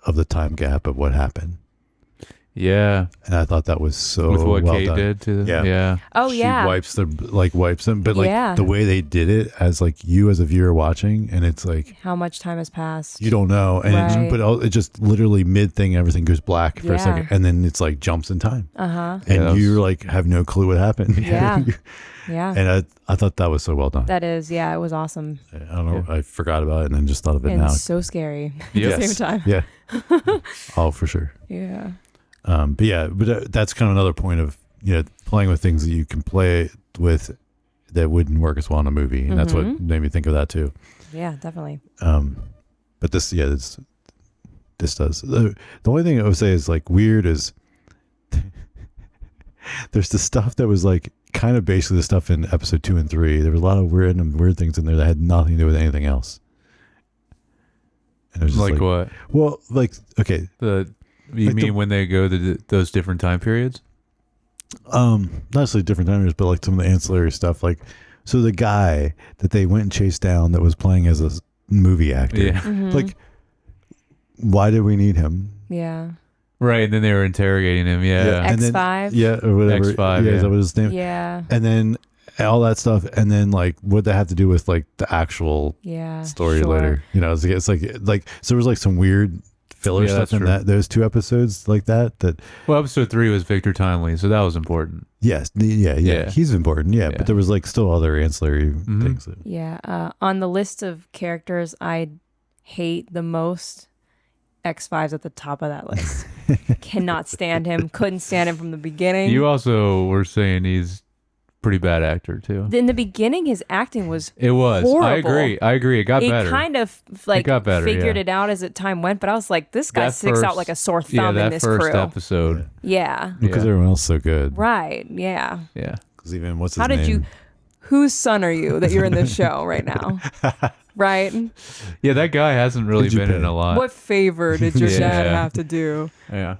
C: of the time gap of what happened.
A: Yeah.
C: And I thought that was so
A: with what
C: well
A: Kate
C: done.
A: did to them.
C: Yeah.
A: Yeah.
B: Oh,
C: she
B: yeah.
C: wipes them, but like the way they did it as like you as a viewer watching, and it's like
B: How much time has passed?
C: you don't know, and
B: Right.
C: it just literally mid thing, everything goes black for a second, and then it's like jumps in time, and
A: Yeah,
C: you like have no clue what happened.
B: Yeah. Yeah.
C: And I thought that was so well done.
B: That is, it was awesome.
C: I don't know, I forgot about it and then just thought of it
B: And
C: now.
B: so scary at
A: Yes.
B: the same time.
C: Yeah. Oh, for sure.
B: Yeah.
C: But that's kind of another point of playing with things that you can play with that wouldn't work as well in a movie, and that's what made me think of that too.
B: Yeah, definitely.
C: But this does. The only thing I would say is like weird is there's the stuff that was like kind of basically the stuff in episode 2 and 3. There was a lot of weird things in there that had nothing to do with anything else. And it was just
A: Like what?
C: Well, like okay.
A: You
C: Like
A: mean when they go to those different time periods?
C: Not necessarily different timers, but like some of the ancillary stuff. Like, so the guy that they went and chased down that was playing as a movie actor,
A: Yeah.
C: like, why did we need him?
B: Yeah.
A: Right. And then they were interrogating him. Yeah.
C: And then-
B: X5?
C: yeah, or whatever.
A: X5,
C: is
A: yeah.
C: that what his name?
B: Yeah.
C: And then all that stuff, and then like, what that have to do with like the actual
B: Yeah.
C: story
B: sure.
C: later? It's like so there was like some weird filler
A: Yeah, that's
C: stuff in
A: true.
C: those 2 episodes like that.
A: Well, episode 3 was Victor Timely, so that was important.
C: Yes, yeah, he's important. Yeah,
A: Yeah.
C: but there was like still other ancillary things.
B: Yeah. On the list of characters I hate the most, X5's at the top of that list. Cannot stand him. Couldn't stand him from the beginning.
A: You also were saying he's pretty bad actor too.
B: In the beginning, his acting was
A: It was.
B: horrible.
A: I agree. It got better.
B: kind of like
A: got better,
B: figured
A: yeah.
B: it out as time went, but I was like, this guy
A: That
B: sticks out
A: first-
B: like a sore
A: yeah,
B: thumb
A: that
B: in this
A: first
B: crew.
A: episode.
B: Yeah.
C: Because everyone else is so good.
B: Right. Yeah.
A: Yeah.
C: Because even what's his
B: How
C: name?
B: did you? Whose son are you that you're in this show right now? Right.
A: Yeah, that guy hasn't really
C: Who'd you
A: been in
C: pick?
A: a lot.
B: What favor did your
A: Yeah.
B: dad have to do?
A: Yeah.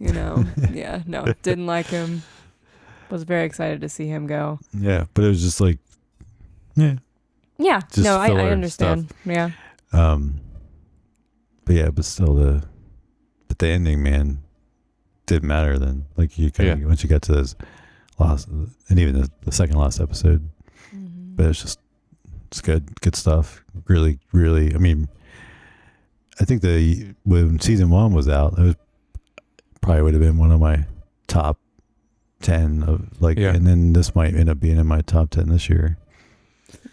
B: You know. Yeah. No. Didn't like him. Was very excited to see him go.
C: Yeah, but it was just like, yeah.
B: Yeah.
C: Just
B: No, I
C: filler
B: understand. Yeah.
C: But yeah, but still but the ending, man, didn't matter then. Like you kind of once you got to this last, and even the second last episode, but it's good stuff. Really, really. I mean, I think when season 1 was out, it was probably would have been one of my top 10 of like, and then this might end up being in my top 10 this year.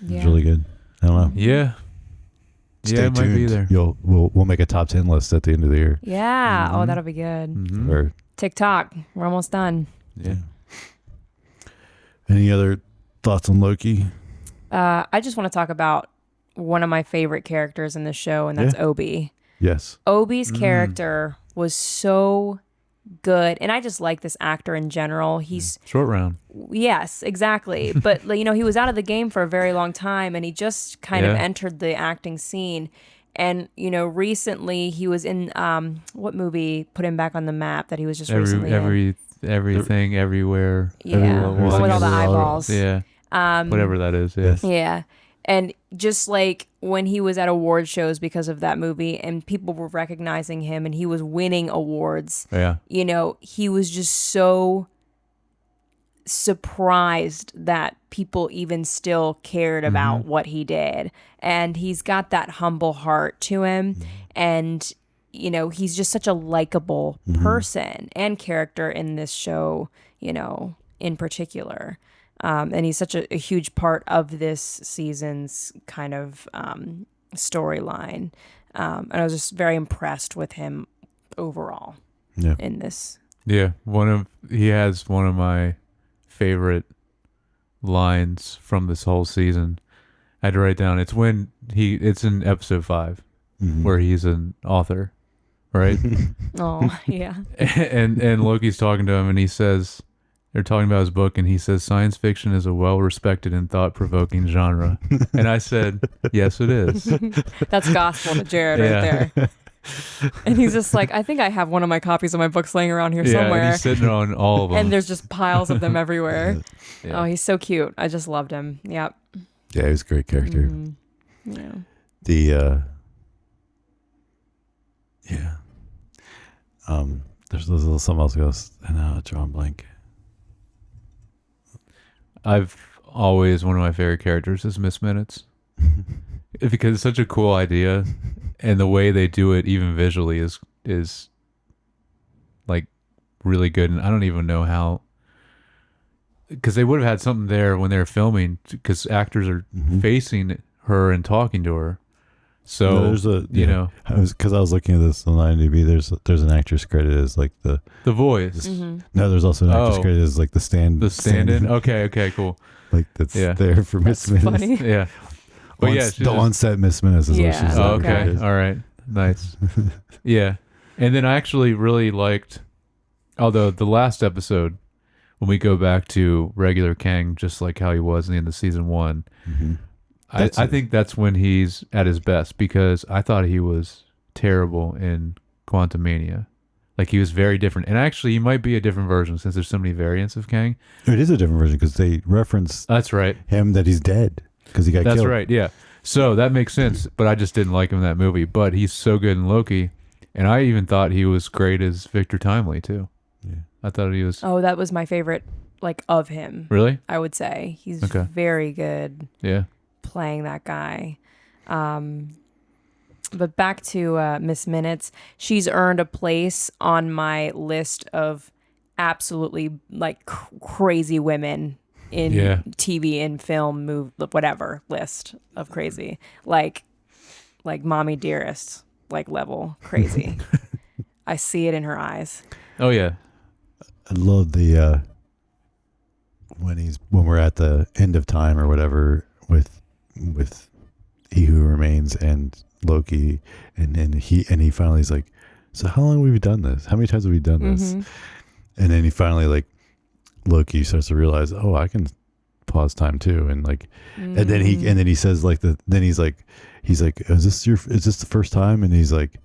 B: Yeah.
C: It's really good. I don't know.
A: Yeah.
C: Stay
A: it might be
C: tuned.
A: there.
C: We'll make a top 10 list at the end of the year.
B: Yeah. Oh, that'll be good.
A: Mhm.
C: Or
B: TikTok. We're almost done.
A: Yeah.
C: any other thoughts on Loki?
B: I just want to talk about one of my favorite characters in the show, and that's Obi.
C: Yes.
B: Obi's character was so good, and I just like this actor in general. He's
A: Short round.
B: yes, exactly. But you know, he was out of the game for a very long time, and he just kind of
A: Yeah.
B: entered the acting scene. And you know, recently he was in what movie put him back on the map that he was just recently in?
A: Everything, everywhere.
B: Yeah,
A: everywhere,
B: the one with all the
C: everywhere,
B: eyeballs.
A: Yeah. Whatever that is. Yeah.
B: Yeah. And just like when he was at award shows because of that movie and people were recognizing him and he was winning awards,
A: Yeah.
B: you know, he was just so surprised that people even still cared about what he did. And he's got that humble heart to him. And, you know, he's just such a likable person and character in this show, you know, in particular. And he's such a huge part of this season's kind of storyline. And I was just very impressed with him overall in this.
A: Yeah. He has one of my favorite lines from this whole season. I had to write down. It's in episode 5 where he's an author, right?
B: Oh, yeah.
A: and Loki's talking to him and he says, they're talking about his book, and he says, science fiction is a well-respected and thought-provoking genre. And I said, yes, it is.
B: That's gospel to Jered right there. And he's just like, I think I have one of my copies of my books laying around here
A: Yeah,
B: somewhere.
A: and he's sitting on all of them.
B: And there's just piles of them everywhere.
A: Yeah.
B: Oh, he's so cute. I just loved him. Yep.
C: Yeah, he was a great character.
B: Yeah.
C: There's something else goes, and now it's drawing blank.
A: I've always, one of my favorite characters is Miss Minutes. Because it's such a cool idea, and the way they do it, even visually, is like really good. And I don't even know how, because they would have had something there when they were filming, because actors are facing her and talking to her. So
C: No, there's I was looking at this on IMDb. There's an actress credited as like the
A: voice,
C: no. There's also an actress
A: Oh.
C: credited as like the stand-in.
A: Okay, cool.
C: Like that's there for Miss
B: That's
C: Minutes.
B: funny.
A: Yeah, but yeah,
C: The on-set Miss Minutes is what
B: Yeah.
C: she's.
A: Oh,
B: Okay.
A: okay. All right. Nice. Yeah. And then I actually really liked, although the last episode, when we go back to regular Kang, just like how he was in the end of season 1, I think that's when he's at his best, because I thought he was terrible in Quantumania. Like, he was very different. And actually, he might be a different version since there's so many variants of Kang.
C: It is a different version because they reference
A: That's right.
C: him that he's dead because he got killed.
A: That's right. Yeah. So that makes sense. But I just didn't like him in that movie. But he's so good in Loki. And I even thought he was great as Victor Timely, too.
C: Yeah.
A: I thought he was.
B: Oh, that was my favorite, like, of him.
A: Really?
B: I would say. He's
A: Okay.
B: very good
A: Yeah.
B: playing that guy. But back to Miss Minutes. She's earned a place on my list of absolutely like crazy women in TV and film, whatever list of crazy. Like Mommy Dearest, like level crazy. I see it in her eyes.
A: Oh yeah.
C: I love the when we're at the end of time or whatever with He Who Remains and Loki, and he finally is like, so how long have we done this? How many times have we done this? And then he finally, like, Loki starts to realize, oh, I can pause time too, and like, and then he says like he's like, is this the first time? And he's like,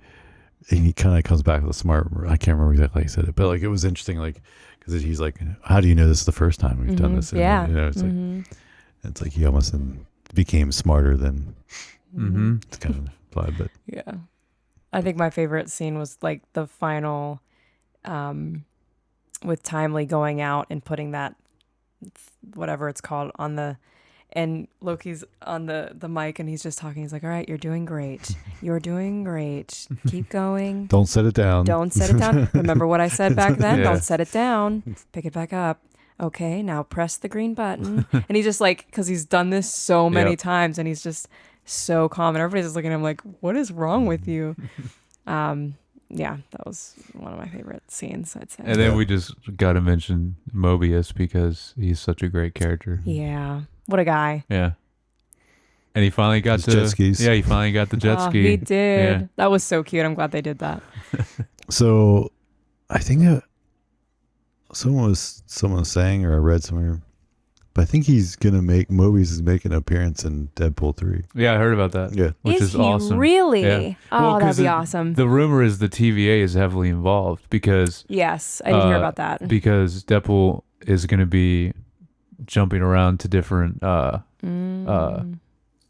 C: and he kind of comes back with a smart, I can't remember exactly how he said it, but like it was interesting, like, because he's like, how do you know this is the first time we've done this? And,
B: Yeah,
C: you know, it's like he almost became smarter than it's kind of implied, but
B: yeah. I think my favorite scene was like the final, with Timely going out and putting that whatever it's called on the, and Loki's on the mic and he's just talking. He's like, all right, you're doing great. You're doing great. Keep going.
C: don't set it down.
B: Don't set it down. Remember what I said back then? Don't set it down. Pick it back up. Okay, now press the green button. And he's just like, because he's done this so many times and he's just so calm. And everybody's just looking at him like, what is wrong with you? Yeah, that was one of my favorite scenes, I'd say.
A: And then we just got to mention Mobius because he's such a great character.
B: Yeah. What a guy.
A: Yeah. And he finally got the
C: jet skis.
A: Yeah, he finally got the jet ski.
B: He did.
A: Yeah.
B: That was so cute. I'm glad they did that.
C: So I think that someone was saying, or I read somewhere, but I think Mobius is making an appearance in Deadpool 3.
A: Yeah, I heard about that.
C: Yeah.
A: Which is
B: he
A: awesome.
B: Really?
A: Yeah.
B: Oh,
A: Well,
B: that'd be
A: 'cause
B: awesome.
A: The rumor is the TVA is heavily involved because
B: Yes, I did hear about that.
A: Because Deadpool is going to be jumping around to different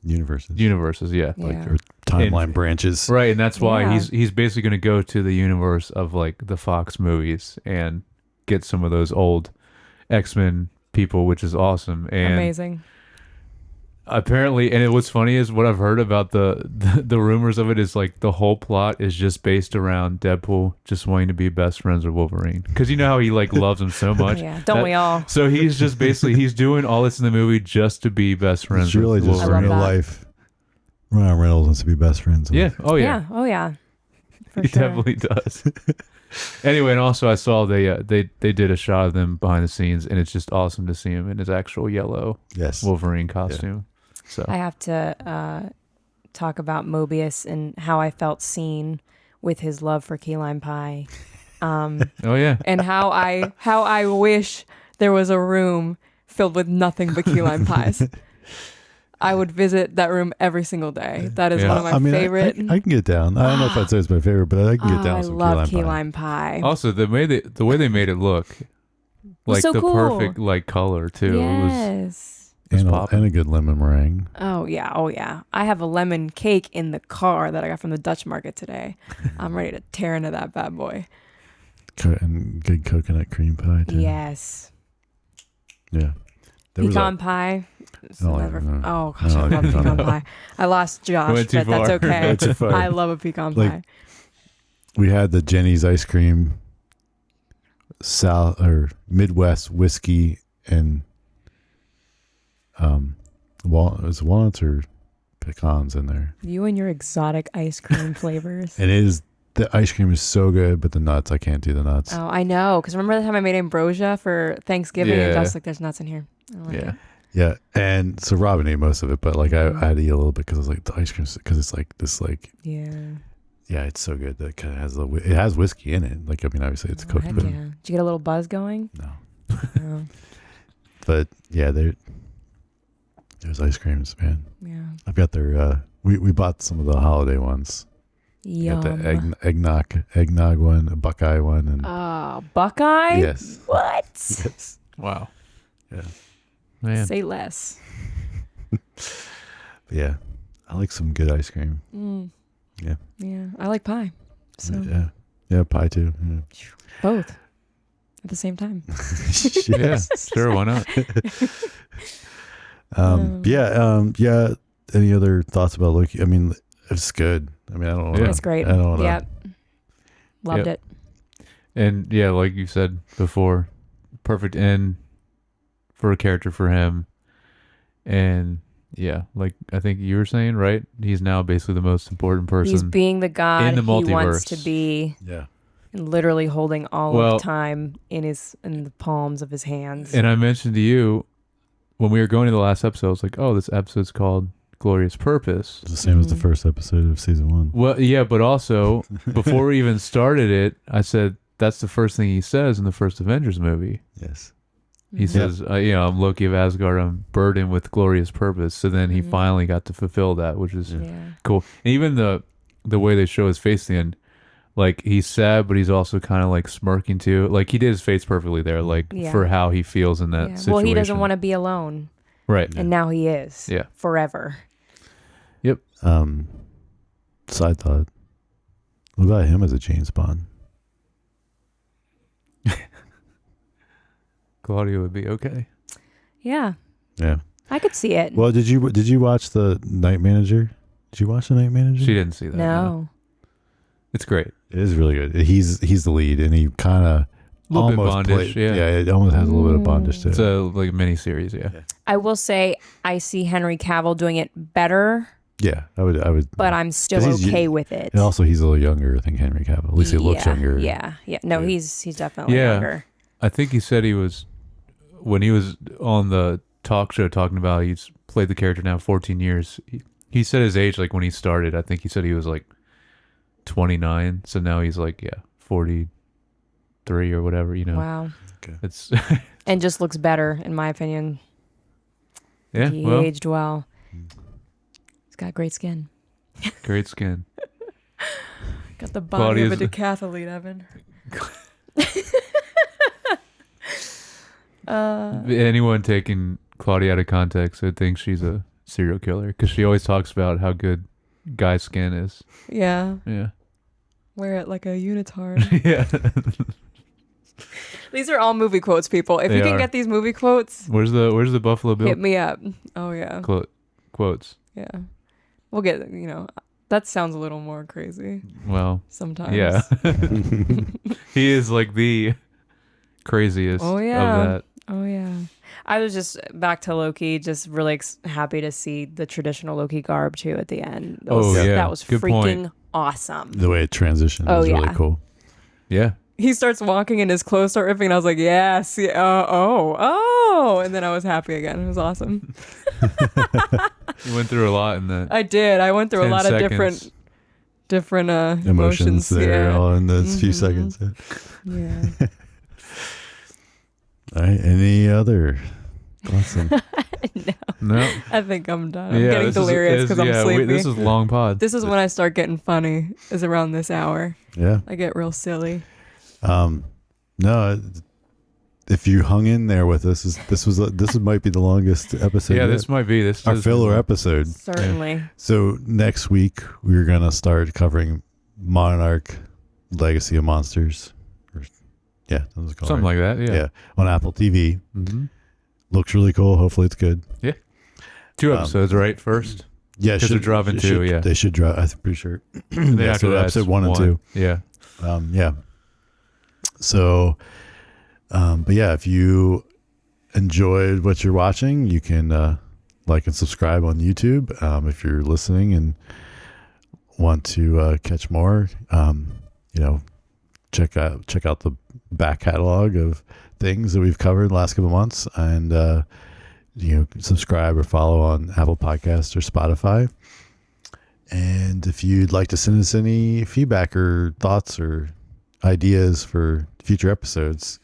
A: universes, yeah.
C: Like or timeline branches.
A: Right, and that's why
B: Yeah.
A: he's basically going to go to the universe of like the Fox movies and get some of those old X-Men people, which is awesome. And
B: Amazing.
A: apparently, and what's funny is what I've heard about the rumors of it is like the whole plot is just based around Deadpool just wanting to be best friends with Wolverine, because you know how he like loves him so much.
B: Yeah, don't we all?
A: So he's just basically he's doing all this in the movie just to be best friends.
C: It's really
A: with
C: just in
A: Wolverine.
C: real life. Ryan Reynolds wants to be best friends with.
A: Yeah. Oh yeah.
B: Oh yeah. For
A: He
B: sure.
A: definitely does. Anyway, and also I saw they did a shot of them behind the scenes, and it's just awesome to see him in his actual yellow Wolverine costume. So
B: I have to talk about Mobius and how I felt seen with his love for key lime pie.
A: oh yeah.
B: And how I wish there was a room filled with nothing but key lime pies. I would visit that room every single day. That is one of my favorite.
C: I can get down. I don't know if I'd say it's my favorite, but I can get down with some
B: I love key lime pie.
A: Also, the way they made it look like
B: so
A: the
B: cool.
A: perfect like color too.
B: Yes.
C: and a good lemon meringue.
B: Oh yeah. I have a lemon cake in the car that I got from the Dutch market today. I'm ready to tear into that bad boy.
C: And good coconut cream pie too.
B: Yes.
C: Yeah.
B: Pecan pie. It's
C: I don't
B: another-
C: like that.
B: oh gosh, I love pecan pie. I lost Josh,
A: Went too
B: but that's
A: far.
B: okay.
C: Went too far.
B: I love a pecan
C: Like,
B: pie.
C: We had the Jenny's ice cream, South or Midwest whiskey, and was walnuts or pecans in there.
B: You and your exotic ice cream flavors.
C: And the ice cream is so good, but the nuts, I can't do the nuts.
B: Oh, I know. Because remember the time I made ambrosia for Thanksgiving? And
A: Yeah.
B: Josh was like, there's nuts in here. I don't like
A: Yeah.
B: it.
C: Yeah, and so Robin ate most of it, but like I had to eat a little bit because I was like the ice cream, because it's like this like
B: Yeah.
C: it's so good that kind of has it has whiskey in it. Like I mean, obviously it's
B: Oh,
C: cooked,
B: heck
C: but
B: yeah. Did you get a little buzz going?
C: no.
B: Oh,
C: But yeah, there's ice creams, man.
B: yeah.
C: I've got their we bought some of the holiday ones.
B: Yum.
C: Got the eggnog one, a Buckeye one, and
B: Buckeye?
C: yes,
B: What?
C: yes,
A: Wow.
C: yeah,
A: Man.
B: Say less.
C: but yeah. I like some good ice cream.
B: Mm.
C: Yeah,
B: Yeah. I like pie. So
C: yeah, pie too. Yeah.
B: both at the same time.
A: Yeah. Sure. Why not?
C: Yeah. Any other thoughts about Loki? I mean, it's good. I mean, I don't know.
A: Yeah.
B: It's great.
C: I don't know.
B: Yep. Loved
A: Yep.
B: it.
A: And yeah, like you said before, perfect end for a character for him. And yeah, like I think you were saying, right? He's now basically the most important person.
B: He's being the god
A: in the
B: he wants to
A: multiverse.
B: be,
C: Yeah.
B: and literally holding all
A: Well-
B: of time in the palms of his hands.
A: And I mentioned to you when we were going to the last episode, I was like, oh, this episode's called Glorious Purpose.
C: It's the same as the
B: Mhm.
C: first episode of season 1.
A: Well, yeah, but also before we even started it, I said that's the first thing he says in the first Avengers movie.
C: Yes.
A: He says, I'm Loki of Asgard. I'm burdened with glorious purpose. So then he
B: Mhm.
A: finally got to fulfill that, which is
B: Yeah.
A: cool. And even the way they show his face at the end, like he's sad, but he's also kind of like smirking too. Like he did his face perfectly there, like
B: Yeah.
A: for how he feels in that
B: Yeah.
A: situation.
B: Well, he doesn't want to be alone,
A: Right.
B: and now he is.
A: Yeah.
B: Forever.
C: Side thought. What about him as a James Bond?
A: Claudia would be okay.
B: Yeah.
C: Yeah.
B: I could see it.
C: Well, did you watch the Night Manager? Did you watch the Night Manager?
A: She didn't see that.
B: no.
A: It's great.
C: It is really good. He's the lead, and he kind of
A: A little bit
C: almost
A: Bondish, yeah.
C: it almost has a little bit of Bondish to
A: It's
C: it.
A: a like mini series, yeah.
B: I will say I see Henry Cavill doing it better,
C: Yeah, I would.
B: but I'm still
C: 'Cause he's-
B: okay with it.
C: And also, he's a little younger, I think, Henry Cavill. At least he looks
B: Yeah,
C: younger.
B: Yeah. No,
C: Yeah.
B: he's definitely
A: Yeah.
B: younger.
A: I think he said he was when he was on the talk show talking about he's played the character now 14 years. He said his age like when he started. I think he said he was like 29. So now he's like 43 or whatever. You know,
B: Wow.
A: it's
B: And just looks better, in my opinion.
A: yeah.
B: He
A: Well,
B: aged well. He's got great skin.
A: great skin.
B: Got the body of a
A: Claudia's-
B: decathlete, Evan.
A: Anyone taking Claudia out of context would think she's a serial killer because she always talks about how good guy skin is.
B: Yeah.
A: Yeah.
B: Wear it like a unitard.
A: Yeah.
B: These are all movie quotes, people. If
A: They
B: you can
A: are.
B: get these movie quotes,
A: Where's the Buffalo Bill
B: hit me up. Oh, yeah.
A: quotes?
B: Yeah. We'll get, that sounds a little more crazy
A: Well,
B: sometimes.
A: yeah. He is like the craziest
B: Oh, yeah.
A: of that.
B: Oh, yeah. I was just back to Loki, just really happy to see the traditional Loki garb too at the end. That was,
A: yeah.
B: That was
A: Good
B: freaking
A: point.
B: awesome.
C: The way it transitioned
B: Oh,
C: was really
B: yeah.
C: cool.
A: Yeah.
B: He starts walking and his clothes start ripping, and I was like, yes, yeah, oh. And then I was happy again. It was awesome.
A: You went through a lot in that.
B: I did. I went through a
A: 10
B: lot of
A: seconds.
B: different
C: Emotions there
B: Yeah.
C: all in those few
B: Mhm.
C: seconds.
B: Yeah.
C: All right. Any other thoughts?
A: No.
B: I think I'm done. I'm
A: Yeah,
B: getting
A: this is-
B: delirious because I'm sleepy.
A: This is long pod.
B: This is when I start getting funny, is around this hour.
C: Yeah.
B: I get real silly.
C: No, if you hung in there with us, this might be the longest episode.
A: Yeah,
C: yet.
A: this might be this
C: our
A: is-
C: filler episode.
B: Certainly.
C: So next week we're gonna start covering Monarch: Legacy of Monsters. Yeah, that was called
A: something
C: right?
A: like that. Yeah.
C: on Apple TV.
A: Mm-hmm.
C: Looks really cool. Hopefully it's good.
A: 2 episodes, right? First.
C: Yeah,
A: 'Cause they're dropping
C: it
A: 2,
C: should-
A: yeah.
C: they should drop. I'm pretty sure.
A: And then
C: Yeah,
A: after
C: so
A: that,
C: episode
A: it's
C: 1 and 2.
A: Yeah.
C: Yeah. So, but yeah, if you enjoyed what you're watching, you can like and subscribe on YouTube. If you're listening and want to catch more, check out the back catalog of things that we've covered in the last couple of months, and subscribe or follow on Apple Podcasts or Spotify. And if you'd like to send us any feedback or thoughts or ideas for future episodes,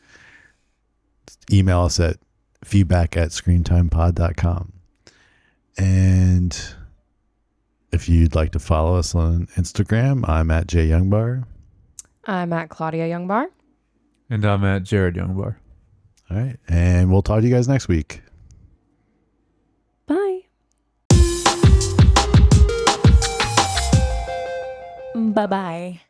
C: email us at feedback@screentimepod.com. And if you'd like to follow us on Instagram, I'm at jyoungbar.
B: I'm at Claudia Youngbar.
A: And I'm at Jered Youngbar.
C: All right. And we'll talk to you guys next week.
B: Bye. Bye-bye.